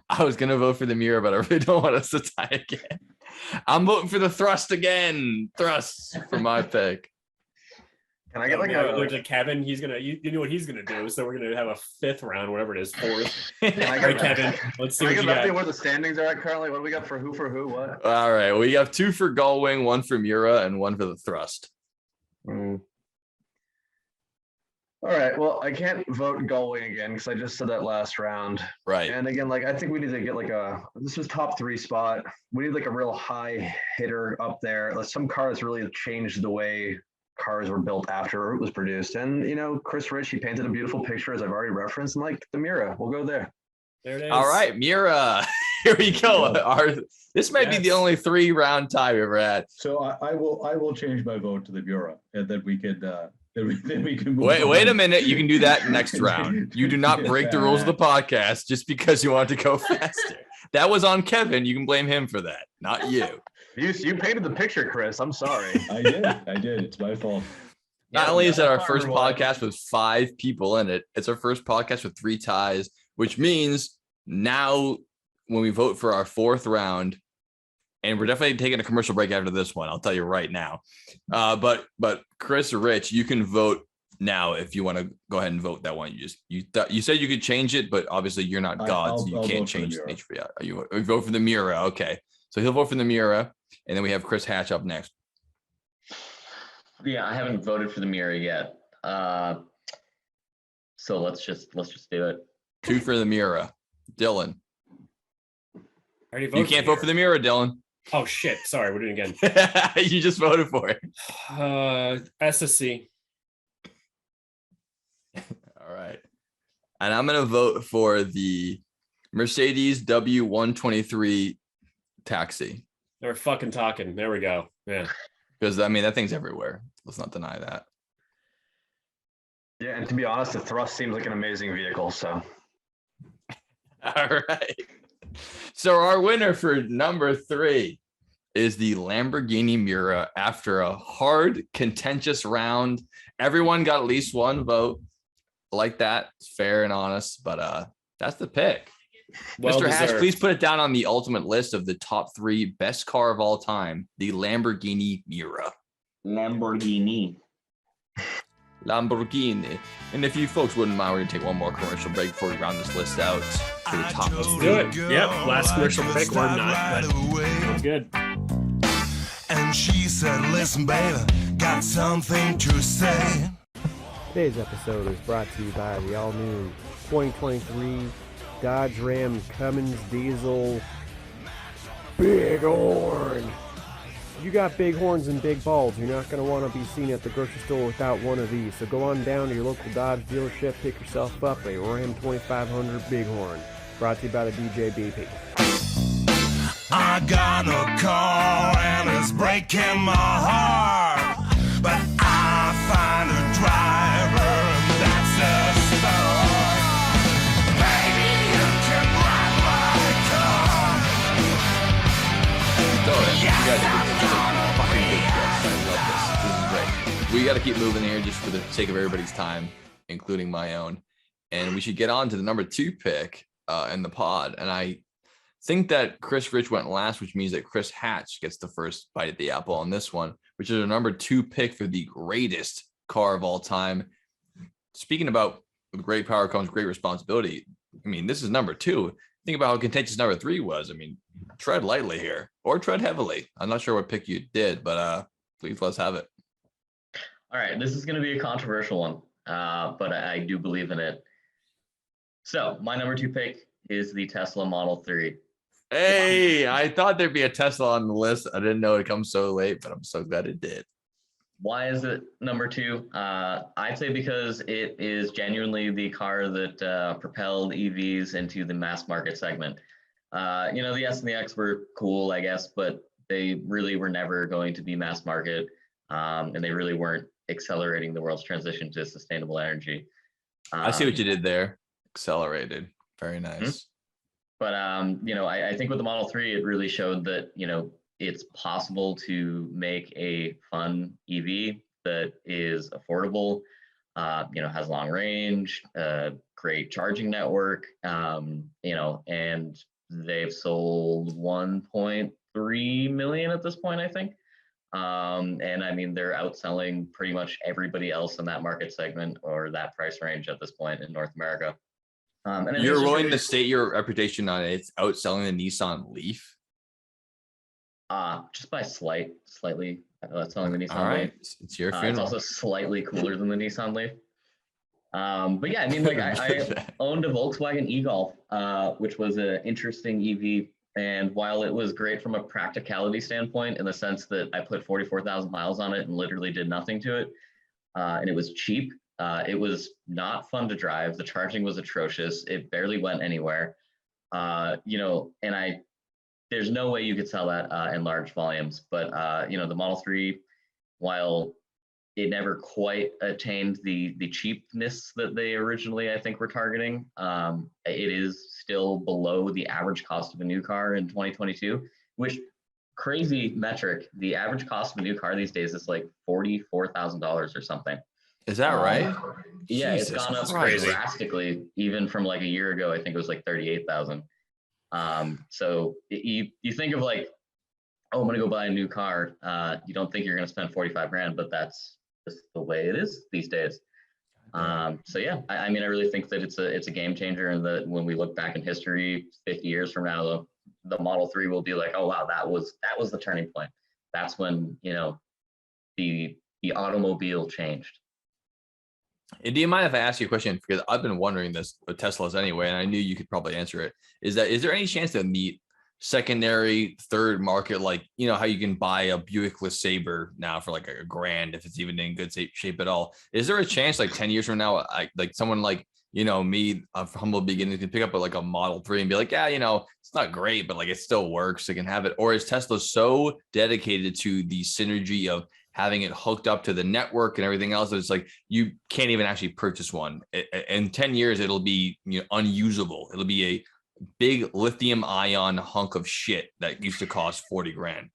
Speaker 1: I was going to vote for the Miura, but I really don't want us to tie again. I'm voting for the thrust again. Thrust for my pick.
Speaker 4: Can I get like
Speaker 3: Go
Speaker 4: a
Speaker 3: to Kevin. He's gonna. You know what he's gonna do. So we're gonna have a 5th round, whatever it is, 4th.
Speaker 4: Can I
Speaker 3: All right,
Speaker 4: get,
Speaker 3: Kevin. Let's see
Speaker 4: can I
Speaker 3: what
Speaker 4: get
Speaker 3: you
Speaker 4: an update
Speaker 3: got.
Speaker 4: where the standings are at currently? What do we got for who? What?
Speaker 1: All right. We have 2 for Gullwing, 1 for Miura, and 1 for the thrust.
Speaker 4: All right. Well, I can't vote Gullwing again because I just said that last round.
Speaker 1: Right.
Speaker 4: And again, like I think we need to get like this is top 3 spot. We need like a real high hitter up there. Like some cars really changed the way cars were built after it was produced. And you know, Chris Rich, he painted a beautiful picture as I've already referenced. And like the Miura, we'll go there.
Speaker 3: There it is.
Speaker 1: All right. Miura. Here we go. This might be the
Speaker 3: Yes.
Speaker 1: only 3-round tie we've ever had.
Speaker 2: So I will change my vote to the Miura, and then we could then we can move
Speaker 1: Wait a
Speaker 2: on.
Speaker 1: minute. You can do that next round. You do not break the rules of the podcast just because you want to go faster. That was on Kevin. You can blame him for that, not you.
Speaker 4: You painted the picture, Chris. I'm sorry.
Speaker 2: I did. It's my fault.
Speaker 1: Not
Speaker 5: Yeah,
Speaker 1: only is it our
Speaker 5: that's
Speaker 1: first
Speaker 5: everyone.
Speaker 1: podcast with 5 people in it, it's our first podcast with 3 ties, which means now when we vote for our 4th round, and we're definitely taking a commercial break after this one, I'll tell you right now. But Chris or Rich, you can vote now if you want to go ahead and vote that one. You said you could change it, but obviously you're not God, so you
Speaker 2: I'll
Speaker 1: can't
Speaker 2: vote for the
Speaker 1: change the
Speaker 2: Miura.
Speaker 1: nature. Yeah, you vote for the Miura. Okay, so he'll vote for the Miura, and then we have Chris Hatch up next.
Speaker 5: Yeah, I haven't voted for the Miura yet. So let's just do it.
Speaker 1: 2 for the Miura. Dylan,
Speaker 3: I already
Speaker 1: you
Speaker 3: voted
Speaker 1: can't vote for the Miura, Dylan.
Speaker 3: Oh shit! Sorry, we're doing it again.
Speaker 1: You just voted for it.
Speaker 3: SSC.
Speaker 1: All right. And I'm going to vote for the Mercedes W123 taxi
Speaker 3: They're fucking talking. There we go. Yeah.
Speaker 1: because, I mean, that thing's everywhere. Let's not deny that.
Speaker 4: Yeah, and to be honest, the thrust seems like an amazing vehicle. So
Speaker 1: All right. So our winner for number 3 is the Lamborghini Miura. After a hard, contentious round, everyone got at least one vote. Like that, it's fair and honest, but that's the pick.
Speaker 3: Well
Speaker 1: Mr. Hash,
Speaker 3: deserved.
Speaker 1: please put it down on the ultimate list of the top 3 best car of all time, the Lamborghini Miura.
Speaker 5: Lamborghini.
Speaker 1: Lamborghini. And if you folks wouldn't mind, we're going to take one more commercial break before we round this list out to the top.
Speaker 3: Let's do it. Yep, last commercial break or not, but sounds good.
Speaker 6: And she said, listen, baby, got something to say.
Speaker 7: Today's episode is brought to you by the all-new 2023 Dodge Ram Cummins Diesel Bighorn. You got big horns and big balls. You're not going to want to be seen at the grocery store without one of these. So go on down to your local Dodge dealership, pick yourself up a Ram 2500 Bighorn. Brought to you by the DJ BP.
Speaker 6: I got a car and it's breaking my heart, but I find a driver and that's a start. Baby, you can ride my car.
Speaker 1: You guys are fucking good guests. I love this. This is great. We got to keep moving here just for the sake of everybody's time, including my own. And we should get on to the number 2 pick in the pod. And I think that Chris Rich went last, which means that Chris Hatch gets the first bite at the apple on this one, which is a number 2 pick for the greatest car of all time. Speaking about with great power comes great responsibility. I mean, this is number 2. Think about how contentious number 3 was. I mean, tread lightly here or tread heavily. I'm not sure what pick you did, but please let's have it.
Speaker 5: All right, this is going to be a controversial one, but I do believe in it. So my number 2 pick is the Tesla Model 3.
Speaker 1: Hey, I thought there'd be a Tesla on the list. I didn't know it comes so late, but I'm so glad it did.
Speaker 5: Why is it number 2? I'd say because it is genuinely the car that propelled EVs into the mass market segment. The S and the X were cool, I guess, but they really were never going to be mass market, and they really weren't accelerating the world's transition to sustainable energy.
Speaker 1: I see what you did there. Accelerated. Very nice.
Speaker 5: But, I think with the Model 3, it really showed that, it's possible to make a fun EV that is affordable, has long range, great charging network, and they've sold 1.3 million at this point, I think. And I mean, they're outselling pretty much everybody else in that market segment or that price range at this point in North America. And
Speaker 1: you're willing to state your reputation on it's outselling the Nissan Leaf?
Speaker 5: Just by slightly outselling the Nissan
Speaker 1: All right.
Speaker 5: Leaf.
Speaker 1: It's your
Speaker 5: It's
Speaker 1: funeral.
Speaker 5: also slightly cooler than the Nissan Leaf. But yeah, I mean, like I owned a Volkswagen e-Golf, which was an interesting EV. And while it was great from a practicality standpoint, in the sense that I put 44,000 miles on it and literally did nothing to it, and it was cheap, it was not fun to drive. The charging was atrocious. It barely went anywhere. And there's no way you could sell that in large volumes. But the Model 3, while it never quite attained the cheapness that they originally, I think, were targeting, it is still below the average cost of a new car in 2022, which crazy metric. The average cost of a new car these days is like $44,000 or something.
Speaker 1: Is that right?
Speaker 5: Yeah,
Speaker 1: Jesus
Speaker 5: it's gone up
Speaker 1: Christ.
Speaker 5: drastically. Even from like a year ago, I think it was like 38,000. So you think of like, oh, I'm gonna go buy a new car. You don't think you're gonna spend 45 grand, but that's just the way it is these days. So yeah, I mean, I really think that it's a game changer, and that when we look back in history, 50 years from now, the Model 3 will be like, oh wow, that was the turning point. That's when the automobile changed.
Speaker 1: And do you mind if I ask you a question? Because I've been wondering this with Teslas anyway, and I knew you could probably answer it. Is there any chance to meet secondary, third market, like how you can buy a Buick LeSabre now for like $1,000 if it's even in good shape at all? Is there a chance like 10 years from now, like someone like me of humble beginnings can pick up like a Model 3 and be like, yeah, it's not great, but like it still works. It can have it. Or is Tesla so dedicated to the synergy of having it hooked up to the network and everything else, it's like you can't even actually purchase one? In 10 years, it'll be unusable. It'll be big lithium ion hunk of shit that used to cost 40 grand?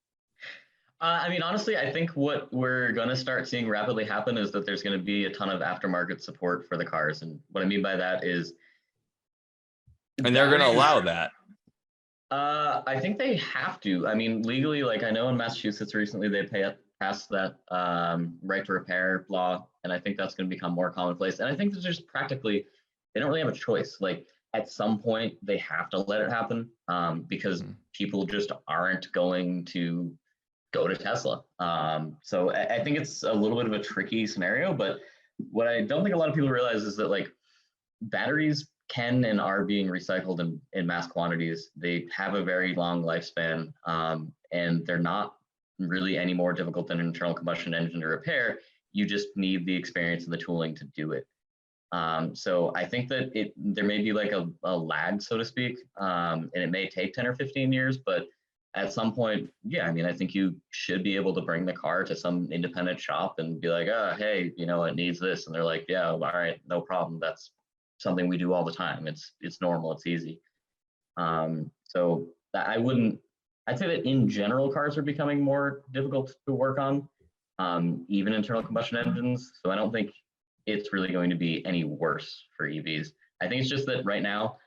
Speaker 5: I mean, honestly, I think what we're going to start seeing rapidly happen is that there's going to be a ton of aftermarket support for the cars. And what I mean by that is.
Speaker 1: And they're going to allow that.
Speaker 5: I think they have to. I mean, legally, like I know in Massachusetts recently, they passed that right to repair law. And I think that's going to become more commonplace. And I think there's just practically, they don't really have a choice. Like at some point, they have to let it happen because people just aren't going to go to Tesla. So I think it's a little bit of a tricky scenario, but what I don't think a lot of people realize is that like batteries can and are being recycled in mass quantities. They have a very long lifespan, and they're not really any more difficult than an internal combustion engine to repair. You just need the experience and the tooling to do it. So I think that there may be like a lag, so to speak, and it may take 10 or 15 years, but at some point, yeah, I mean, I think you should be able to bring the car to some independent shop and be like, hey, it needs this. And they're like, yeah, all right, no problem. That's something we do all the time. It's normal, it's easy. So I'd say that in general, cars are becoming more difficult to work on, even internal combustion engines. So I don't think it's really going to be any worse for EVs. I think it's just that right now,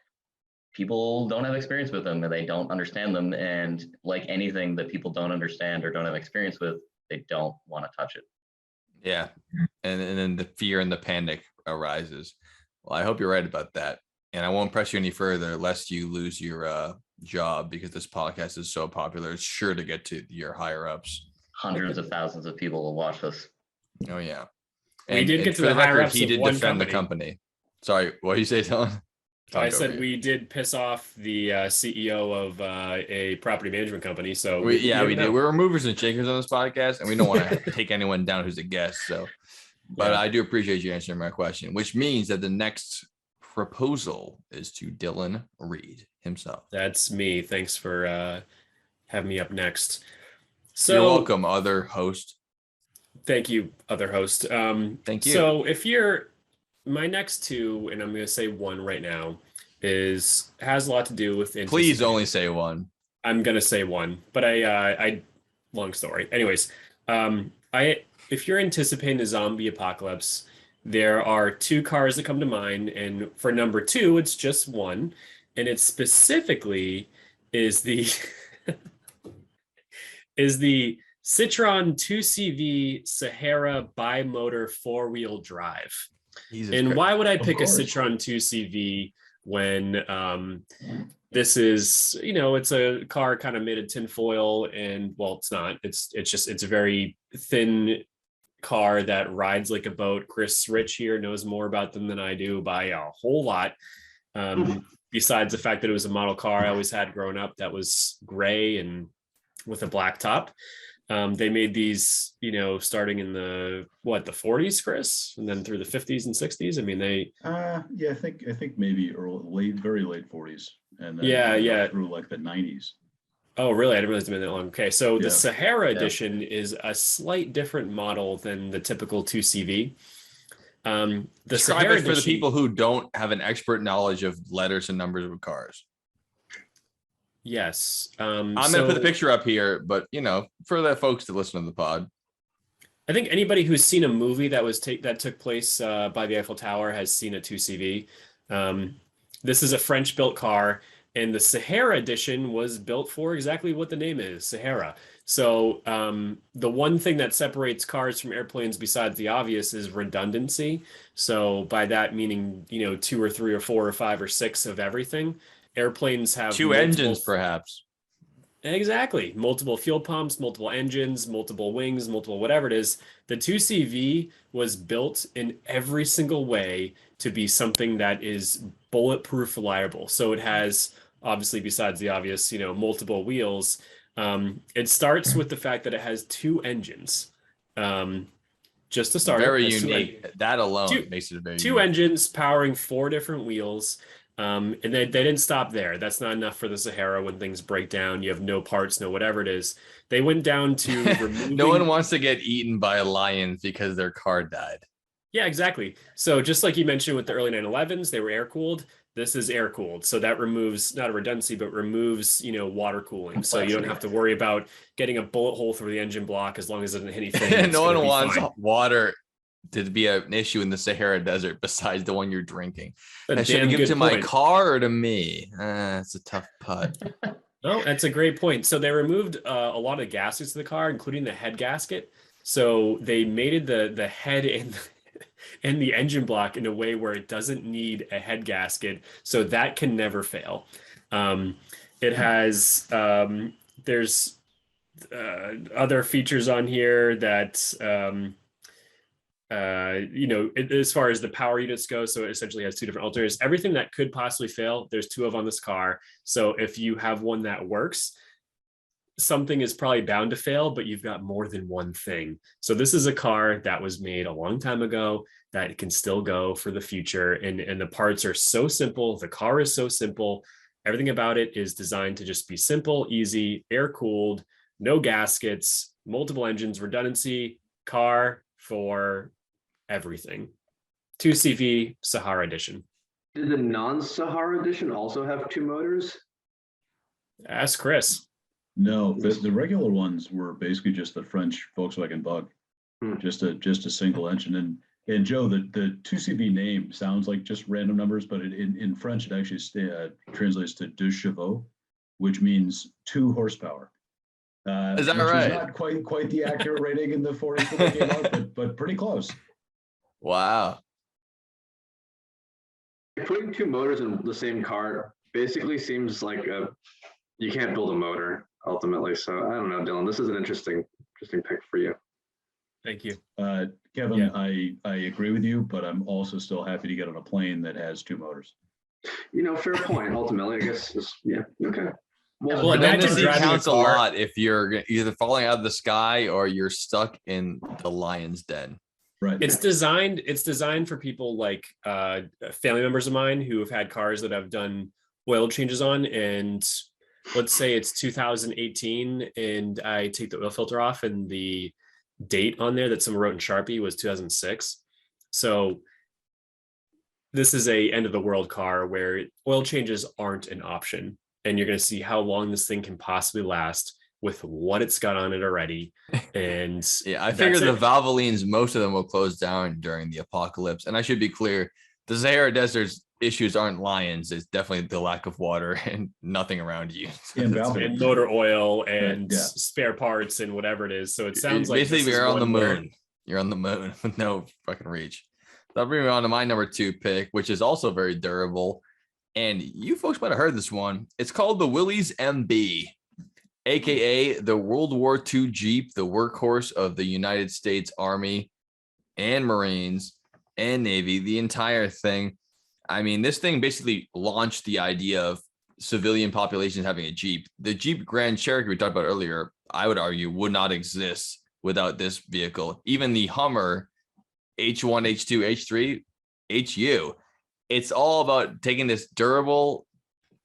Speaker 5: people don't have experience with them and they don't understand them. And like anything that people don't understand or don't have experience with, they don't want to touch it.
Speaker 1: Yeah. And then the fear and the panic arises. Well, I hope you're right about that. And I won't press you any further lest you lose your job, because this podcast is so popular. It's sure to get to your higher ups.
Speaker 5: Hundreds of thousands of people will watch this.
Speaker 1: Oh, yeah.
Speaker 3: We did get to the higher ups.
Speaker 1: He did defend the company. Sorry, what did you say, Dylan?
Speaker 3: I said we did piss off the CEO of a property management company. So
Speaker 1: we did. We're movers and shakers on this podcast, and we don't want to take anyone down who's a guest. So, but I do appreciate you answering my question, which means that the next proposal is to Dylan Reed himself.
Speaker 3: That's me. Thanks for having me up next. So
Speaker 1: you're welcome, other host.
Speaker 3: Thank you, other host.
Speaker 1: Thank you.
Speaker 3: So if you're my next two, and I'm going to say one right now, has a lot to do with.
Speaker 1: Please only say one.
Speaker 3: I'm going to say one, but I long story. Anyways, if you're anticipating a zombie apocalypse, there are two cars that come to mind, and for number two, it's just one, and it specifically is the Citroen 2CV Sahara bimotor 4-wheel drive. Why would I pick a Citroen 2CV when this is, it's a car kind of made of tinfoil, and well, it's not. It's a very thin car that rides like a boat. Chris Rich here knows more about them than I do by a whole lot. Besides the fact that it was a model car I always had growing up that was gray and with a black top. They made these, starting in the 40s, Chris, and then through the 50s and 60s. I mean, they.
Speaker 2: I think maybe very late 40s, and then through like the 90s.
Speaker 3: Oh, really? I didn't realize it's been that long. Okay, so the Sahara edition is a slight different model than the typical 2CV. The
Speaker 1: Sahara edition, for the people who don't have an expert knowledge of letters and numbers of cars.
Speaker 3: Yes.
Speaker 1: I'm going to put the picture up here, but for the folks that listen to the pod,
Speaker 3: I think anybody who's seen a movie that took place by the Eiffel Tower has seen a 2CV. This is a French-built car, and the Sahara edition was built for exactly what the name is, Sahara. So the one thing that separates cars from airplanes, besides the obvious, is redundancy. So by that meaning, 2 or 3 or 4 or 5 or 6 of everything. Airplanes have
Speaker 1: 2 engines, perhaps.
Speaker 3: Exactly. Multiple fuel pumps, multiple engines, multiple wings, multiple whatever it is. The 2CV was built in every single way to be something that is bulletproof reliable. So it has, obviously, besides the obvious, multiple wheels. It starts with the fact that it has 2 engines. Just to start.
Speaker 1: Very unique. That alone makes it a very
Speaker 3: 2
Speaker 1: unique.
Speaker 3: engines powering 4 different wheels. And they didn't stop there. That's not enough for the Sahara. When things break down, you have no parts, no whatever it is. They went down to removing...
Speaker 1: No one wants to get eaten by lions because their car died.
Speaker 3: Yeah, exactly. So just like you mentioned with the early 911s, they were air-cooled. This is air cooled. So that removes not a redundancy, but removes, water cooling. So you don't have to worry about getting a bullet hole through the engine block as long as it doesn't hit anything.
Speaker 1: No one wants water to be an issue in the Sahara Desert besides the one you're drinking. I should give it to my car or to me? It's a tough putt.
Speaker 3: Oh, that's a great point. So they removed a lot of gaskets to the car, including the head gasket. So they mated the head and the engine block in a way where it doesn't need a head gasket. So that can never fail. It has, there's other features on here that, as far as the power units go, so it essentially has two different alternators. Everything that could possibly fail, there's two of on this car. So if you have one that works, something is probably bound to fail, but you've got more than one thing. So this is a car that was made a long time ago that can still go for the future. And the parts are so simple. The car is so simple. Everything about it is designed to just be simple, easy, air cooled, no gaskets, multiple engines, redundancy, car for everything. 2CV Sahara Edition.
Speaker 4: Did the non-Sahara Edition also have two motors?
Speaker 3: Ask Chris.
Speaker 2: No, the regular ones were basically just the French Volkswagen Bug, just a single engine. And Joe, the 2CV name sounds like just random numbers, but in French it actually translates to deux chevaux, which means 2 horsepower.
Speaker 1: Is that right?
Speaker 2: Not quite the accurate rating in the 40s that they came out, but pretty close.
Speaker 1: Wow.
Speaker 4: Putting 2 motors in the same car basically seems like you can't build a motor ultimately. So I don't know, Dylan. This is an interesting pick for you.
Speaker 3: Thank you,
Speaker 2: Kevin. Yeah. I agree with you, but I'm also still happy to get on a plane that has 2 motors.
Speaker 4: Fair point. Ultimately, I guess. Yeah. Okay.
Speaker 1: Well, redundancy counts a lot if you're either falling out of the sky or you're stuck in the lion's den.
Speaker 2: Right.
Speaker 3: It's designed for people like family members of mine who have had cars that I've done oil changes on, and let's say it's 2018 and I take the oil filter off and the date on there that someone wrote in Sharpie was 2006. So this is a end of the world car where oil changes aren't an option. And you're going to see how long this thing can possibly last with what it's got on it already. And
Speaker 1: yeah, I figure the Valvolines, most of them will close down during the apocalypse. And I should be clear, the Sahara Desert's issues aren't lions. It's definitely the lack of water and nothing around you.
Speaker 3: And motor oil and spare parts and whatever it is. So it sounds like
Speaker 1: basically you're on the moon. You're on the moon with no fucking reach. That'll bring me on to my number 2 pick, which is also very durable. And you folks might have heard this one. It's called the Willys MB, aka the World War II Jeep, the workhorse of the United States Army and Marines and Navy, the entire thing. I mean, this thing basically launched the idea of civilian populations having a Jeep. The Jeep Grand Cherokee we talked about earlier, I would argue, would not exist without this vehicle. Even the Hummer H1, H2, H3, HU. It's all about taking this durable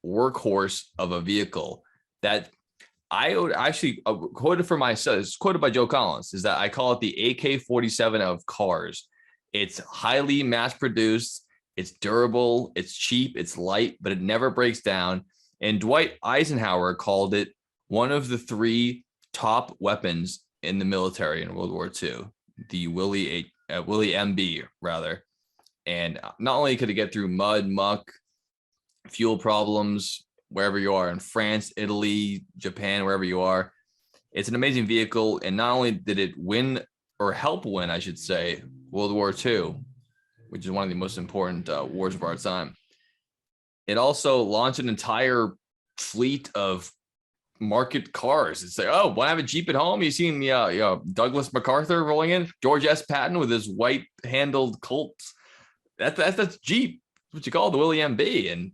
Speaker 1: workhorse of a vehicle that I would actually quoted for myself. It's quoted by Joe Collins, is that I call it the AK-47 of cars. It's highly mass produced. It's durable. It's cheap. It's light, but it never breaks down. And Dwight Eisenhower called it one of the 3 top weapons in the military in World War II, the Willie MB rather. And not only could it get through mud, muck, fuel problems, wherever you are in France, Italy, Japan, wherever you are, it's an amazing vehicle. And not only did it win or help win, I should say, World War II, which is one of the most important wars of our time, it also launched an entire fleet of market cars. It's like, oh, want to have a Jeep at home? You seen Douglas MacArthur rolling in, George S. Patton with his white-handled Colts. That's Jeep. That's what you call the Willie MB. And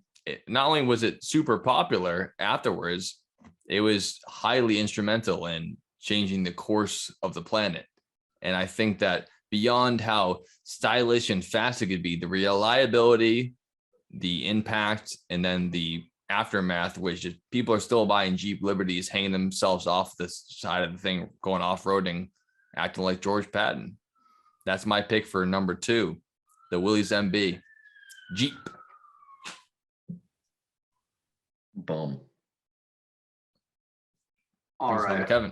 Speaker 1: not only was it super popular afterwards, it was highly instrumental in changing the course of the planet. And I think that beyond how stylish and fast it could be, the reliability, the impact, and then the aftermath, which is people are still buying Jeep Liberties, hanging themselves off the side of the thing, going off-roading, acting like George Patton. That's my pick for number 2, the Willys MB Jeep.
Speaker 5: Boom.
Speaker 4: All
Speaker 1: Thanks,
Speaker 4: right.
Speaker 1: Kevin.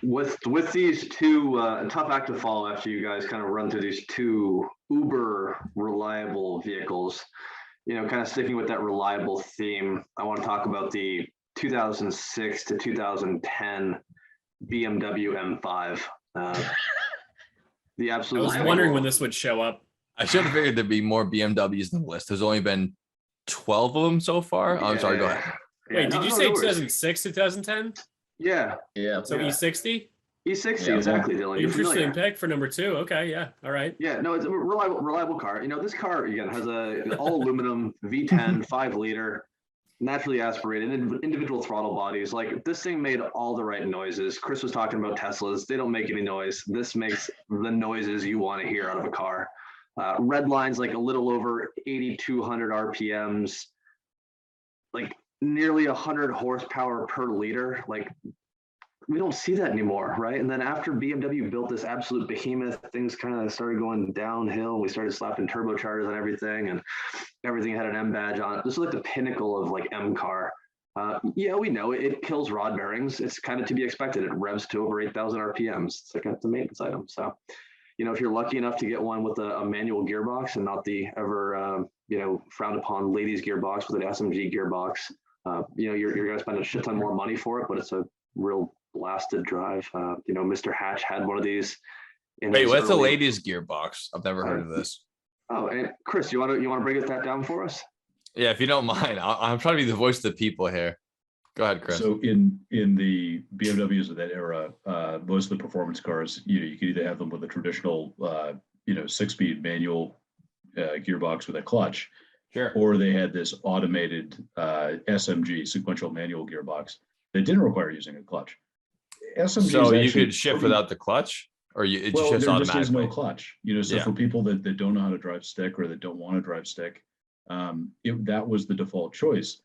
Speaker 4: With these two, tough act to follow after you guys kind of run through these two uber reliable vehicles, kind of sticking with that reliable theme, I want to talk about the 2006 to 2010 BMW M5. The
Speaker 3: I
Speaker 4: absolute.
Speaker 3: was wondering when this would show up.
Speaker 1: I should have figured there'd be more BMWs in the list. There's only been 12 of them so far. Oh, I'm sorry, go ahead.
Speaker 3: Wait, did you say 2006, 2010?
Speaker 4: Yeah.
Speaker 5: Yeah.
Speaker 3: So E60?
Speaker 4: E60,
Speaker 5: Yeah,
Speaker 4: exactly, Dylan. You're
Speaker 3: Interesting
Speaker 4: familiar.
Speaker 3: pick for number 2. Okay, yeah, all right.
Speaker 4: Yeah, no, it's a reliable car. This car again has an all aluminum V10, 5-liter, naturally aspirated, individual throttle bodies. Like this thing made all the right noises. Chris was talking about Teslas. They don't make any noise. This makes the noises you want to hear out of a car. Red lines like a little over 8,200 RPMs, like nearly 100 horsepower per liter. Like we don't see that anymore, right? And then after BMW built this absolute behemoth, things kind of started going downhill. We started slapping turbochargers on everything, and everything had an M badge on it. This is like the pinnacle of like M car. Yeah, we know it kills rod bearings. It's kind of to be expected. It revs to over 8,000 RPMs. It's like a maintenance item. So, if you're lucky enough to get one with a manual gearbox and not the ever, frowned upon ladies gearbox with an SMG gearbox, you're going to spend a shit ton more money for it, but it's a real blasted drive. Mr. Hatch had one of these.
Speaker 1: Wait, what's the ladies gearbox? I've never heard of this.
Speaker 4: Oh, and Chris, you want to break that down for us?
Speaker 1: Yeah, if you don't mind, I'm trying to be the voice of the people here. Go ahead, Chris.
Speaker 2: So in the BMWs of that era, most of the performance cars, you could either have them with a traditional, 6-speed manual gearbox with a clutch,
Speaker 1: Sure.
Speaker 2: or they had this automated SMG sequential manual gearbox that didn't require using a clutch. SMG
Speaker 1: So you could shift without the clutch, or it
Speaker 2: well,
Speaker 1: shifts
Speaker 2: there just is
Speaker 1: automatically.
Speaker 2: no clutch. So
Speaker 1: Yeah.
Speaker 2: for people that don't know how to drive stick or that don't want to drive stick, that was the default choice.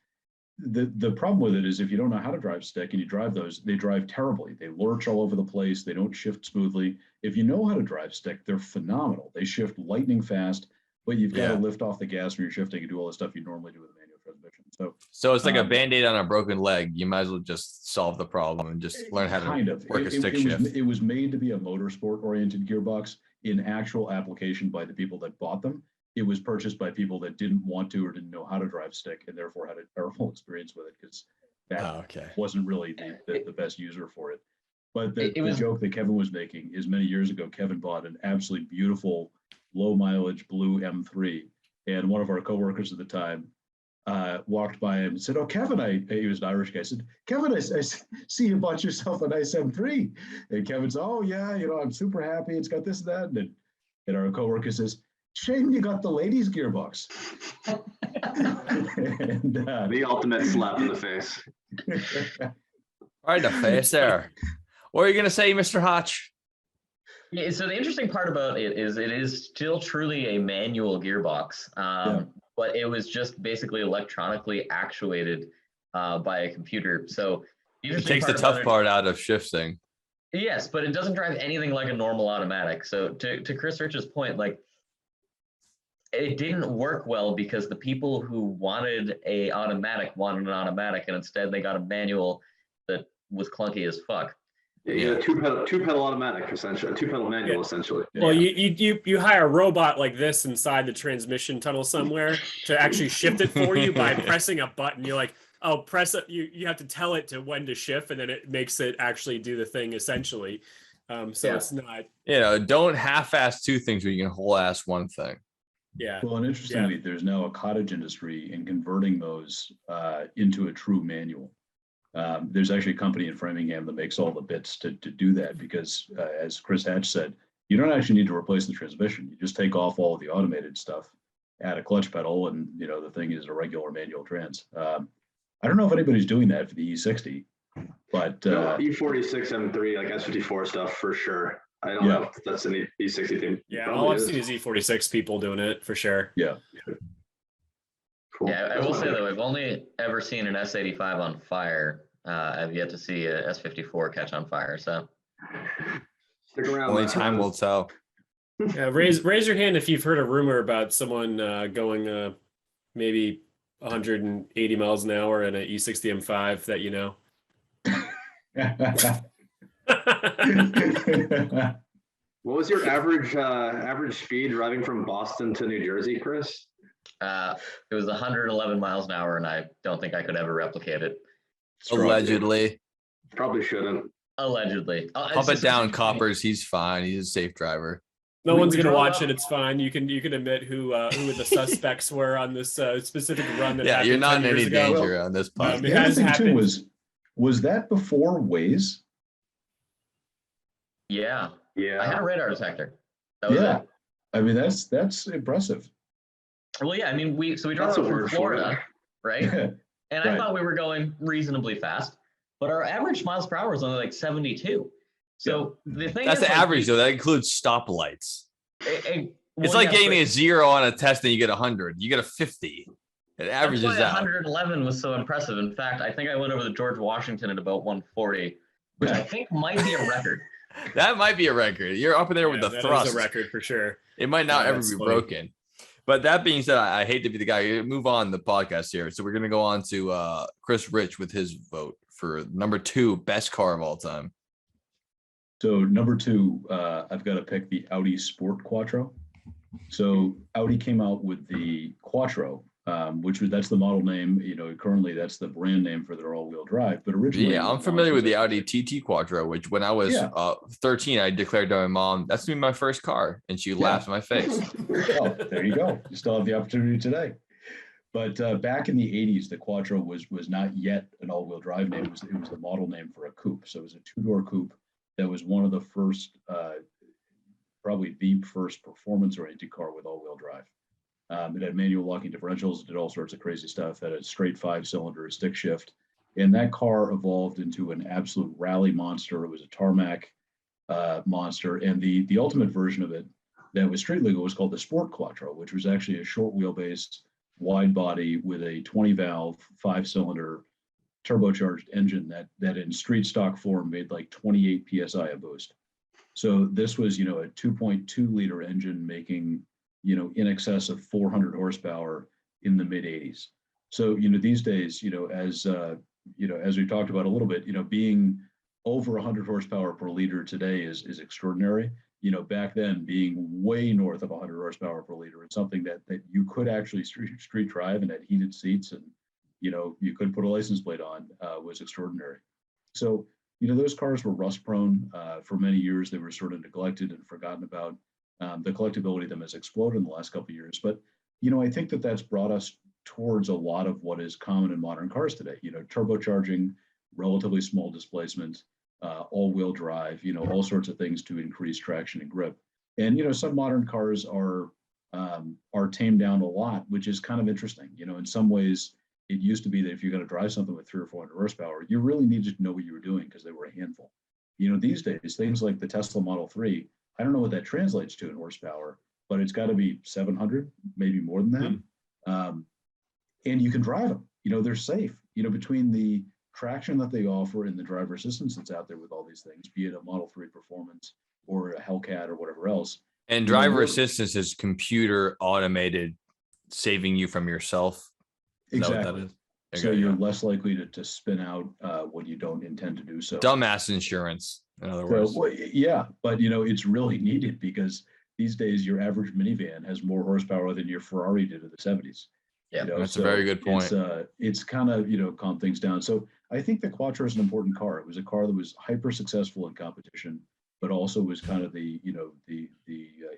Speaker 2: The problem with it is if you don't know how to drive stick and you drive those, they drive terribly. They lurch all over the place. They don't shift smoothly. If you know how to drive stick, they're phenomenal. They shift lightning fast, but you've got to lift off the gas when you're shifting and do all the stuff you normally do with a manual transmission.
Speaker 1: So it's like a Band-Aid on a broken leg. You might as well just solve the problem and just learn how to work a stick shift.
Speaker 2: It was made to be a motorsport-oriented gearbox in actual application by the people that bought them. It was purchased by people that didn't want to or didn't know how to drive stick and therefore had a terrible experience with it because that wasn't really the best user for it. But the joke that Kevin was making is many years ago, Kevin bought an absolutely beautiful low mileage blue M3. And one of our coworkers at the time walked by him and said, "Oh, Kevin," he was an Irish guy, said, "Kevin, I see you bought yourself a nice M3. And Kevin said, "Oh yeah, I'm super happy. It's got this and that." And our coworker says, "Shame you got the ladies gearbox." And,
Speaker 4: the ultimate slap in the face.
Speaker 1: Right in the face there. What are you going to say, Mr. Hotch?
Speaker 5: Yeah, so the interesting part about it is still truly a manual gearbox, but it was just basically electronically actuated by a computer. So
Speaker 1: It takes the tough part out of shifting.
Speaker 5: Yes, but it doesn't drive anything like a normal automatic. So to Chris Rich's point, like it didn't work well because the people who wanted an automatic, and instead they got a manual that was clunky as fuck.
Speaker 4: Yeah, two pedal automatic essentially, a 2-pedal manual essentially.
Speaker 3: Well, you hire a robot like this inside the transmission tunnel somewhere to actually shift it for you by pressing a button. You're like, oh, press it. You have to tell it to when to shift, and then it makes it actually do the thing essentially. It's not.
Speaker 1: Don't half-ass two things when you can whole-ass one thing.
Speaker 3: Yeah.
Speaker 2: Well, and interestingly, there's now a cottage industry in converting those into a true manual. There's actually a company in Framingham that makes all the bits to do that because, as Chris Hatch said, you don't actually need to replace the transmission. You just take off all of the automated stuff, add a clutch pedal, and the thing is a regular manual trans. I don't know if anybody's doing that for the E60, but
Speaker 4: E46 M3 like S54 stuff for sure. I don't know if that's an E60 thing.
Speaker 3: Yeah, all I've seen is E46 people doing it for sure.
Speaker 2: Yeah.
Speaker 4: Cool.
Speaker 5: Yeah, I will say though, I've only ever seen an S85 on fire. I've yet to see a S54 catch on fire. So
Speaker 4: Stick around.
Speaker 1: Only time will tell.
Speaker 3: Yeah, raise your hand if you've heard a rumor about someone going maybe 180 miles an hour and an E60 M5 that you know.
Speaker 4: What was your average speed driving from Boston to New Jersey, Chris?
Speaker 5: It was 111 miles an hour, and I don't think I could ever replicate it.
Speaker 1: Allegedly.
Speaker 4: Probably shouldn't.
Speaker 5: Allegedly.
Speaker 1: Pump it down, Coppers. He's fine. He's a safe driver.
Speaker 3: No one's gonna
Speaker 5: drove
Speaker 3: watch
Speaker 5: up-
Speaker 3: it. It's fine. You can admit who the suspects were on this specific run. That
Speaker 1: Yeah, you're
Speaker 3: happened
Speaker 1: not
Speaker 3: 10
Speaker 1: in any
Speaker 3: years ago.
Speaker 1: danger on this podcast.
Speaker 3: It
Speaker 2: The other
Speaker 3: has
Speaker 2: thing too
Speaker 3: happened.
Speaker 2: was that before Waze?
Speaker 5: Yeah.
Speaker 4: Yeah.
Speaker 5: I had a radar detector. That was
Speaker 2: Yeah.
Speaker 5: it.
Speaker 2: I mean, that's impressive.
Speaker 5: Well, yeah, I mean, we drove
Speaker 4: That's a
Speaker 5: up from
Speaker 4: word for
Speaker 5: Florida,
Speaker 4: it.
Speaker 5: right? And I
Speaker 2: Right.
Speaker 5: thought we were going reasonably fast, but our average miles per hour was only like 72. So the thing
Speaker 1: That's
Speaker 5: is,
Speaker 1: the average, though. That includes stoplights. It's like getting a 0 on a test and you get 100. You get a 50. It averages
Speaker 5: that's why
Speaker 1: out.
Speaker 5: 111 was so impressive. In fact, I think I went over the George Washington at about 140, which I think might be a record.
Speaker 1: That might be a record. You're up in there with the
Speaker 3: that
Speaker 1: thrust.
Speaker 3: is a record for sure.
Speaker 1: It might not
Speaker 3: Yeah,
Speaker 1: ever
Speaker 3: that's
Speaker 1: be
Speaker 3: funny.
Speaker 1: broken. But that being said, I hate to be the guy. Move on the podcast here. So we're going to go on to Chris Rich with his vote for number 2 best car of all time.
Speaker 2: So number 2, I've got to pick the Audi Sport Quattro. So Audi came out with the Quattro, that's the model name. Currently that's the brand name for their all-wheel drive. But originally,
Speaker 1: Yeah, I'm familiar with the Audi TT Quattro, which when I was 13, I declared to my mom, that's going to be my first car. And she laughed in my face.
Speaker 2: Oh, there you go. You still have the opportunity today. But back in the 80s, the Quattro was not yet an all-wheel drive name. It was the model name for a coupe. So it was a 2-door coupe that was one of the first, probably the first performance-oriented car with all-wheel drive. It had manual locking differentials. It did all sorts of crazy stuff. Had a straight 5-cylinder stick shift. And that car evolved into an absolute rally monster. It was a tarmac monster. And the ultimate version of it that was street legal was called the Sport Quattro, which was actually a short wheelbase, wide body with a 20-valve, 5-cylinder turbocharged engine that in street stock form made like 28 PSI a boost. So this was, a 2.2 liter engine making, in excess of 400 horsepower in the mid 80s. So, these days, as we talked about a little bit, being over 100 horsepower per liter today is extraordinary. Back then being way north of 100 horsepower per liter, it's something that you could actually street drive and had heated seats and, you could put a license plate on, was extraordinary. So, those cars were rust prone for many years. They were sort of neglected and forgotten about. The collectability of them has exploded in the last couple of years. But, I think that's brought us towards a lot of what is common in modern cars today. Turbocharging, relatively small displacement, all-wheel drive, all sorts of things to increase traction and grip. And, some modern cars are tamed down a lot, which is kind of interesting. In some ways, it used to be that if you're going to drive something with 300 or 400 horsepower, you really needed to know what you were doing because they were a handful. These days, things like the Tesla Model 3, I don't know what that translates to in horsepower, but it's got to be 700, maybe more than that. And you can drive them. They're safe. Between the traction that they offer and the driver assistance that's out there with all these things, be it a Model 3 Performance or a Hellcat or whatever else.
Speaker 1: And driver assistance is computer automated, saving you from yourself. Is that what that
Speaker 2: Exactly.
Speaker 1: is?
Speaker 2: So you're less likely to spin out when you don't intend to do so.
Speaker 1: Dumbass insurance, in other words.
Speaker 2: So, well, yeah, but it's really needed because these days your average minivan has more horsepower than your Ferrari did in the 70s.
Speaker 5: Yeah,
Speaker 1: that's a very good point.
Speaker 2: It's kind of calmed things down. So I think the Quattro is an important car. It was a car that was hyper successful in competition, but also was kind of the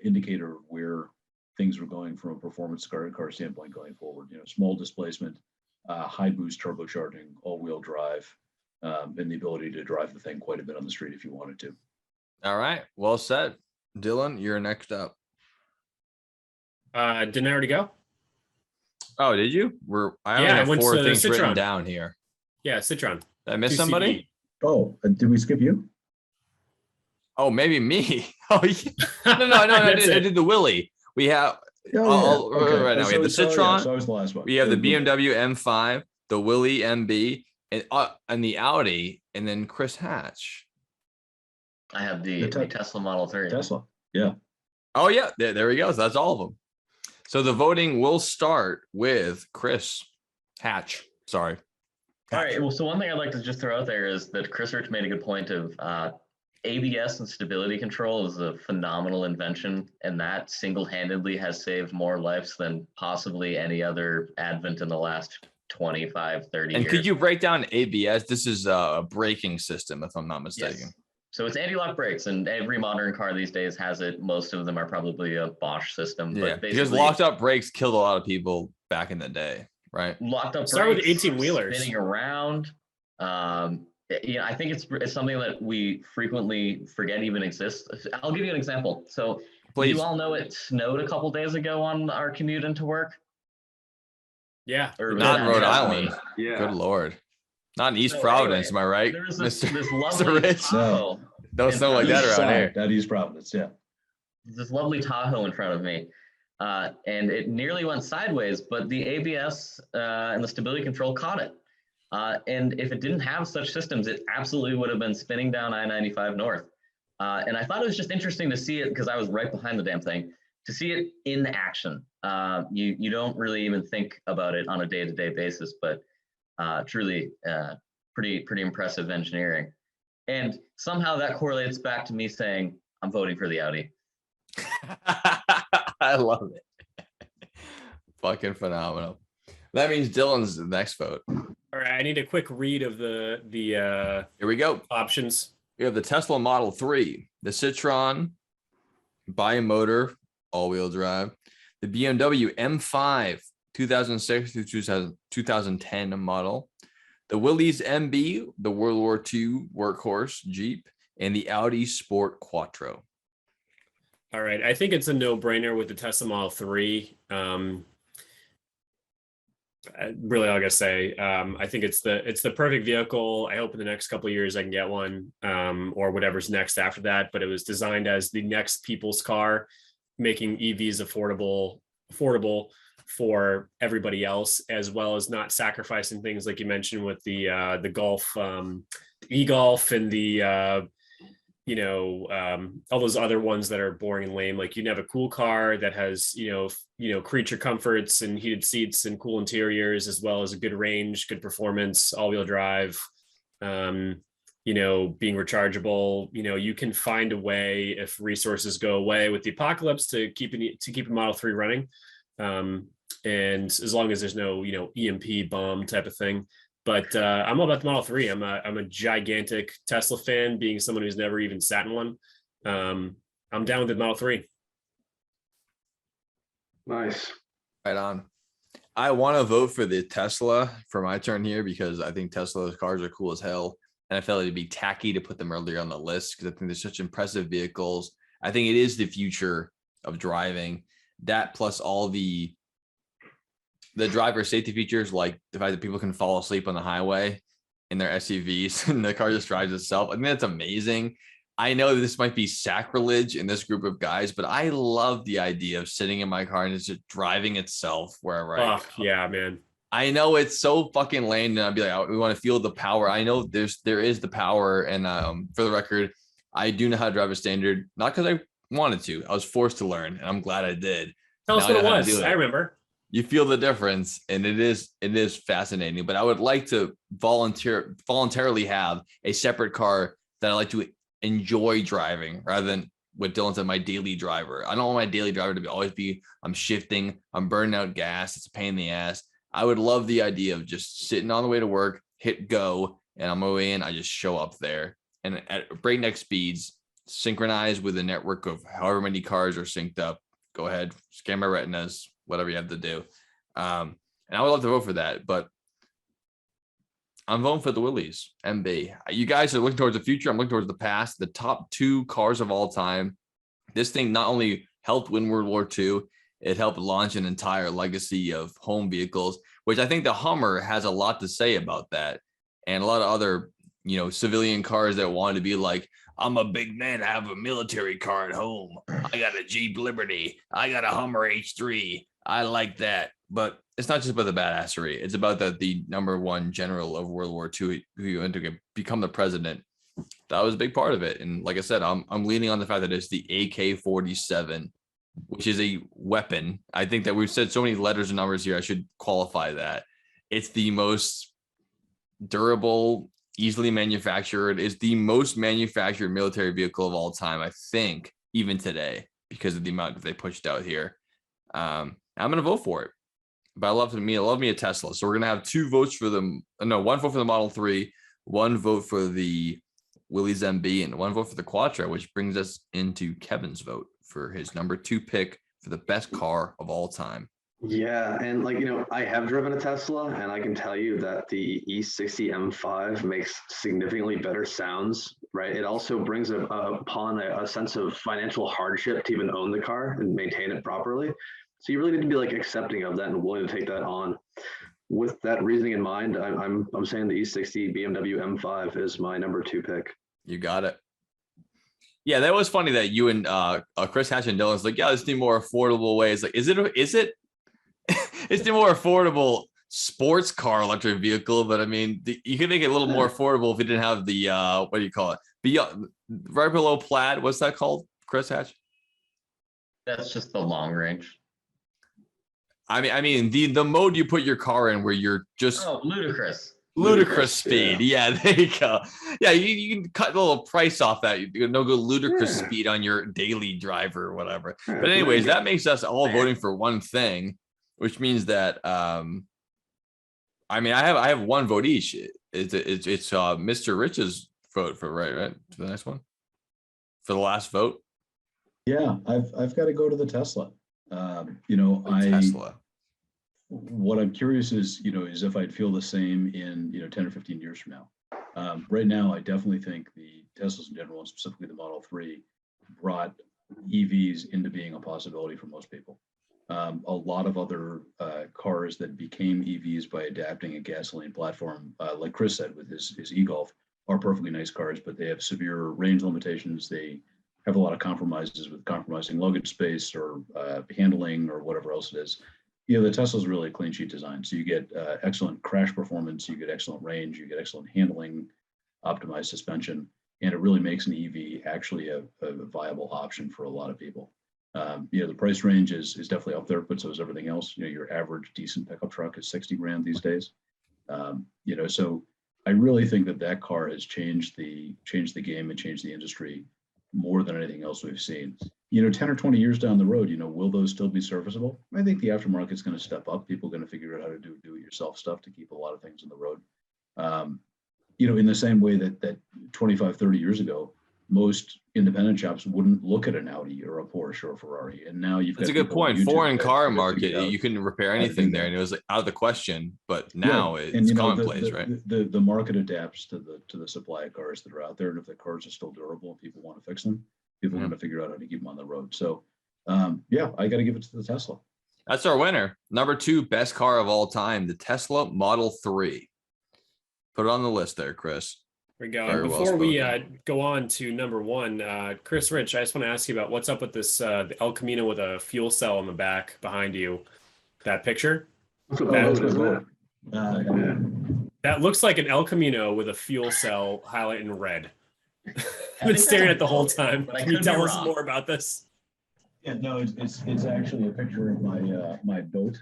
Speaker 2: indicator of where things were going from a performance car standpoint going forward. Small displacement, high boost turbocharging, all-wheel drive, and the ability to drive the thing quite a bit on the street if you wanted to.
Speaker 1: All right. Well said. Dylan, you're next up.
Speaker 3: Didn't I already go?
Speaker 1: Oh, did you? I only
Speaker 3: I
Speaker 1: have
Speaker 3: went
Speaker 1: 4
Speaker 3: to
Speaker 1: things written
Speaker 3: Citron.
Speaker 1: down here.
Speaker 3: Yeah, Citron.
Speaker 1: Did I miss
Speaker 3: 2CV.
Speaker 1: somebody?
Speaker 2: Oh, did we skip you?
Speaker 1: Oh, maybe me. Oh, yeah. No, I did the Willie. We have right now. We have the Citron.
Speaker 2: So I was the last one.
Speaker 1: We have the BMW M5, the Willie MB, and the Audi, and then Chris Hatch.
Speaker 5: I have the Tesla Model 3.
Speaker 2: Tesla. Yeah.
Speaker 1: Oh, yeah. There we go. So that's all of them. So the voting will start with Chris. Hatch. Sorry.
Speaker 5: All right. Well, so one thing I'd like to just throw out there is that Chris Rich made a good point of ABS and stability control is a phenomenal invention, and that single-handedly has saved more lives than possibly any other advent in the last 25, 30 years.
Speaker 1: And could you break down ABS? This is a braking system, if I'm not mistaken.
Speaker 5: Yes. So it's anti-lock brakes, and every modern car these days has it. Most of them are probably a Bosch system.
Speaker 1: Yeah,
Speaker 5: But
Speaker 1: because locked up brakes killed a lot of people back in the day, right?
Speaker 5: Locked up
Speaker 3: Start with
Speaker 5: brakes,
Speaker 3: 18-wheelers.
Speaker 5: spinning around. I think it's something that we frequently forget even exists. I'll give you an example. So
Speaker 1: Please.
Speaker 5: You all know it snowed a couple days ago on our commute into work.
Speaker 3: Yeah.
Speaker 5: Or
Speaker 1: Not in Rhode
Speaker 5: yeah,
Speaker 1: Island.
Speaker 4: Yeah.
Speaker 1: Good Lord. Not in East
Speaker 5: So
Speaker 1: Providence,
Speaker 5: anyway,
Speaker 1: am I right?
Speaker 5: There was this
Speaker 1: Mr.
Speaker 5: lovely
Speaker 1: Rich?
Speaker 5: Tahoe.
Speaker 1: Don't
Speaker 5: in
Speaker 1: sound like
Speaker 5: front
Speaker 1: that
Speaker 5: of
Speaker 1: around
Speaker 5: me.
Speaker 1: here.
Speaker 2: That East Providence, yeah.
Speaker 5: This lovely Tahoe in front of me. And it nearly went sideways, but the ABS and the stability control caught it. And if it didn't have such systems, it absolutely would have been spinning down I-95 North. And I thought it was just interesting to see it because I was right behind the damn thing, to see it in action. You don't really even think about it on a day-to-day basis, but truly pretty impressive engineering. And somehow that correlates back to me saying, I'm voting for the Audi.
Speaker 1: I love it. Fucking phenomenal. That means Dylan's the next vote.
Speaker 3: All right. I need a quick read of the
Speaker 1: Here we go.
Speaker 3: options.
Speaker 1: We have the Tesla Model 3, the Citroen bi-motor all-wheel drive, the BMW M5 2006 through 2010 model, the Willys MB, the World War II workhorse Jeep, and the Audi Sport Quattro.
Speaker 3: All right. I think it's a no-brainer with the Tesla Model 3. Really, all I gotta say, I think it's the perfect vehicle. I hope in the next couple of years I can get one, or whatever's next after that. But it was designed as the next people's car, making EVs affordable for everybody else, as well as not sacrificing things like you mentioned with the Golf, e-Golf, and the all those other ones that are boring and lame. Like you can have a cool car that has, creature comforts and heated seats and cool interiors, as well as a good range, good performance, all-wheel drive, being rechargeable. You can find a way, if resources go away with the apocalypse, to keep a Model 3 running. And as long as there's no, EMP bomb type of thing. But I'm all about the Model 3. I'm a gigantic Tesla fan, being someone who's never even sat in one. I'm down with the Model 3.
Speaker 4: Nice.
Speaker 1: Right on. I want to vote for the Tesla for my turn here because I think Tesla's cars are cool as hell. And I felt it'd be tacky to put them earlier on the list because I think they're such impressive vehicles. I think it is the future of driving. That plus all the driver safety features, like the fact that people can fall asleep on the highway in their SUVs and the car just drives itself. I think that's amazing. I know this might be sacrilege in this group of guys, but I love the idea of sitting in my car and it's just driving itself wherever I go.
Speaker 3: Yeah, man.
Speaker 1: I know it's so fucking lame, and I'd be like, we want to feel the power. I know there is the power, and for the record, I do know how to drive a standard, not because I wanted to. I was forced to learn, and I'm glad I did.
Speaker 3: Tell us
Speaker 1: Now
Speaker 3: what
Speaker 1: I know
Speaker 3: it
Speaker 1: how to
Speaker 3: was.
Speaker 1: do
Speaker 3: I remember.
Speaker 1: You feel the difference, and it is fascinating. But I would like to voluntarily have a separate car that I like to enjoy driving, rather than what Dylan said, my daily driver. I don't want my daily driver to always be I'm shifting, I'm burning out gas. It's a pain in the ass. I would love the idea of just sitting on the way to work, hit go, and on my way in, I just show up there, and at breakneck speeds, synchronize with a network of however many cars are synced up. Go ahead, scan my retinas, whatever you have to do. And I would love to vote for that, but I'm voting for the Willys MB. You guys are looking towards the future. I'm looking towards the past. The top two cars of all time. This thing not only helped win World War II, it helped launch an entire legacy of home vehicles, which I think the Hummer has a lot to say about that. And a lot of other, civilian cars that wanted to be like, I'm a big man. I have a military car at home. I got a Jeep Liberty. I got a Hummer H3. I like that. But it's not just about the badassery. It's about the number one general of World War II who went to become the president. That was a big part of it. And like I said, I'm leaning on the fact that it's the AK-47, which is a weapon. I think that we've said so many letters and numbers here. I should qualify that. It's the most durable, easily manufactured. It's the most manufactured military vehicle of all time, I think, even today, because of the amount that they pushed out here. I'm gonna vote for it. But I love me a Tesla. So we're gonna have 2 votes for them. No, 1 vote for the Model 3, 1 vote for the Willys MB, and 1 vote for the Quattro, which brings us into Kevin's vote for his number 2 pick for the best car of all time.
Speaker 4: Yeah, and like, you know, I have driven a Tesla, and I can tell you that the E60 M5 makes significantly better sounds, right? It also brings upon a sense of financial hardship to even own the car and maintain it properly. So you really need to be like accepting of that and willing to take that on. With that reasoning in mind, I'm saying the E60 BMW M5 is my number 2 pick.
Speaker 1: You got it. Yeah, that was funny that you and Chris Hatch and Dylan's like, yeah, let's do more affordable ways. Like, is it? It's the more affordable sports car electric vehicle, but I mean, you can make it a little more affordable if you didn't have the what do you call it? Beyond, right below Plaid. What's that called, Chris Hatch?
Speaker 5: That's just the long range.
Speaker 1: I mean the mode you put your car in where you're just ludicrous speed. Yeah, there you go. Yeah, you can cut a little price off that. You can go ludicrous speed on your daily driver or whatever. But anyways, that makes us all voting for one thing, which means that I mean I have 1 vote each. It's Mr. Rich's vote for right for the next one for the last vote.
Speaker 2: Yeah, I've got to go to the Tesla.
Speaker 1: Tesla.
Speaker 2: What I'm curious is if I'd feel the same in 10 or 15 years from now. Right now, I definitely think the Teslas in general, and specifically the Model 3, brought EVs into being a possibility for most people. A lot of other cars that became EVs by adapting a gasoline platform, like Chris said with his e-Golf, are perfectly nice cars, but they have severe range limitations. They have a lot of compromises with compromising luggage space or handling or whatever else it is. The Tesla is really a clean sheet design. So you get excellent crash performance, you get excellent range, you get excellent handling, optimized suspension, and it really makes an EV actually a viable option for a lot of people. The price range is definitely up there, but so is everything else. Your average decent pickup truck is 60 grand these days. So I really think that car has changed the game and changed the industry more than anything else we've seen. 10 or 20 years down the road, will those still be serviceable? I think the aftermarket's going to step up. People are going to figure out how to do it yourself stuff to keep a lot of things on the road. In the same way that 25, 30 years ago, most independent shops wouldn't look at an Audi or a Porsche or a Ferrari. And now you've got—
Speaker 1: That's a good point. Foreign car market, you couldn't repair anything there, and it was like out of the question. But now it's commonplace, right?
Speaker 2: The market adapts to the supply of cars that are out there, and if the cars are still durable and people want to fix them, people want to figure out how to keep them on the road. So, I got to give it to the Tesla.
Speaker 1: That's our winner. Number 2 best car of all time, the Tesla Model 3. Put it on the list there, Chris.
Speaker 3: There we go. And before we go on to number 1, Chris Rich, I just want to ask you about what's up with this the El Camino with a fuel cell in the back behind you. That picture? That looks like an El Camino with a fuel cell highlighted in red. I've been staring at the whole time. Can you tell us more about this?
Speaker 2: Yeah, no, it's actually a picture of my boat.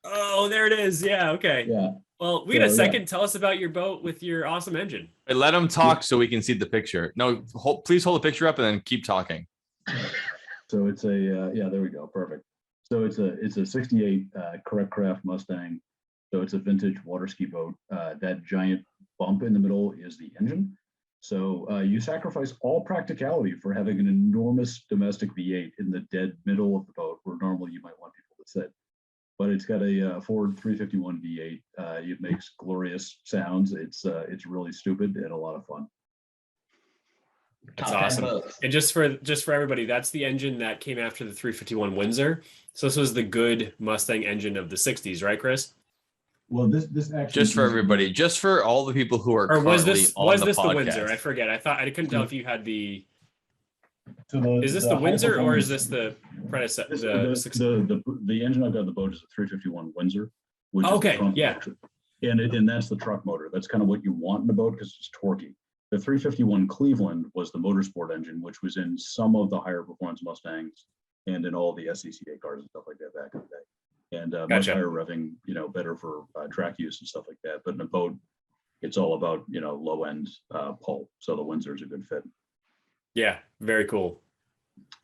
Speaker 3: Oh, there it is. Yeah. Okay.
Speaker 2: Yeah.
Speaker 3: Well, we got a second. Tell us about your boat with your awesome engine.
Speaker 1: Hey, let him talk so we can see the picture. No, please hold the picture up and then keep talking.
Speaker 2: So it's a there we go, perfect. So it's a '68 Correct Craft Mustang. So it's a vintage water ski boat. That giant bump in the middle is the engine. So you sacrifice all practicality for having an enormous domestic V8 in the dead middle of the boat, where normally you might want people to sit. But it's got a Ford 351 V8. It makes glorious sounds. It's really stupid and a lot of fun.
Speaker 3: That's awesome. And just for everybody, that's the engine that came after the 351 Windsor. So this was the good Mustang engine of the 60s, right, Chris?
Speaker 2: Well, this actually
Speaker 1: just for everybody, just for all the people who are currently
Speaker 3: was this
Speaker 1: on the
Speaker 3: the Windsor? I forget. I couldn't tell if you had the. Is this
Speaker 2: the
Speaker 3: Windsor or is this the predecessor?
Speaker 2: The engine I've got in the boat is a 351 Windsor. Which is the front motor. And that's the truck motor. That's kind of what you want in a boat because it's torquey. The 351 Cleveland was the motorsport engine, which was in some of the higher performance Mustangs and in all the SCCA cars and stuff like that back in the day. and much
Speaker 3: Gotcha.
Speaker 2: higher revving, better for track use and stuff like that. But in a boat, it's all about, low end pull. So the Windsor's a good fit.
Speaker 3: Yeah, very cool.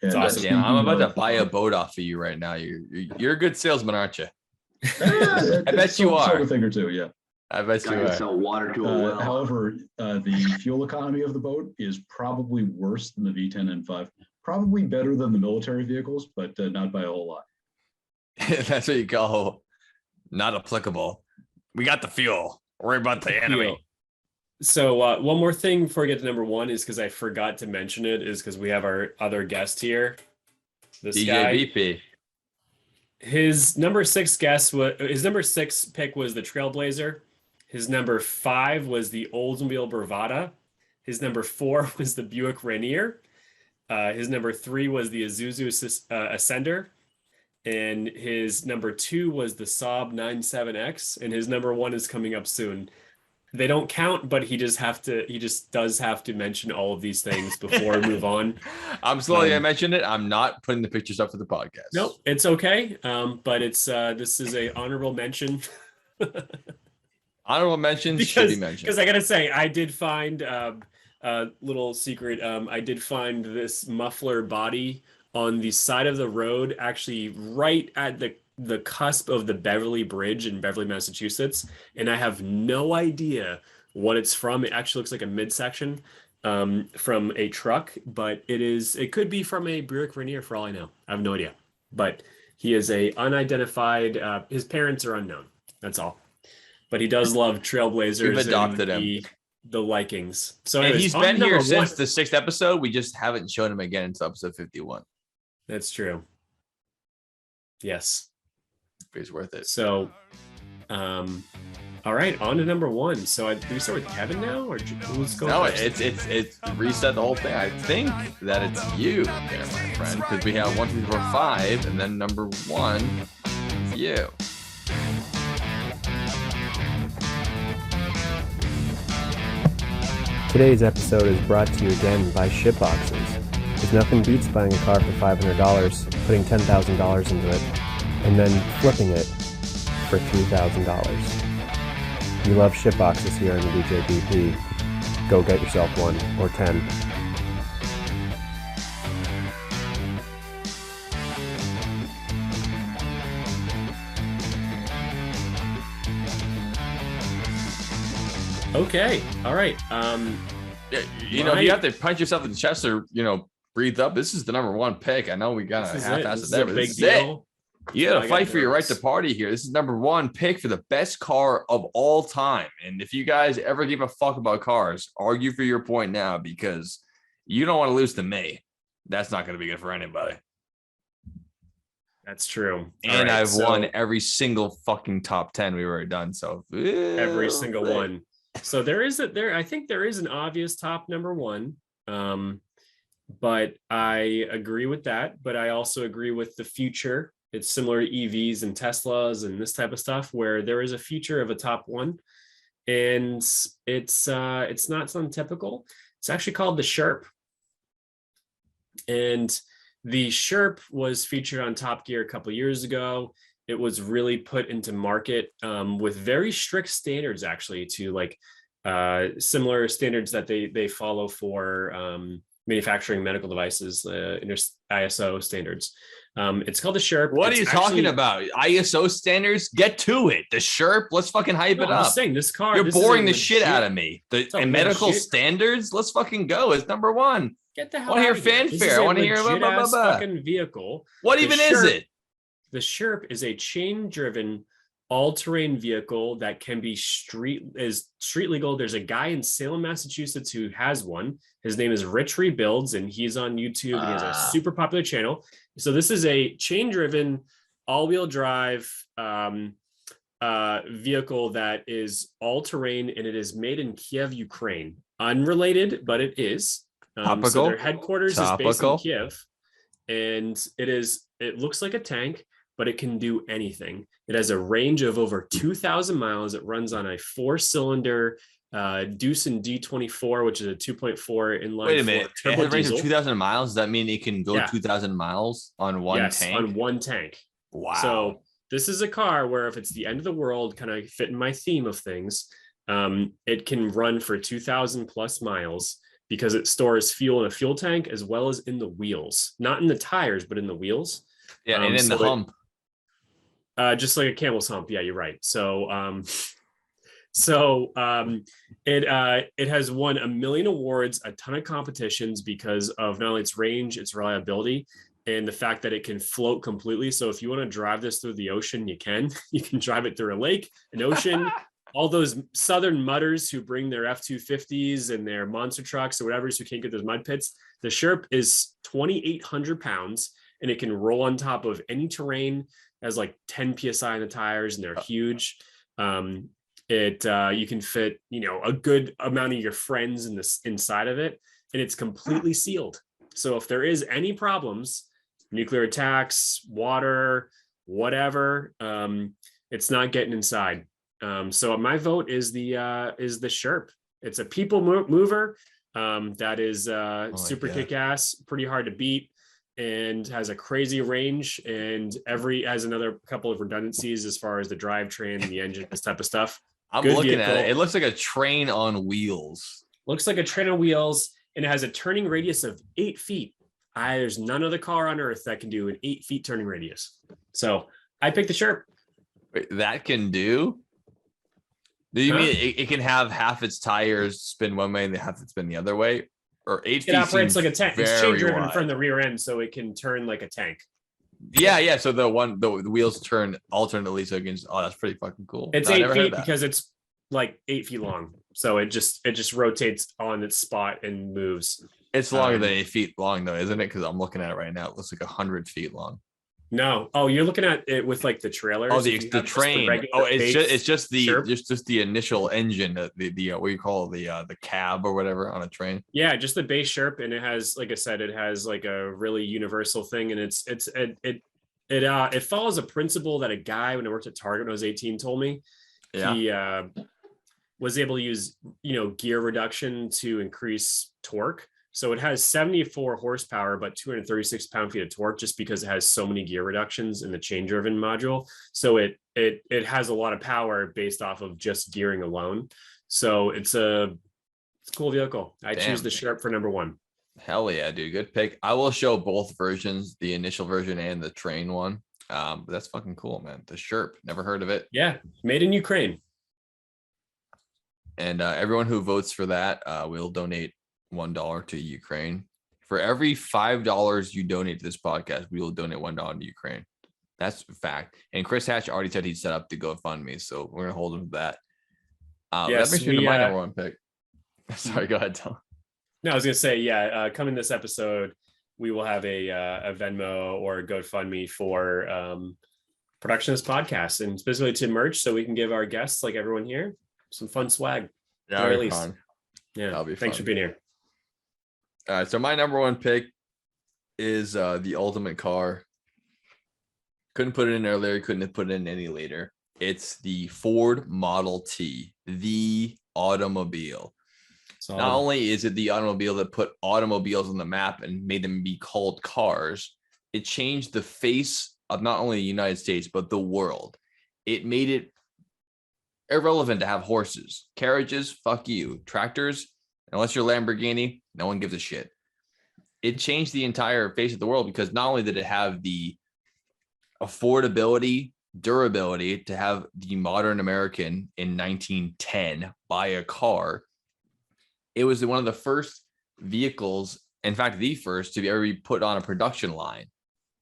Speaker 2: And,
Speaker 3: awesome.
Speaker 1: Damn, I'm
Speaker 2: speaking
Speaker 1: about to
Speaker 2: of,
Speaker 1: buy a boat off of you right now. You're a good salesman, aren't you?
Speaker 2: I
Speaker 1: bet you are.
Speaker 2: a thing or two, yeah.
Speaker 1: I bet
Speaker 4: Guy
Speaker 1: you
Speaker 4: can
Speaker 1: are.
Speaker 4: sell water to a well.
Speaker 2: However, the fuel economy of the boat is probably worse than the V10 M5. Probably better than the military vehicles, but not by a whole lot.
Speaker 1: That's what you call not applicable. We got the fuel. Worry about the enemy.
Speaker 3: So one more thing before we get to number one is because I forgot to mention it, is because we have our other guest here. This
Speaker 1: DJ
Speaker 3: guy.
Speaker 1: BP.
Speaker 3: His number 6 pick was the Trailblazer. His number 5 was the Oldsmobile Bravada. His number 4 was the Buick Rainier. His number 3 was the Isuzu Ascender. And his number 2 was the Saab 97X. And his number 1 is coming up soon. They don't count, but he just does have to mention all of these things before we move on.
Speaker 1: I'm slowly I mentioned it. I'm not putting the pictures up for the podcast.
Speaker 3: No, it's okay. But it's this is a honorable mention.
Speaker 1: Honorable mentions should be mentioned.
Speaker 3: Because I gotta say, I did find a little secret. I did find this muffler body on the side of the road, actually right at the cusp of the Beverly Bridge in Beverly, Massachusetts, and I have no idea what it's from. It actually looks like a midsection from a truck, but it could be from a Buick Rainier for all I know. I have no idea. But he is a unidentified, his parents are unknown. That's all. But he does love Trailblazers.
Speaker 1: We've adopted
Speaker 3: and
Speaker 1: him.
Speaker 3: The likings. So
Speaker 1: and
Speaker 3: anyways,
Speaker 1: he's been here since the 6th episode. We just haven't shown him again until episode 51.
Speaker 3: That's true. Yes.
Speaker 1: It's worth it.
Speaker 3: So, all right, on to number 1. So do we start with Kevin now, or who's going?
Speaker 1: No,
Speaker 3: first?
Speaker 1: it's reset the whole thing. I think that it's you there, my friend, because we have 1, 2, 3, 4, 5, and then number 1 is you.
Speaker 7: Today's episode is brought to you again by Shitboxes. Because nothing beats buying a car for $500, putting $10,000 into it, and then flipping it for $3,000. We love shitboxes here on the DJBP. Go get yourself one, or 10.
Speaker 3: Okay, all right.
Speaker 1: Yeah, you have to punch yourself in the chest or breathe up. This is the number 1 pick. I know we got a half-ass it there, but this is it. You got to fight for your right to party here. This is number 1 pick for the best car of all time. And if you guys ever give a fuck about cars, argue for your point now, because you don't want to lose to me. That's not going to be good for anybody.
Speaker 3: That's true.
Speaker 1: And I've won every single fucking top 10 we've already done. So
Speaker 3: every single one. So I think there is an obvious top number 1. But I agree with that. But I also agree with the future. It's similar to EVs and Teslas and this type of stuff, where there is a future of a top 1, and it's not something typical. It's actually called the Sherp, and the Sherp was featured on Top Gear a couple of years ago. It was really put into market with very strict standards, actually, to like similar standards that they follow for manufacturing medical devices, ISO standards. It's called the Sherp.
Speaker 1: What are you talking about? ISO standards? Get to it. The Sherp. Let's fucking hype it up.
Speaker 3: I'm just saying, this car.
Speaker 1: You're boring the shit out of me. And medical standards. Let's fucking go. It's number 1.
Speaker 3: Get the hell.
Speaker 1: I want to hear fanfare. I want to hear
Speaker 3: fucking vehicle.
Speaker 1: What even is it?
Speaker 3: The Sherp is a chain-driven, all-terrain vehicle that can be street legal. There's a guy in Salem, Massachusetts who has one. His name is Rich Rebuilds, and he's on YouTube. And he has a super popular channel. So this is a chain-driven, all-wheel drive vehicle that is all-terrain, and it is made in Kiev, Ukraine. Unrelated, but it is. So their headquarters is based in Kiev, and it looks like a tank, but it can do anything. It has a range of over 2,000 miles. It runs on a 4-cylinder Datsun D24, which is a 2.4 inline.
Speaker 1: Wait a minute. It has a range of 2,000 miles. Does that mean it can go 2,000 miles on one tank?
Speaker 3: On one tank.
Speaker 1: Wow.
Speaker 3: So this is a car where if it's the end of the world, kind of fit in my theme of things, it can run for 2,000 plus miles because it stores fuel in a fuel tank as well as in the wheels, not in the tires, but in the wheels.
Speaker 1: Yeah, and in the hump.
Speaker 3: Just like a camel's hump. Yeah, you're right. It has won a million awards, a ton of competitions because of not only its range, its reliability, and the fact that it can float completely. So if you want to drive this through the ocean, you can drive it through a lake, an ocean. All those southern mudders who bring their F-250s and their monster trucks or whatever, so you can't get those mud pits. The Sherp is 2,800 pounds and it can roll on top of any terrain. It has like 10 PSI in the tires and they're huge. You can fit, a good amount of your friends in this inside of it, and it's completely sealed. So if there is any problems, nuclear attacks, water, whatever, it's not getting inside. So my vote is the Sherp. It's a people mover that is super kick-ass, pretty hard to beat, and has a crazy range, and has another couple of redundancies as far as the drivetrain and the engine, this type of stuff.
Speaker 1: I'm looking at it. It looks like a train on wheels.
Speaker 3: Looks like a train on wheels, and it has a turning radius of 8 feet. There's none other car on earth that can do an 8 feet turning radius. So I picked the Sherp.
Speaker 1: Wait, that can do? Do you mean it can have half its tires spin one way and the half it spin the other way? Or 8 feet?
Speaker 3: It operates like a tank. It's chain driven
Speaker 1: wide.
Speaker 3: from the rear end, so it can turn like a tank.
Speaker 1: Yeah. So the wheels turn alternately, so it can. Oh, that's pretty fucking cool.
Speaker 3: It's 8 feet because it's like 8 feet long. So it just rotates on its spot and moves.
Speaker 1: It's longer than 8 feet long, though, isn't it? Because I'm looking at it right now. It looks like 100 feet long.
Speaker 3: No. Oh, you're looking at it with like the trailers.
Speaker 1: Oh, the train. It's just the initial engine. The what you call the cab or whatever on a train.
Speaker 3: Yeah, just the base Sherp, and it has, like I said, it has like a really universal thing, and it follows a principle that a guy when I worked at Target when I was 18 told me. Yeah. He was able to use gear reduction to increase torque. So it has 74 horsepower, but 236 pound-feet of torque, just because it has so many gear reductions in the chain-driven module. So it has a lot of power based off of just gearing alone. So it's a cool vehicle. I choose the Sherp for number one.
Speaker 1: Hell yeah, dude. Good pick. I will show both versions, the initial version and the train one. But that's fucking cool, man. The Sherp. Never heard of it.
Speaker 3: Yeah. Made in Ukraine.
Speaker 1: And everyone who votes for that will donate $1 to Ukraine. For every $5 you donate to this podcast, we will donate $1 to Ukraine. That's a fact. And Chris Hatch already said he'd set up to GoFundMe, so we're gonna hold him to that. That brings me to my number one pick. Sorry, go ahead, Tom.
Speaker 3: No, I was gonna say, coming this episode, we will have a Venmo or a GoFundMe for production of this podcast, and specifically to merch, so we can give our guests, like everyone here, some fun swag.
Speaker 1: Yeah, that'll be fun.
Speaker 3: Yeah, that'll be fun. Thanks for being here.
Speaker 1: All right, so my number one pick is the ultimate car. Couldn't put it in earlier, couldn't have put it in any later. It's the Ford Model T, the automobile. Not only is it the automobile that put automobiles on the map and made them be called cars, it changed the face of not only the United States, but the world. It made it irrelevant to have horses. Carriages, fuck you. Tractors, unless you're Lamborghini, no one gives a shit. It changed the entire face of the world because not only did it have the affordability, durability to have the modern American in 1910 buy a car, it was one of the first vehicles, in fact, the first to ever be put on a production line.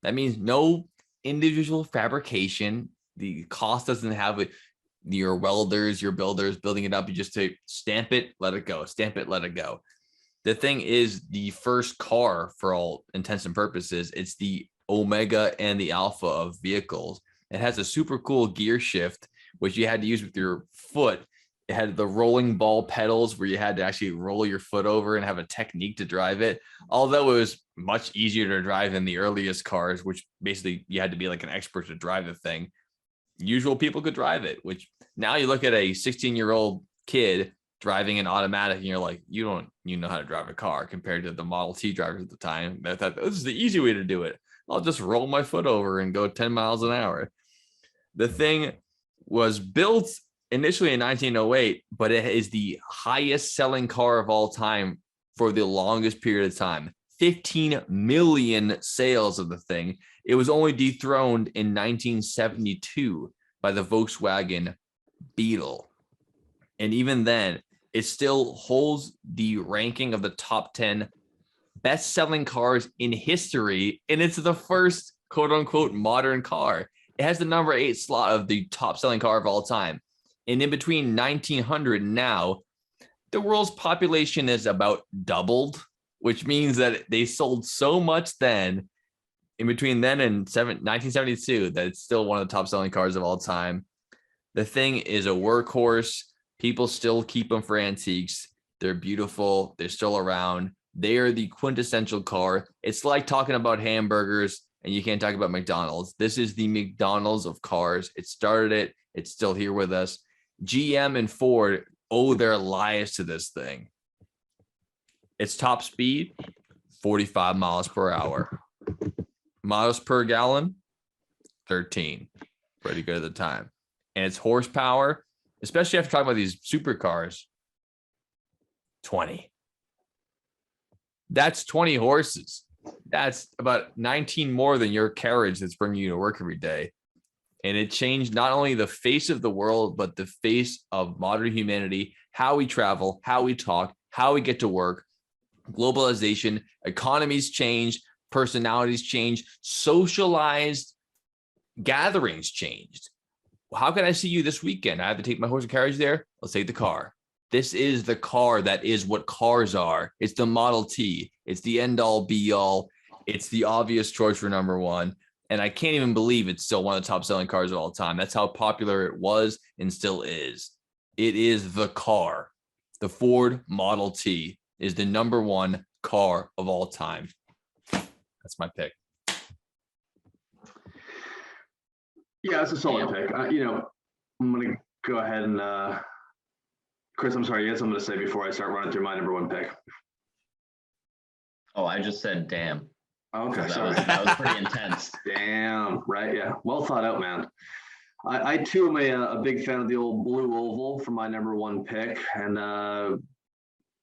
Speaker 1: That means no individual fabrication. The cost doesn't have it. Your welders, your builders building it up. You just say, stamp it, let it go. Stamp it, let it go. The thing is, the first car, for all intents and purposes, it's the Omega and the Alpha of vehicles. It has a super cool gear shift, which you had to use with your foot. It had the rolling ball pedals where you had to actually roll your foot over and have a technique to drive it. Although it was much easier to drive than the earliest cars, which basically you had to be like an expert to drive the thing. Usual people could drive it, which now you look at a 16-year-old kid driving an automatic and you're like, you know how to drive a car compared to the Model T drivers at the time. I thought this is the easy way to do it. I'll just roll my foot over and go 10 miles an hour. The thing was built initially in 1908, but it is the highest selling car of all time for the longest period of time. 15 million sales of the thing. It was only dethroned in 1972 by the Volkswagen Beetle. And even then, it still holds the ranking of the top 10 best-selling cars in history, and it's the first quote-unquote modern car. It has the number 8 slot of the top-selling car of all time. And in between 1900 and now, the world's population is about doubled, which means that they sold so much then, in between then and 1972, that it's still one of the top-selling cars of all time. The thing is a workhorse. People still keep them for antiques. They're beautiful. They're still around. They are the quintessential car. It's like talking about hamburgers and you can't talk about McDonald's. This is the McDonald's of cars. It started it. It's still here with us. GM and Ford owe their lives to this thing. Its top speed, 45 miles per hour. Miles per gallon, 13. Pretty good at the time. And its horsepower, especially after talking about these supercars, 20. That's 20 horses. That's about 19 more than your carriage that's bringing you to work every day. And it changed not only the face of the world, but the face of modern humanity, how we travel, how we talk, how we get to work, globalization, economies changed, personalities changed, socialized gatherings changed. How can I see you this weekend? I have to take my horse and carriage there. Let's take the car. This is the car that is what cars are. It's the Model T. It's the end all be all. It's the obvious choice for number one. And I can't even believe it's still one of the top selling cars of all time. That's how popular it was and still is. It is the car. The Ford Model T is the number one car of all time. That's my pick.
Speaker 4: Yeah, it's a solid pick. I'm going to go ahead and, Chris, I'm sorry, you had something to say before I start running through my number one pick.
Speaker 5: Oh, I just said damn.
Speaker 4: Okay,
Speaker 5: that was pretty intense.
Speaker 4: Damn, right, yeah. Well thought out, man. I too am a big fan of the old blue oval for my number one pick, and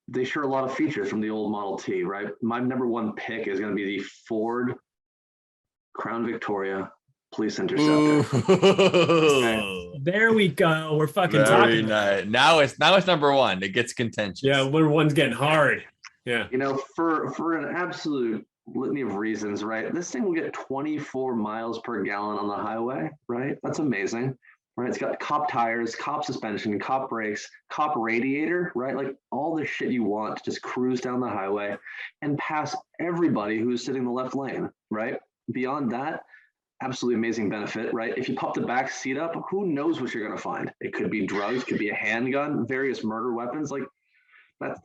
Speaker 4: they share a lot of features from the old Model T, right? My number one pick is going to be the Ford Crown Victoria Police Interceptor.
Speaker 1: Okay.
Speaker 3: There we go. We're fucking
Speaker 1: Very
Speaker 3: talking.
Speaker 1: nice. Now it's number one. It gets contentious.
Speaker 3: Yeah, number one's getting hard. Yeah.
Speaker 4: For an absolute litany of reasons, right? This thing will get 24 miles per gallon on the highway, right? That's amazing, right? It's got cop tires, cop suspension, cop brakes, cop radiator, right? Like all the shit you want to just cruise down the highway and pass everybody who's sitting in the left lane, right? Beyond that, absolutely amazing benefit, right? If you pop the back seat up, who knows what you're going to find? It could be drugs, could be a handgun, various murder weapons. Like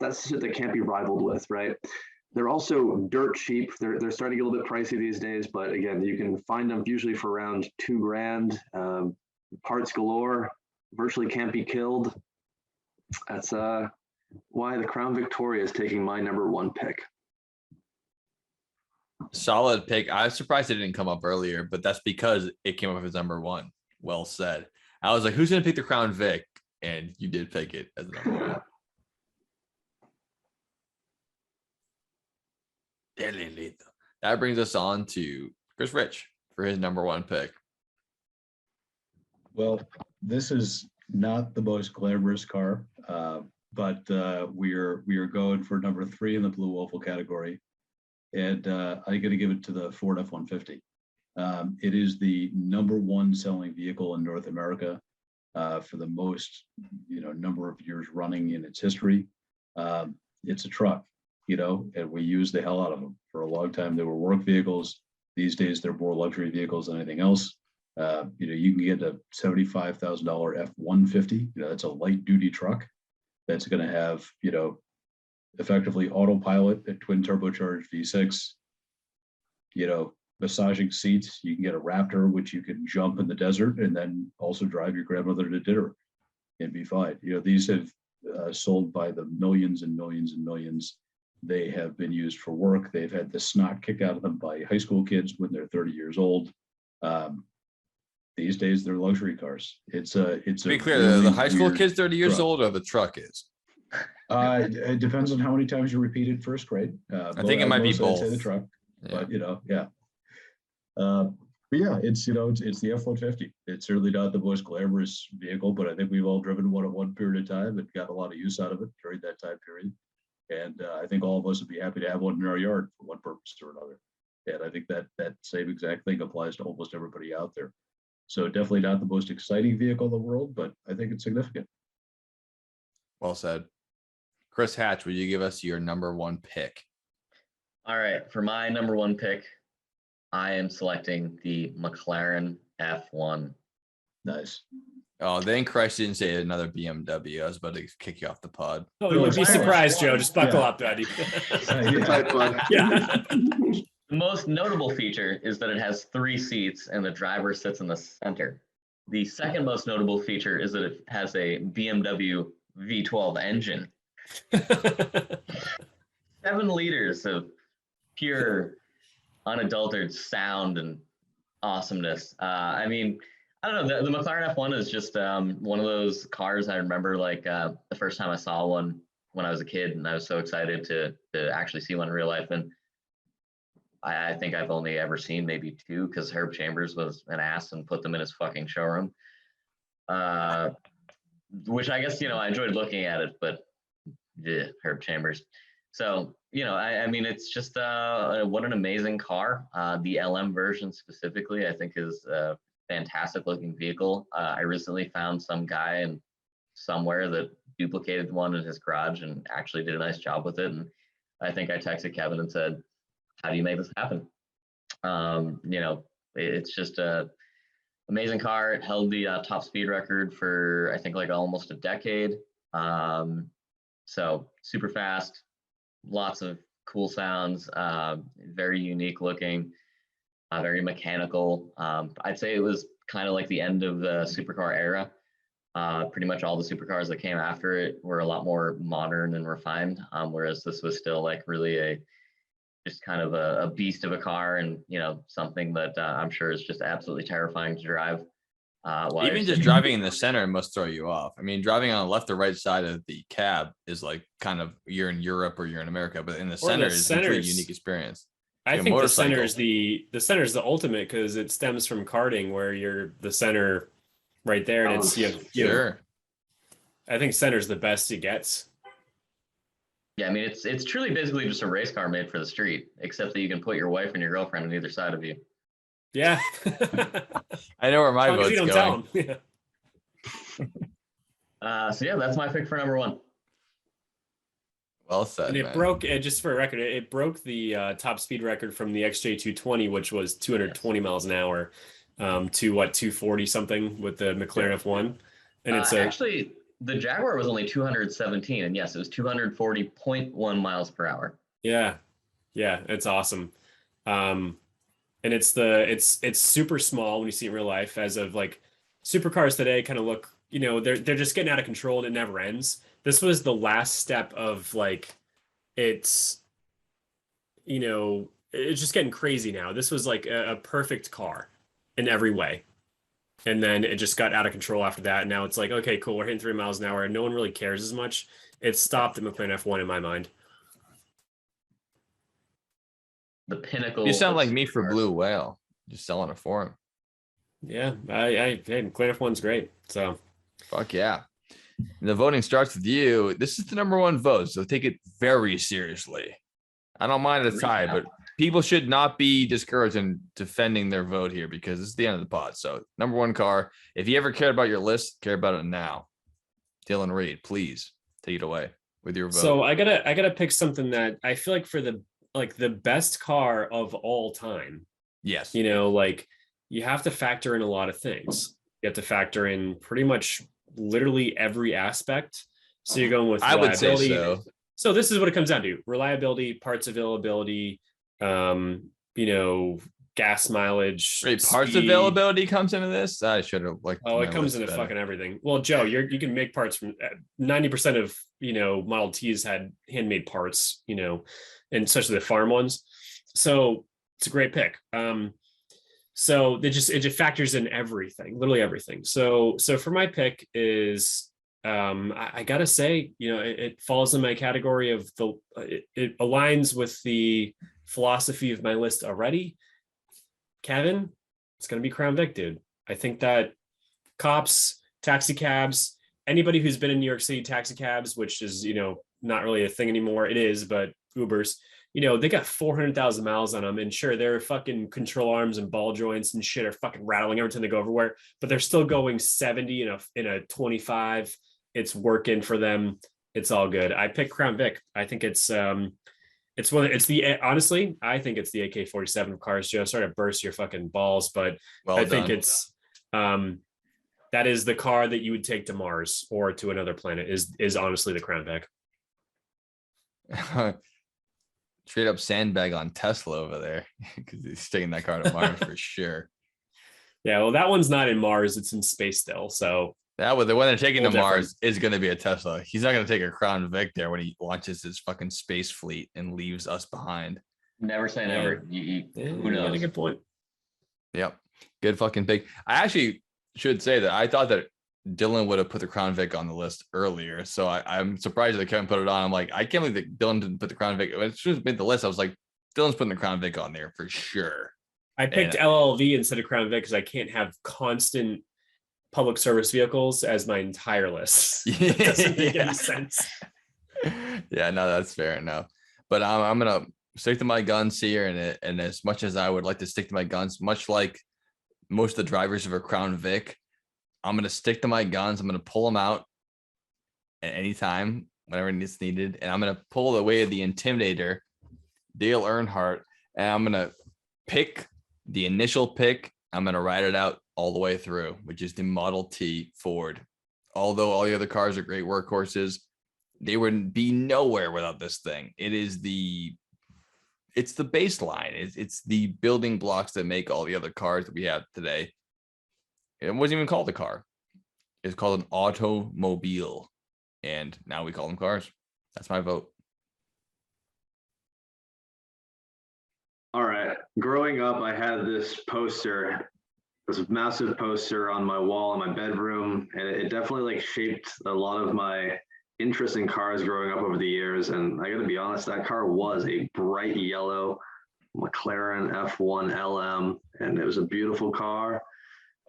Speaker 4: that's shit that can't be rivaled with, right? They're also dirt cheap. They're starting to get a little bit pricey these days, but again, you can find them usually for around $2,000. Parts galore, virtually can't be killed. That's why the Crown Victoria is taking my number one pick.
Speaker 1: Solid pick. I was surprised it didn't come up earlier, but that's because it came up as number one. Well said. I was like, who's going to pick the Crown Vic? And you did pick it as number one. That brings us on to Chris Rich for his number one pick.
Speaker 2: Well, this is not the most glamorous car, but we are going for number 3 in the blue oval category. And I'm going to give it to the Ford F-150. It is the number one selling vehicle in North America for the most, number of years running in its history. It's a truck, and we use the hell out of them. For a long time, they were work vehicles. These days, they're more luxury vehicles than anything else. You can get a $75,000 F-150. That's a light duty truck that's going to have, effectively autopilot, a twin turbocharged V6, massaging seats. You can get a Raptor, which you can jump in the desert and then also drive your grandmother to dinner and be fine. These have sold by the millions and millions and millions. They have been used for work. They've had the snot kicked out of them by high school kids when they're 30 years old. These days, they're luxury cars. It's
Speaker 1: To
Speaker 2: a
Speaker 1: be clear,
Speaker 2: really
Speaker 1: the high school
Speaker 2: weird
Speaker 1: kid's 30 years
Speaker 2: truck.
Speaker 1: old or the truck is?
Speaker 2: It depends on how many times you repeated first grade.
Speaker 1: I think it might be
Speaker 2: I'd say
Speaker 1: both.
Speaker 2: the truck,
Speaker 1: Yeah.
Speaker 2: but yeah. But yeah, it's the F-150. It's certainly not the most glamorous vehicle, but I think we've all driven one at one period of time and got a lot of use out of it during that time period. And I think all of us would be happy to have one in our yard for one purpose or another. And I think that same exact thing applies to almost everybody out there. So definitely not the most exciting vehicle in the world, but I think it's significant.
Speaker 1: Well said. Chris Hatch, will you give us your number one pick?
Speaker 5: All right, for my number one pick, I am selecting the McLaren F1.
Speaker 2: Nice.
Speaker 1: Oh, then Christ didn't say another BMW. I was about to kick you off the pod.
Speaker 3: Oh, you would be surprised, Joe. Just buckle
Speaker 2: Yeah.
Speaker 3: up, buddy.
Speaker 4: Type one.
Speaker 3: Yeah.
Speaker 5: The most notable feature is that it has 3 seats and the driver sits in the center. The second most notable feature is that it has a BMW V12 engine. 7 liters of pure, unadulterated sound and awesomeness. I mean, I don't know. The McLaren F1 is just one of those cars I remember like the first time I saw one when I was a kid, and I was so excited to actually see one in real life. And I think I've only ever seen maybe 2 because Herb Chambers was an ass and put them in his fucking showroom. Which I guess, I enjoyed looking at it, but yeah, Herb Chambers. So, I mean, it's just what an amazing car. The LM version specifically, I think is a fantastic looking vehicle. I recently found some guy somewhere that duplicated one in his garage and actually did a nice job with it. And I think I texted Kevin and said, how do you make this happen? It's just a amazing car. It held the top speed record for, I think, like almost a decade. So super fast, lots of cool sounds, very unique looking, very mechanical. I'd say it was kind of like the end of the supercar era. Pretty much all the supercars that came after it were a lot more modern and refined, whereas this was still like really just kind of a beast of a car, and something that I'm sure is just absolutely terrifying to drive.
Speaker 1: Even just driving in the center must throw you off. I mean, driving on the left or right side of the cab is like kind of you're in Europe or you're in America, but in the center is a completely unique experience.
Speaker 3: I think the center is the ultimate because it stems from karting where you're the center right there, and
Speaker 1: Sure.
Speaker 3: I think center is the best it gets.
Speaker 5: Yeah, I mean, it's truly basically just a race car made for the street, except that you can put your wife and your girlfriend on either side of you.
Speaker 3: Yeah.
Speaker 1: I know where my vote's going.
Speaker 3: Tell them.
Speaker 5: So yeah, that's my pick for number one.
Speaker 1: Well said.
Speaker 3: And it
Speaker 1: man.
Speaker 3: broke, just for a record, it broke the top speed record from the XJ220, which was 220 miles an hour, to 240 something with the McLaren F1. And it's
Speaker 5: actually the Jaguar was only 217, and yes, it was 240.1 miles per hour.
Speaker 3: Yeah, it's awesome. And it's super small when you see it in real life. As of like supercars today, kind of look, they're just getting out of control and it never ends. This was the last step of like it's just getting crazy now. This was like a perfect car in every way. And then it just got out of control after that. And now it's like, okay, cool, we're hitting 3 miles an hour and no one really cares as much. It stopped at McLaren F1 in my mind.
Speaker 5: The pinnacle.
Speaker 1: You sound like me for Blue Whale. Just selling it for him.
Speaker 3: Yeah, hey, McLaren F1's great. So
Speaker 1: fuck yeah. And the voting starts with you. This is the number one vote, so take it very seriously. I don't mind a tie, but people should not be discouraged in defending their vote here because this is the end of the pod. So number one car. If you ever cared about your list, care about it now. Dylan Reed, please take it away with your vote.
Speaker 3: So I gotta pick something that I feel like for the best car of all time.
Speaker 1: Yes.
Speaker 3: You have to factor in a lot of things. You have to factor in pretty much literally every aspect. So you're going with
Speaker 1: I would say so.
Speaker 3: So this is what it comes down to: reliability, parts availability, gas mileage.
Speaker 1: Wait, parts
Speaker 3: speed.
Speaker 1: Availability comes into this? I should have
Speaker 3: it comes into fucking everything. Well, Joe, you can make parts from 90% of Model Ts had handmade parts, and especially the farm ones. So it's a great pick. So it just factors in everything, literally everything. So for my pick is I gotta say, it falls in my category of it aligns with the philosophy of my list already. Kevin, it's gonna be Crown Vic, dude. I think that cops, taxi cabs, anybody who's been in New York City taxi cabs, which is, not really a thing anymore. It is, but Ubers, they got 400,000 miles on them. And sure, their fucking control arms and ball joints and shit are fucking rattling every time they go everywhere, but they're still going 70 in a 25. It's working for them. It's all good. I picked Crown Vic. I think honestly, I think it's the AK-47 of cars, Joe. Sorry to burst your fucking balls, but I think it's, that is the car that you would take to Mars or to another planet is honestly the Crown Vic.
Speaker 1: Straight up sandbag on Tesla over there because he's taking that car to Mars for sure.
Speaker 3: Yeah, well, that one's not in Mars; it's in space still. So
Speaker 1: that was the one they're taking to Mars is going to be a Tesla. He's not going to take a Crown Vic there when he launches his fucking space fleet and leaves us behind.
Speaker 5: Never say never. Who knows?
Speaker 3: A good point.
Speaker 1: Yep, good fucking pick. I actually should say that I thought that Dylan would have put the Crown Vic on the list earlier. So I'm surprised that Kevin put it on. I'm like, I can't believe that Dylan didn't put the Crown Vic. When it should have made the list, I was like, Dylan's putting the Crown Vic on there for sure.
Speaker 3: I picked LLV instead of Crown Vic because I can't have constant public service vehicles as my entire list. That doesn't make any sense.
Speaker 1: Yeah, no, that's fair enough. But I'm going to stick to my guns here. And as much as I would like to stick to my guns, much like most of the drivers of a Crown Vic, I'm going to stick to my guns. I'm going to pull them out at any time, whenever it's needed. And I'm going to pull away the Intimidator, Dale Earnhardt, and I'm going to pick the initial pick. I'm going to ride it out all the way through, which is the Model T Ford. Although all the other cars are great workhorses, they would be nowhere without this thing. It's the baseline. It's the building blocks that make all the other cars that we have today. It wasn't even called a car. It's called an automobile. And now we call them cars. That's my vote.
Speaker 4: All right. Growing up, I had this massive poster on my wall in my bedroom. And it definitely shaped a lot of my interest in cars growing up over the years. And I got to be honest, that car was a bright yellow McLaren F1 LM. And it was a beautiful car.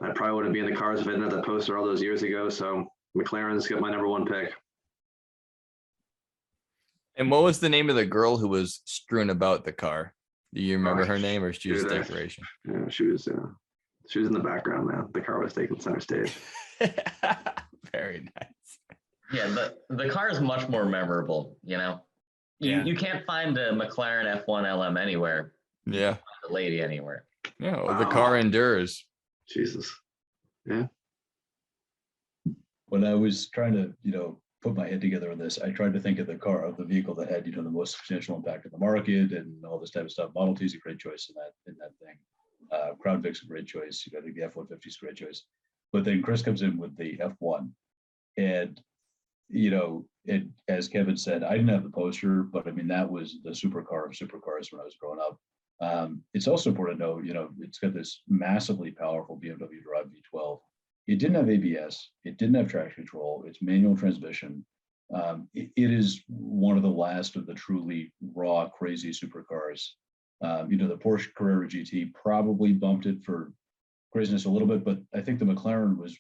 Speaker 4: I probably wouldn't be in the cars if I didn't have that poster all those years ago. So McLaren's got my number one pick.
Speaker 1: And what was the name of the girl who was strewn about the car? Do you remember her name, or she was a decoration?
Speaker 4: Yeah, she was in the background, man. The car was taking center stage.
Speaker 1: Very nice.
Speaker 5: Yeah, the car is much more memorable, You can't find a McLaren F1 LM anywhere.
Speaker 1: Yeah.
Speaker 5: The lady anywhere.
Speaker 1: Yeah, well, the car endures.
Speaker 4: Jesus. Yeah.
Speaker 2: When I was trying to, put my head together on this, I tried to think of the vehicle that had, the most substantial impact on the market and all this type of stuff. Model T is a great choice in that thing. Crown Vic's a great choice. I think the F-150 is a great choice. But then Chris comes in with the F1, and as Kevin said, I didn't have the poster, but I mean that was the supercar of supercars when I was growing up. It's also important to know, it's got this massively powerful BMW Drive V12. It didn't have ABS. It didn't have traction control. It's manual transmission. It is one of the last of the truly raw, crazy supercars. The Porsche Carrera GT probably bumped it for craziness a little bit, but I think the McLaren was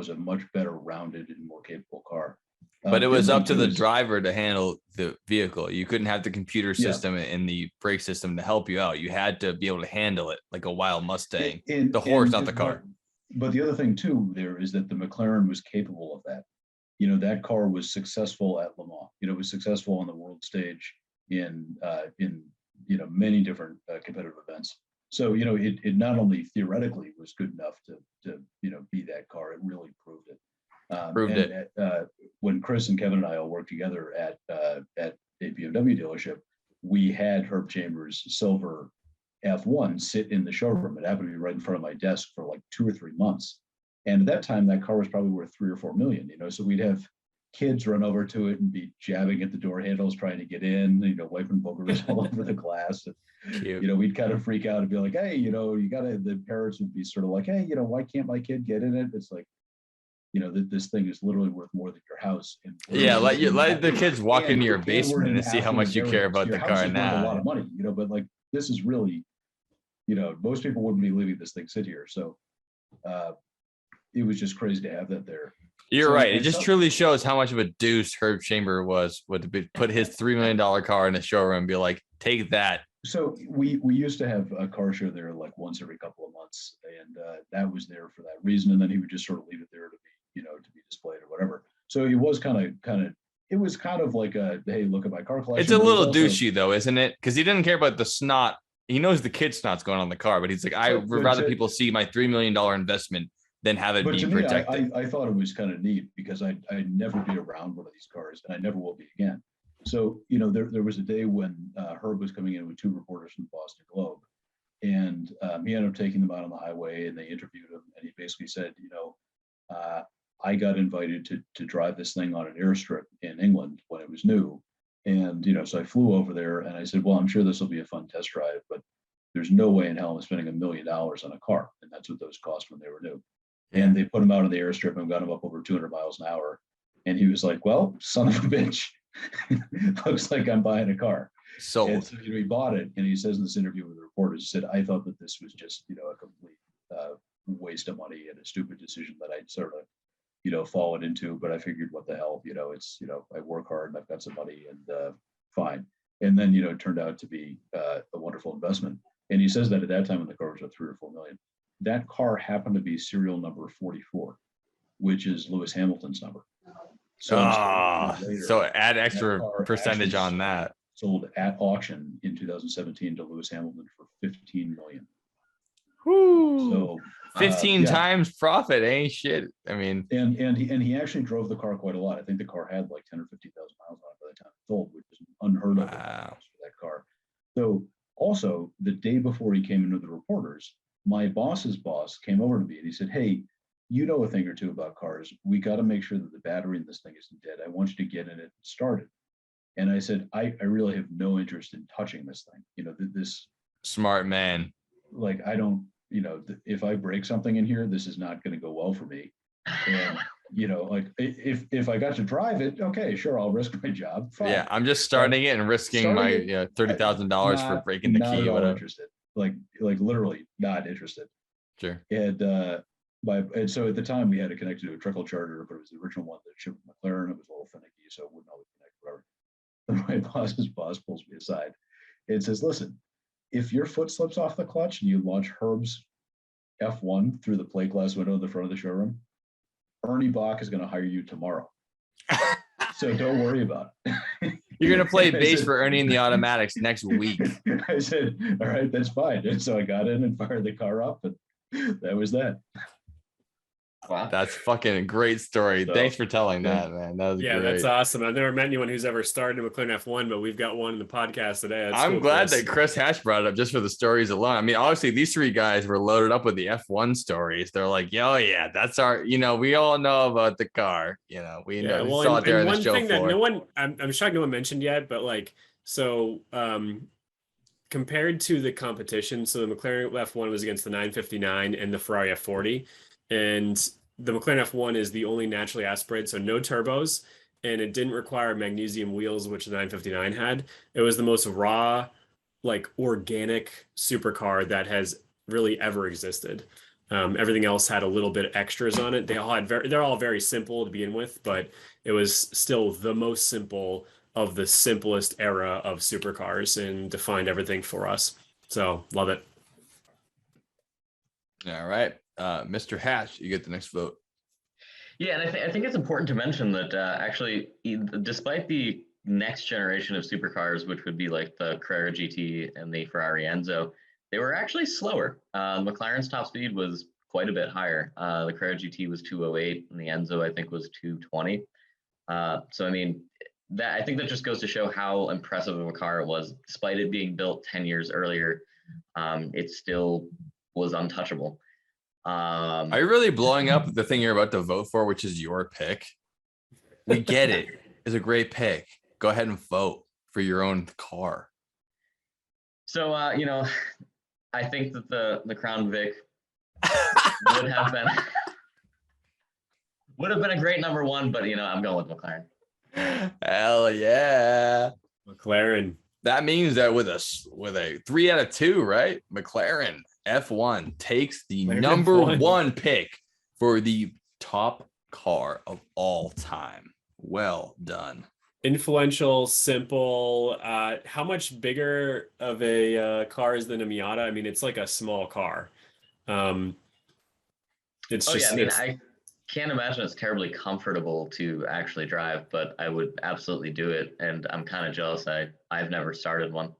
Speaker 2: a much better rounded and more capable car.
Speaker 1: But it was up to the driver to handle the vehicle. You couldn't have the computer system and the brake system to help you out. You had to be able to handle it like a wild Mustang. The horse, not the car.
Speaker 2: But the other thing too there is that the McLaren was capable of that. That car was successful at Le Mans. It was successful on the world stage in many different competitive events. So it not only theoretically was good enough to be that car, it really proved it. When Chris and Kevin and I all worked together at a BMW dealership, we had Herb Chambers' silver F1 sit in the showroom. It happened to be right in front of my desk for like 2 or 3 months. And at that time, that car was probably worth $3 or $4 million. So we'd have kids run over to it and be jabbing at the door handles, trying to get in, wiping boogers all over the glass. And, we'd kind of freak out and be like, hey, the parents would be sort of like, hey, why can't my kid get in it? It's like, this thing is literally worth more than your house. And
Speaker 1: yeah, let the kids walk into your basement and see how much you care about the car now.
Speaker 2: A lot of money, but like this is really, most people wouldn't be leaving this thing sit here. So it was just crazy to have that there.
Speaker 1: You're right. It just truly shows how much of a deuce Herb Chamber would put his $3 million car in the showroom and be like, take that.
Speaker 2: So we used to have a car show there like once every couple of months, and that was there for that reason. And then he would just sort of leave it there to be, to be displayed or whatever. So he was it was kind of like a, hey, look at my car collection.
Speaker 1: It's a little douchey though, isn't it? Because he didn't care about the snot. He knows the kid snot's going on the car, but he's like, I would rather people see my $3 million investment than have it be protected.
Speaker 2: I thought it was kind of neat because I'd never be around one of these cars, and I never will be again. So, there was a day when Herb was coming in with 2 reporters from the Boston Globe, and he ended up taking them out on the highway, and they interviewed him, and he basically said, I got invited to drive this thing on an airstrip in England when it was new. And, so I flew over there, and I said, well, I'm sure this will be a fun test drive, but there's no way in hell I'm spending $1 million on a car. And that's what those cost when they were new. And they put him out on the airstrip and got him up over 200 miles an hour. And he was like, well, son of a bitch, looks like I'm buying a car.
Speaker 1: Sold.
Speaker 2: And so, he bought it. And he says in this interview with the reporters, he said, I thought that this was just, a complete waste of money and a stupid decision that I'd sort of, fallen into. But I figured, what the hell, it's, I work hard and I've got some money and fine. And then, it turned out to be a wonderful investment. And he says that at that time when the car was at 3 or 4 million. That car happened to be serial number 44, which is Lewis Hamilton's number. So,
Speaker 1: so add extra percentage on that.
Speaker 2: Sold at auction in 2017 to Lewis Hamilton for $15 million.
Speaker 1: Whoo.
Speaker 2: So
Speaker 1: 15 times profit ain't shit. I mean,
Speaker 2: and he actually drove the car quite a lot. I think the car had like 10 or 50,000 miles on it by the time it sold, which is unheard of for that car. So also the day before he came into the reporters, my boss's boss came over to me and he said, hey, you know a thing or two about cars. We got to make sure that the battery in this thing isn't dead. I want you to get in it and start it. And I said, I really have no interest in touching this thing. This
Speaker 1: smart man.
Speaker 2: Like, I don't, if I break something in here, this is not going to go well for me. And, like if I got to drive it, okay, sure, I'll risk my job. Fine.
Speaker 1: Yeah, I'm just starting it and risking my $30,000 for breaking the key.
Speaker 2: Not interested. Like literally not interested.
Speaker 1: Sure.
Speaker 2: And and so at the time we had it connected to a trickle charger, but it was the original one that shipped from McLaren. It was a little finicky, so it wouldn't always connect forever. And my boss's boss pulls me aside and says, listen, if your foot slips off the clutch and you launch Herb's F1 through the plate glass window in the front of the showroom, Ernie Bach is going to hire you tomorrow. So don't worry about it.
Speaker 1: You're going to play bass for Ernie in the automatics next week.
Speaker 2: I said, all right, that's fine. And so I got in and fired the car up, and that was that.
Speaker 5: Wow.
Speaker 1: That's fucking a great story. So, thanks for telling that, man. That was great.
Speaker 3: That's awesome. I've never met anyone who's ever started a McLaren F1, but we've got one in the podcast today. That's
Speaker 1: I'm glad that Chris Hatch brought it up just for the stories alone. I mean, obviously these 3 guys were loaded up with the F1 stories. They're like, yo, yeah, that's our, we all know about the car. We know.
Speaker 3: Well,
Speaker 1: we saw it there in the show
Speaker 3: thing
Speaker 1: floor.
Speaker 3: that no one, I'm shocked no one mentioned yet, but like, so compared to the competition, so the McLaren F1 was against the 959 and the Ferrari F40, and the McLaren F1 is the only naturally aspirated, so no turbos, and it didn't require magnesium wheels, which the 959 had. It was the most raw, like organic supercar that has really ever existed. Everything else had a little bit of extras on it. They're all very simple to begin with, but it was still the most simple of the simplest era of supercars and defined everything for us. So love it.
Speaker 1: All right. Mr. Hatch, you get the next vote.
Speaker 5: Yeah, and I think it's important to mention that actually, despite the next generation of supercars, which would be like the Carrera GT and the Ferrari Enzo, they were actually slower. McLaren's top speed was quite a bit higher. The Carrera GT was 208, and the Enzo, I think, was 220. So, I mean, I think that just goes to show how impressive of a car it was. Despite it being built 10 years earlier, it still was untouchable.
Speaker 1: Are you really blowing up the thing you're about to vote for, which is your pick? We get it. It's a great pick. Go ahead and vote for your own car.
Speaker 5: So, I think that the Crown Vic would have been a great number one, but I'm going with McLaren.
Speaker 1: Hell yeah.
Speaker 3: McLaren.
Speaker 1: That means that with a 3 out of 2, right? McLaren F1 takes the
Speaker 3: McLaren
Speaker 1: number
Speaker 3: F1.
Speaker 1: one pick for the top car of all time. Well done.
Speaker 3: Influential, simple. How much bigger of a car is than a Miata? I mean, it's like a small car. It's just.
Speaker 5: I can't imagine it's terribly comfortable to actually drive, but I would absolutely do it. And I'm kind of jealous. I've never started one.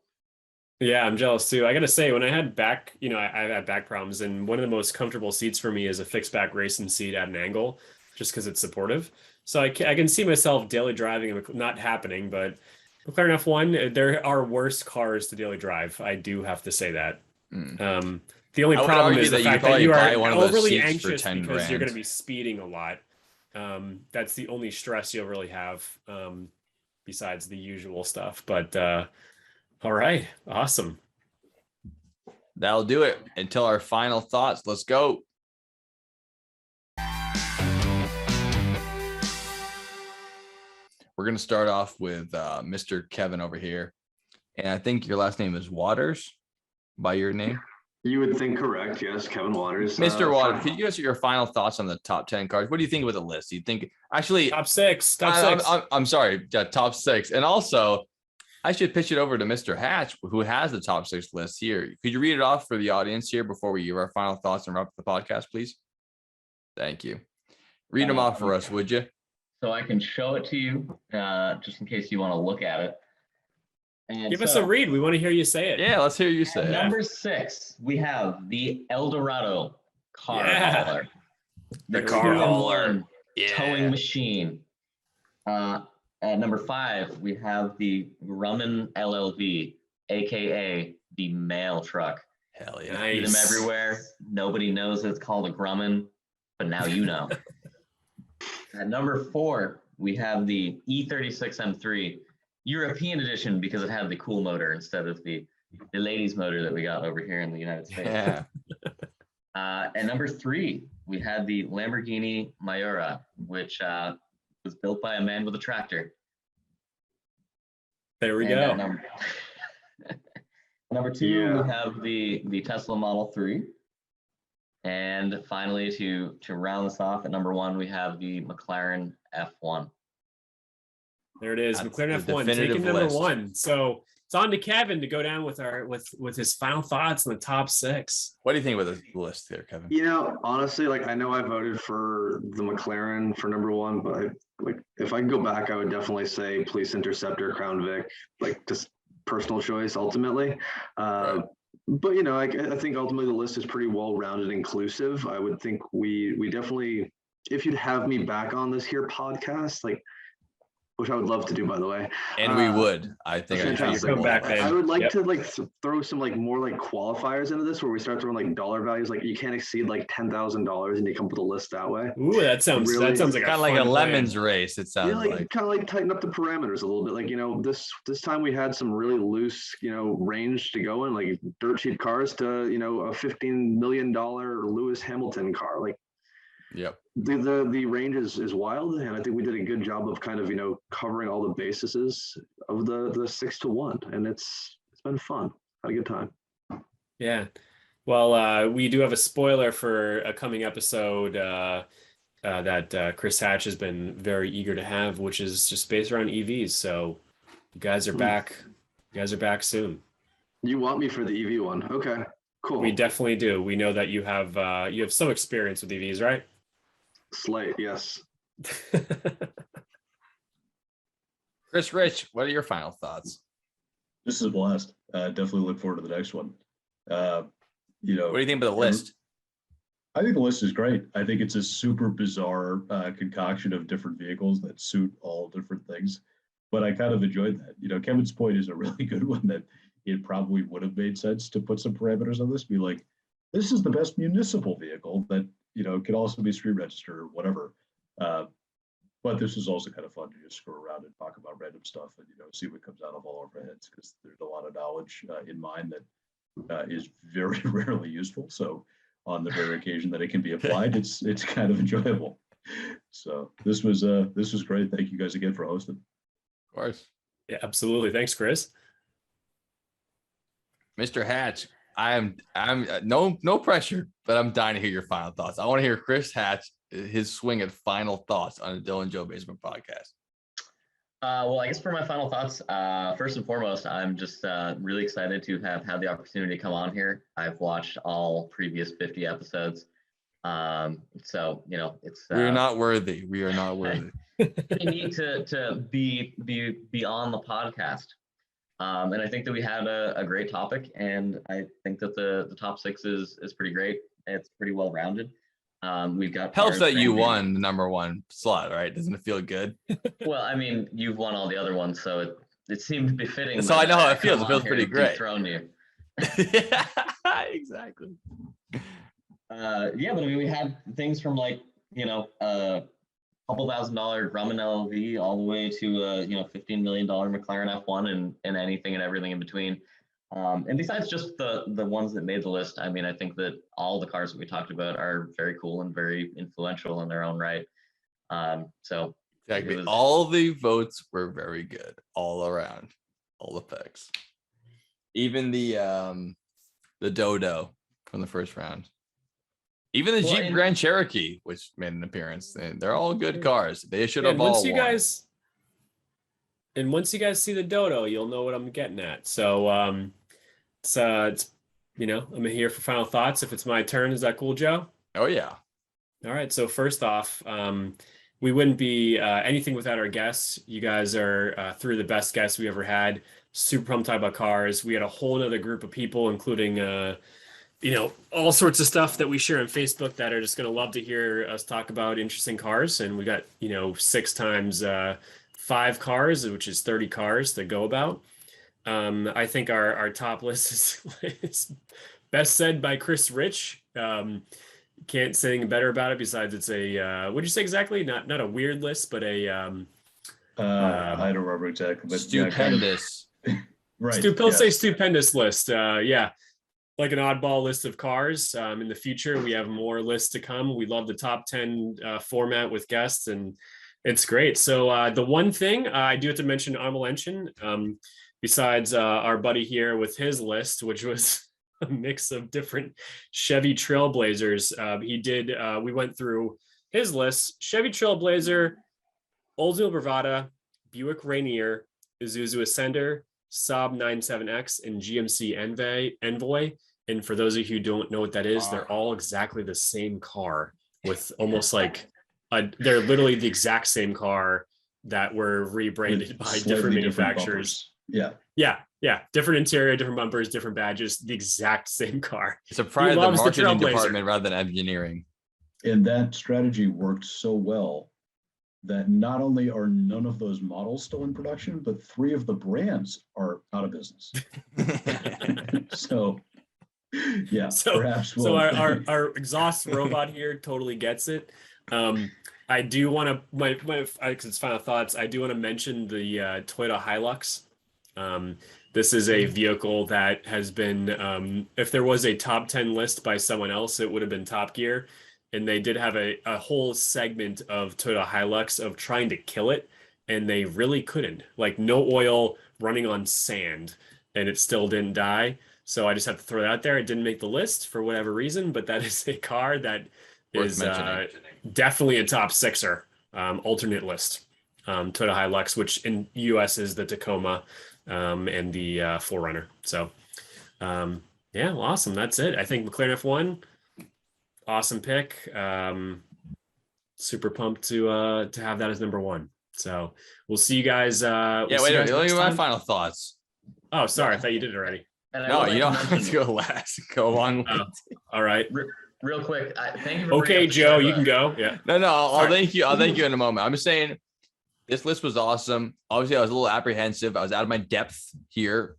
Speaker 3: Yeah, I'm jealous too. I gotta say, when I had back, I've had back problems, and one of the most comfortable seats for me is a fixed back racing seat at an angle, just because it's supportive. So I can see myself daily driving, not happening, but McLaren F1, there are worse cars to daily drive. I do have to say that. The only problem is the fact that you are overly anxious because you're going to be speeding a lot. That's the only stress you'll really have, besides the usual stuff. But all right, awesome.
Speaker 1: That'll do it. Until our final thoughts. Let's go. We're going to start off with Mr. Kevin over here. And I think your last name is Waters by your name.
Speaker 4: You would think correct. Yes, Kevin Waters.
Speaker 1: Mr. Waters, could you give us your final thoughts on the top 10 cars? What do you think about the list? Do you think actually
Speaker 3: top six?
Speaker 1: I'm sorry, top 6. And also, I should pitch it over to Mr. Hatch, who has the top 6 list here. Could you read it off for the audience here before we give our final thoughts and wrap up the podcast, please? Thank you. Read them off for us, would you?
Speaker 5: So I can show it to you, just in case you want to look at it. And
Speaker 3: give us a read. We want to hear you say it.
Speaker 1: Yeah, let's hear you say it.
Speaker 5: Number 6, we have the Eldorado car hauler.
Speaker 1: The car hauler.
Speaker 5: Towing machine. At number 5, we have the Grumman Llv, aka the mail truck.
Speaker 1: Hell yeah.
Speaker 5: See them everywhere. Nobody knows it's called a Grumman, but now you know. At number 4, we have the E36 M3 European edition because it had the cool motor instead of the ladies motor that we got over here in the United States.
Speaker 1: Yeah.
Speaker 5: At number 3, we had the Lamborghini Miura, which was built by a man with a tractor.
Speaker 3: There we go.
Speaker 5: Number 2, we have the Tesla Model 3. And finally, to round this off, at number 1, we have the McLaren F1.
Speaker 3: There it is,
Speaker 1: That's
Speaker 3: McLaren F1 taking number 1. So it's on to Kevin to go down with his final thoughts on the top 6.
Speaker 1: What do you think about the list there, Kevin?
Speaker 4: Honestly, I know I voted for the McLaren for number 1, but if I could go back, I would definitely say Police Interceptor, Crown Vic, just personal choice ultimately. Right. But I think ultimately the list is pretty well-rounded, inclusive. I would think we definitely, if you'd have me back on this here podcast, which I would love to do, by the way.
Speaker 1: And we would. I think
Speaker 4: I would like to throw some more qualifiers into this, where we start throwing dollar values. You can't exceed $10,000, and you come up with a list that way.
Speaker 3: Ooh, that sounds like
Speaker 1: kind of like a lemons race. It sounds
Speaker 4: kind of tighten up the parameters a little bit. This time we had some really loose range to go in, dirt cheap cars to a $15 million Lewis Hamilton car.
Speaker 1: Yep.
Speaker 4: The range is wild, and I think we did a good job of kind of covering all the bases of the 6 to 1, and it's been fun. Had a good time.
Speaker 3: Yeah. Well, we do have a spoiler for a coming episode that Chris Hatch has been very eager to have, which is just based around EVs. So you guys are back. You guys are back soon.
Speaker 4: You want me for the EV one? Okay, cool.
Speaker 3: We definitely do. We know that you have some experience with EVs, right?
Speaker 4: Slight, yes.
Speaker 1: Chris Rich, what are your final thoughts?
Speaker 2: This is a blast. Definitely look forward to the next one. What
Speaker 1: do you think about the list?
Speaker 2: I think the list is great. I think it's a super bizarre concoction of different vehicles that suit all different things. But I kind of enjoyed that. Kevin's point is a really good one, that it probably would have made sense to put some parameters on this. Be like, this is the best municipal vehicle that could also be street registered or whatever. But this is also kind of fun to just screw around and talk about random stuff and, see what comes out of all of our heads, because there's a lot of knowledge in mind that is very rarely useful. So on the rare occasion that it can be applied, it's kind of enjoyable. So this was great. Thank you guys again for hosting.
Speaker 1: Of course.
Speaker 3: Yeah, absolutely. Thanks, Chris.
Speaker 1: Mr. Hatch, I'm no pressure, but I'm dying to hear your final thoughts. I want to hear Chris Hatch, his swing at final thoughts on the Dylan Joe Basement podcast.
Speaker 5: Well, I guess for my final thoughts, first and foremost, I'm just really excited to have had the opportunity to come on here. I've watched all previous 50 episodes. So, it's
Speaker 1: we're not worthy. We are not worthy.
Speaker 5: We need to be on the podcast. And I think that we had a great topic, and I think that the top 6 is pretty great. It's pretty well rounded. We've got
Speaker 1: helps that you won the number 1 slot, right? Doesn't it feel good?
Speaker 5: Well, I mean, you've won all the other ones, so it seemed befitting.
Speaker 1: So I know how it feels. It feels pretty great.
Speaker 5: Thrown you.
Speaker 1: Yeah, exactly.
Speaker 5: Yeah, but I mean, we had things from like couple $1,000 Grumman Llv all the way to $15 million McLaren F1 and anything and everything in between. And besides just the ones that made the list, I mean, I think that all the cars that we talked about are very cool and very influential in their own right. So
Speaker 1: exactly, all the votes were very good all around, all the picks, even the Dodo from the first round. Even the Jeep Grand Cherokee, which made an appearance, they're all good cars. They should have all won.
Speaker 3: Once you guys see the Dodo, you'll know what I'm getting at. So, it's I'm here for final thoughts. If it's my turn, is that cool, Joe?
Speaker 1: Oh yeah.
Speaker 3: All right. So first off, we wouldn't be anything without our guests. You guys are three of the best guests we ever had. Super pumped about cars. We had a whole other group of people, including all sorts of stuff that we share on Facebook that are just going to love to hear us talk about interesting cars. And we got, 6 times 5 cars, which is 30 cars to go about. I think our top list is best said by Chris Rich. Can't say anything better about it besides it's a, what'd you say exactly? Not a weird list, but a,
Speaker 2: I don't remember exactly, but
Speaker 1: stupendous.
Speaker 2: Right.
Speaker 3: Say stupendous list. Yeah. Like an oddball list of cars. In the future, we have more lists to come. We love the top 10 format with guests, and it's great. So the one thing I do have to mention, honorable mention, besides our buddy here with his list, which was a mix of different Chevy Trailblazers. We went through his list: Chevy Trailblazer, Oldsmobile Bravada, Buick Rainier, Isuzu Ascender, Saab 97X, and GMC Envoy. And for those of you who don't know what that is, they're all exactly the same car with almost like they're literally the exact same car that were rebranded by different manufacturers. Yeah. Different interior, different bumpers, different badges, the exact same car.
Speaker 1: It's a pride of the marketing department rather than engineering.
Speaker 2: And that strategy worked so well that not only are none of those models still in production, but 3 of the brands are out of business. So perhaps
Speaker 3: our exhaust robot here totally gets it. I do want to because it's final thoughts. I do want to mention the Toyota Hilux. This is a vehicle that has been, if there was a top 10 list by someone else, it would have been Top Gear. And they did have a whole segment of Toyota Hilux of trying to kill it. And they really couldn't. Like no oil, running on sand, and it still didn't die. So I just have to throw that out there. It didn't make the list for whatever reason, but that is a car that is definitely a top 6er, alternate list. Toyota Hilux, which in US is the Tacoma and the 4Runner. So awesome. That's it. I think McLaren F1, awesome pick. Super pumped to have that as number 1. So we'll see you guys.
Speaker 1: Let me get my final thoughts.
Speaker 3: Oh, sorry. I thought you did it already.
Speaker 1: No, you don't have to go last. Go on.
Speaker 3: All right.
Speaker 5: Real quick. Thank you.
Speaker 3: Okay, Joe, you can go. Yeah.
Speaker 1: No, I'll thank you. I'll thank you in a moment. I'm just saying this list was awesome. Obviously, I was a little apprehensive. I was out of my depth here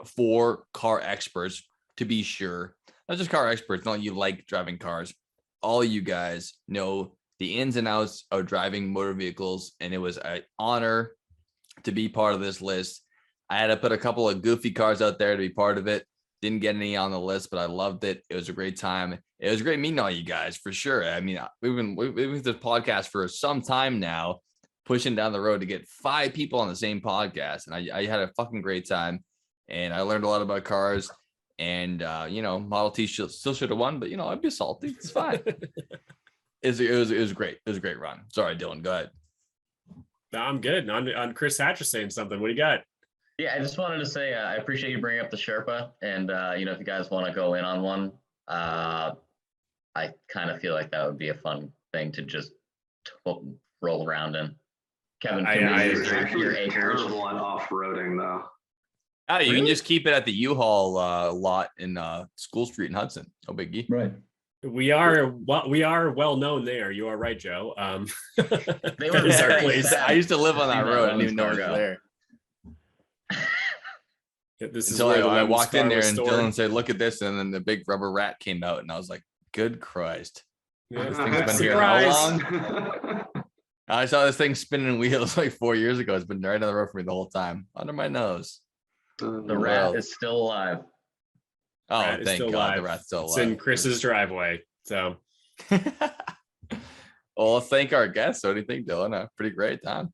Speaker 1: for car experts, to be sure. Not just car experts, not you like driving cars. All you guys know the ins and outs of driving motor vehicles, and it was an honor to be part of this list. I had to put a couple of goofy cars out there to be part of it. Didn't get any on the list, but I loved it. It was a great time. It was great meeting all you guys for sure. I mean, we've been with this podcast for some time now, pushing down the road to get 5 people on the same podcast. And I had a fucking great time, and I learned a lot about cars. And Model T still should have won, but I'd be salty. It's fine. It was great. It was a great run. Sorry, Dylan, go ahead.
Speaker 3: No, I'm good. On Chris Hatcher saying something. What do you got?
Speaker 5: Yeah, I just wanted to say I appreciate you bringing up the Sherpa, and if you guys want to go in on one, I kind of feel like that would be a fun thing to just roll around in. Kevin, your acres.
Speaker 4: Terrible on off-roading though.
Speaker 1: Oh, you can just keep it at the U-Haul lot in School Street in Hudson. No biggie.
Speaker 2: Right.
Speaker 3: We are well known there. You are right, Joe.
Speaker 5: They were
Speaker 3: our place.
Speaker 1: I used to live on that road. I didn't even know it was there.
Speaker 3: This is
Speaker 1: Until
Speaker 3: where
Speaker 1: I walked in there and
Speaker 3: stored.
Speaker 1: Dylan said, "Look at this," and then the big rubber rat came out, and I was like, "Good Christ!"
Speaker 3: Yeah.
Speaker 1: This thing's been here how long? I saw this thing spinning wheels like 4 years ago. It's been right on the road for me the whole time, under my nose.
Speaker 5: The rat is still alive.
Speaker 1: Oh,
Speaker 3: Rat is
Speaker 1: thank
Speaker 3: still
Speaker 1: God,
Speaker 3: alive.
Speaker 1: the rat's still
Speaker 3: It's
Speaker 1: alive.
Speaker 3: in Chris's driveway. So
Speaker 1: Well, thank our guests. What do you think, Dylan? A pretty great time.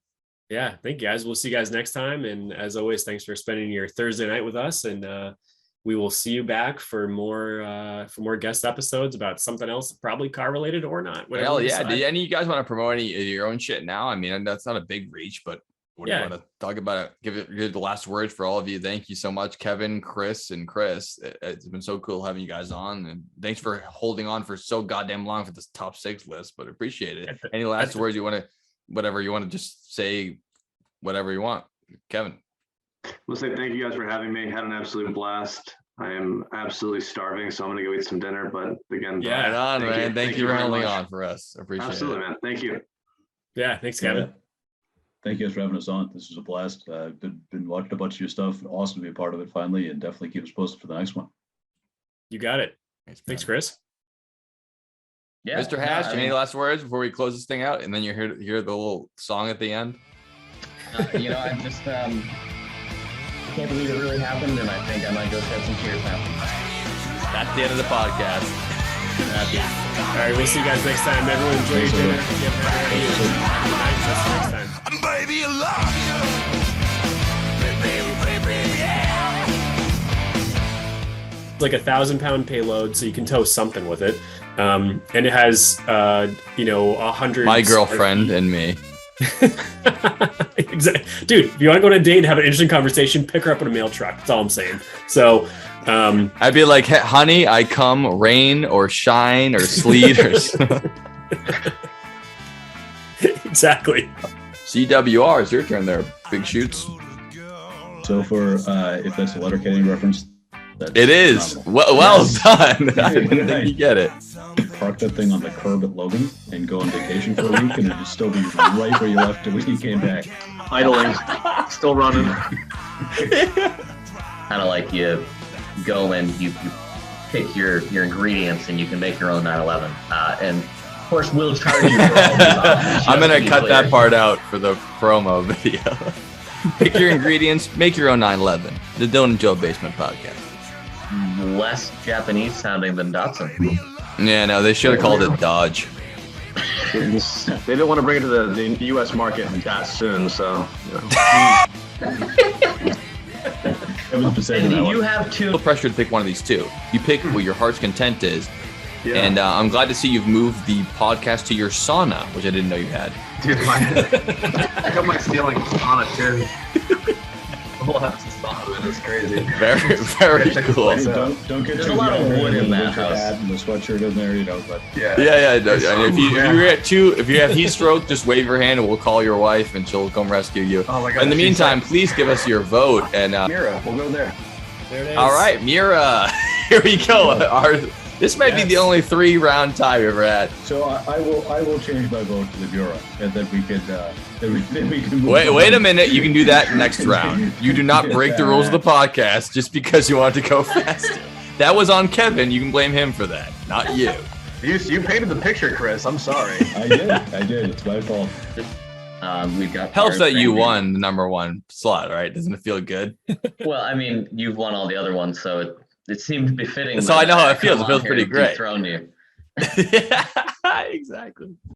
Speaker 3: yeah, thank you guys. We'll see you guys next time. And as always, thanks for spending your Thursday night with us. And we will see you back for more guest episodes about something else, probably car related or not. whatever
Speaker 1: Hell
Speaker 3: we
Speaker 1: yeah.
Speaker 3: decide.
Speaker 1: Do any of you guys want to promote any of your own shit now? I mean, that's not a big reach, but what do you want to talk about it? Give the last words for all of you. Thank you so much, Kevin, Chris, and Chris. It's been so cool having you guys on, and thanks for holding on for so goddamn long for this top 6 list, but appreciate it. Any last words you want to, whatever you want to just say, whatever you want, Kevin?
Speaker 4: We'll say thank you guys for having me. Had an absolute blast. I am absolutely starving, so I'm gonna go eat some dinner. But again,
Speaker 3: Yeah,
Speaker 1: Right on,
Speaker 4: thank
Speaker 1: man.
Speaker 4: you.
Speaker 1: Thank you for
Speaker 4: very
Speaker 1: holding
Speaker 4: much.
Speaker 1: on for us. Appreciate
Speaker 4: Absolutely,
Speaker 1: it.
Speaker 4: man. Thank you.
Speaker 3: Yeah, thanks, Kevin.
Speaker 2: Yeah. Thank you guys for having us on. This was a blast. Been watching a bunch of your stuff. Awesome to be a part of it finally, and definitely keep us posted for the next one.
Speaker 3: You got it.
Speaker 1: Thanks,
Speaker 3: Thanks,
Speaker 1: man.
Speaker 3: Chris.
Speaker 5: Yeah,
Speaker 1: Mr. Hash, any last words before we close this thing out? And then you hear the little song at the end.
Speaker 5: I just I can't believe it really happened, and I think I might go shed some tears now.
Speaker 1: That's the end of the podcast.
Speaker 3: All right, we'll see you guys next time. Everyone enjoy your dinner. Yep, good night. That's next time.
Speaker 6: Baby, I love you. Baby, yeah.
Speaker 3: It's like 1,000-pound payload, so you can tow something with it. And it has 100.
Speaker 1: My girlfriend and me.
Speaker 3: Exactly. Dude, if you want to go on a date and have an interesting conversation, pick her up in a mail truck. That's all I'm saying. So
Speaker 1: I'd be like, hey, honey, I come rain or shine or sleet or
Speaker 3: exactly.
Speaker 1: CWR. It's your turn there. Big shoots.
Speaker 2: So for if that's a Letterkenny reference, that's
Speaker 1: It is.
Speaker 2: phenomenal.
Speaker 1: Well
Speaker 2: Yes.
Speaker 1: done. I didn't
Speaker 2: Nice.
Speaker 1: think you get it.
Speaker 2: Park that thing on the curb at Logan and go on vacation for a week, and it'd still be right where you left it when you came back.
Speaker 4: Idling, still running.
Speaker 5: Kind of like you go and you pick your ingredients and you can make your own 911. And of course, we'll charge you for all these options.
Speaker 1: I'm going
Speaker 5: Just
Speaker 1: to cut
Speaker 5: be
Speaker 1: that
Speaker 5: clear.
Speaker 1: part out for the promo video. Pick your ingredients, make your own 911. The Dylan and Joe Basement Podcast.
Speaker 5: Less Japanese sounding than Datsun.
Speaker 1: Yeah, no, they should have called it Dodge.
Speaker 4: They didn't want to bring it to the U.S. market that soon, so.
Speaker 2: Kevin's been saying
Speaker 5: And
Speaker 2: that
Speaker 5: you
Speaker 2: one.
Speaker 5: have two.
Speaker 1: No pressure to pick one of these two. You pick what your heart's content is.
Speaker 4: Yeah.
Speaker 1: And I'm glad to see you've moved the podcast to your sauna, which I didn't know you had.
Speaker 4: Dude, I got my ceiling on it too. It's crazy.
Speaker 1: Very, very cool.
Speaker 2: Hey, don't get
Speaker 5: There's
Speaker 2: too
Speaker 5: a lot of
Speaker 2: dehydrated
Speaker 5: wood in
Speaker 2: with the
Speaker 5: that
Speaker 2: winter
Speaker 5: house.
Speaker 2: hat and the sweatshirt in there, but
Speaker 1: Yeah. No, and if you have heat stroke, just wave your hand and we'll call your wife and she'll come rescue you.
Speaker 4: Oh my God,
Speaker 1: In the
Speaker 4: she
Speaker 1: meantime, please give us your vote. And
Speaker 4: Miura, we'll go there.
Speaker 3: There it is.
Speaker 1: all right, Miura, here we go. This might be the only 3-round tie we've ever had.
Speaker 2: So I will change my vote to the Miura, and then we could then we can move
Speaker 1: Wait a
Speaker 2: on.
Speaker 1: minute. You can do that next round. You do not break the rules of the podcast just because you want to go faster. That was on Kevin. You can blame him for that, not you.
Speaker 4: You painted the picture, Chris. I'm sorry.
Speaker 2: I did. It's my fault.
Speaker 5: We've got
Speaker 1: Helps
Speaker 5: cars
Speaker 1: that you
Speaker 5: ranging-
Speaker 1: won the number one slot, right? Doesn't it feel good?
Speaker 5: Well, I mean, you've won all the other ones, so it seemed befitting.
Speaker 1: So
Speaker 5: that
Speaker 1: I know how it
Speaker 5: come
Speaker 1: feels. It
Speaker 5: on
Speaker 1: feels
Speaker 5: here
Speaker 1: pretty
Speaker 5: and
Speaker 1: great.
Speaker 5: dethrone you.
Speaker 1: Yeah, exactly.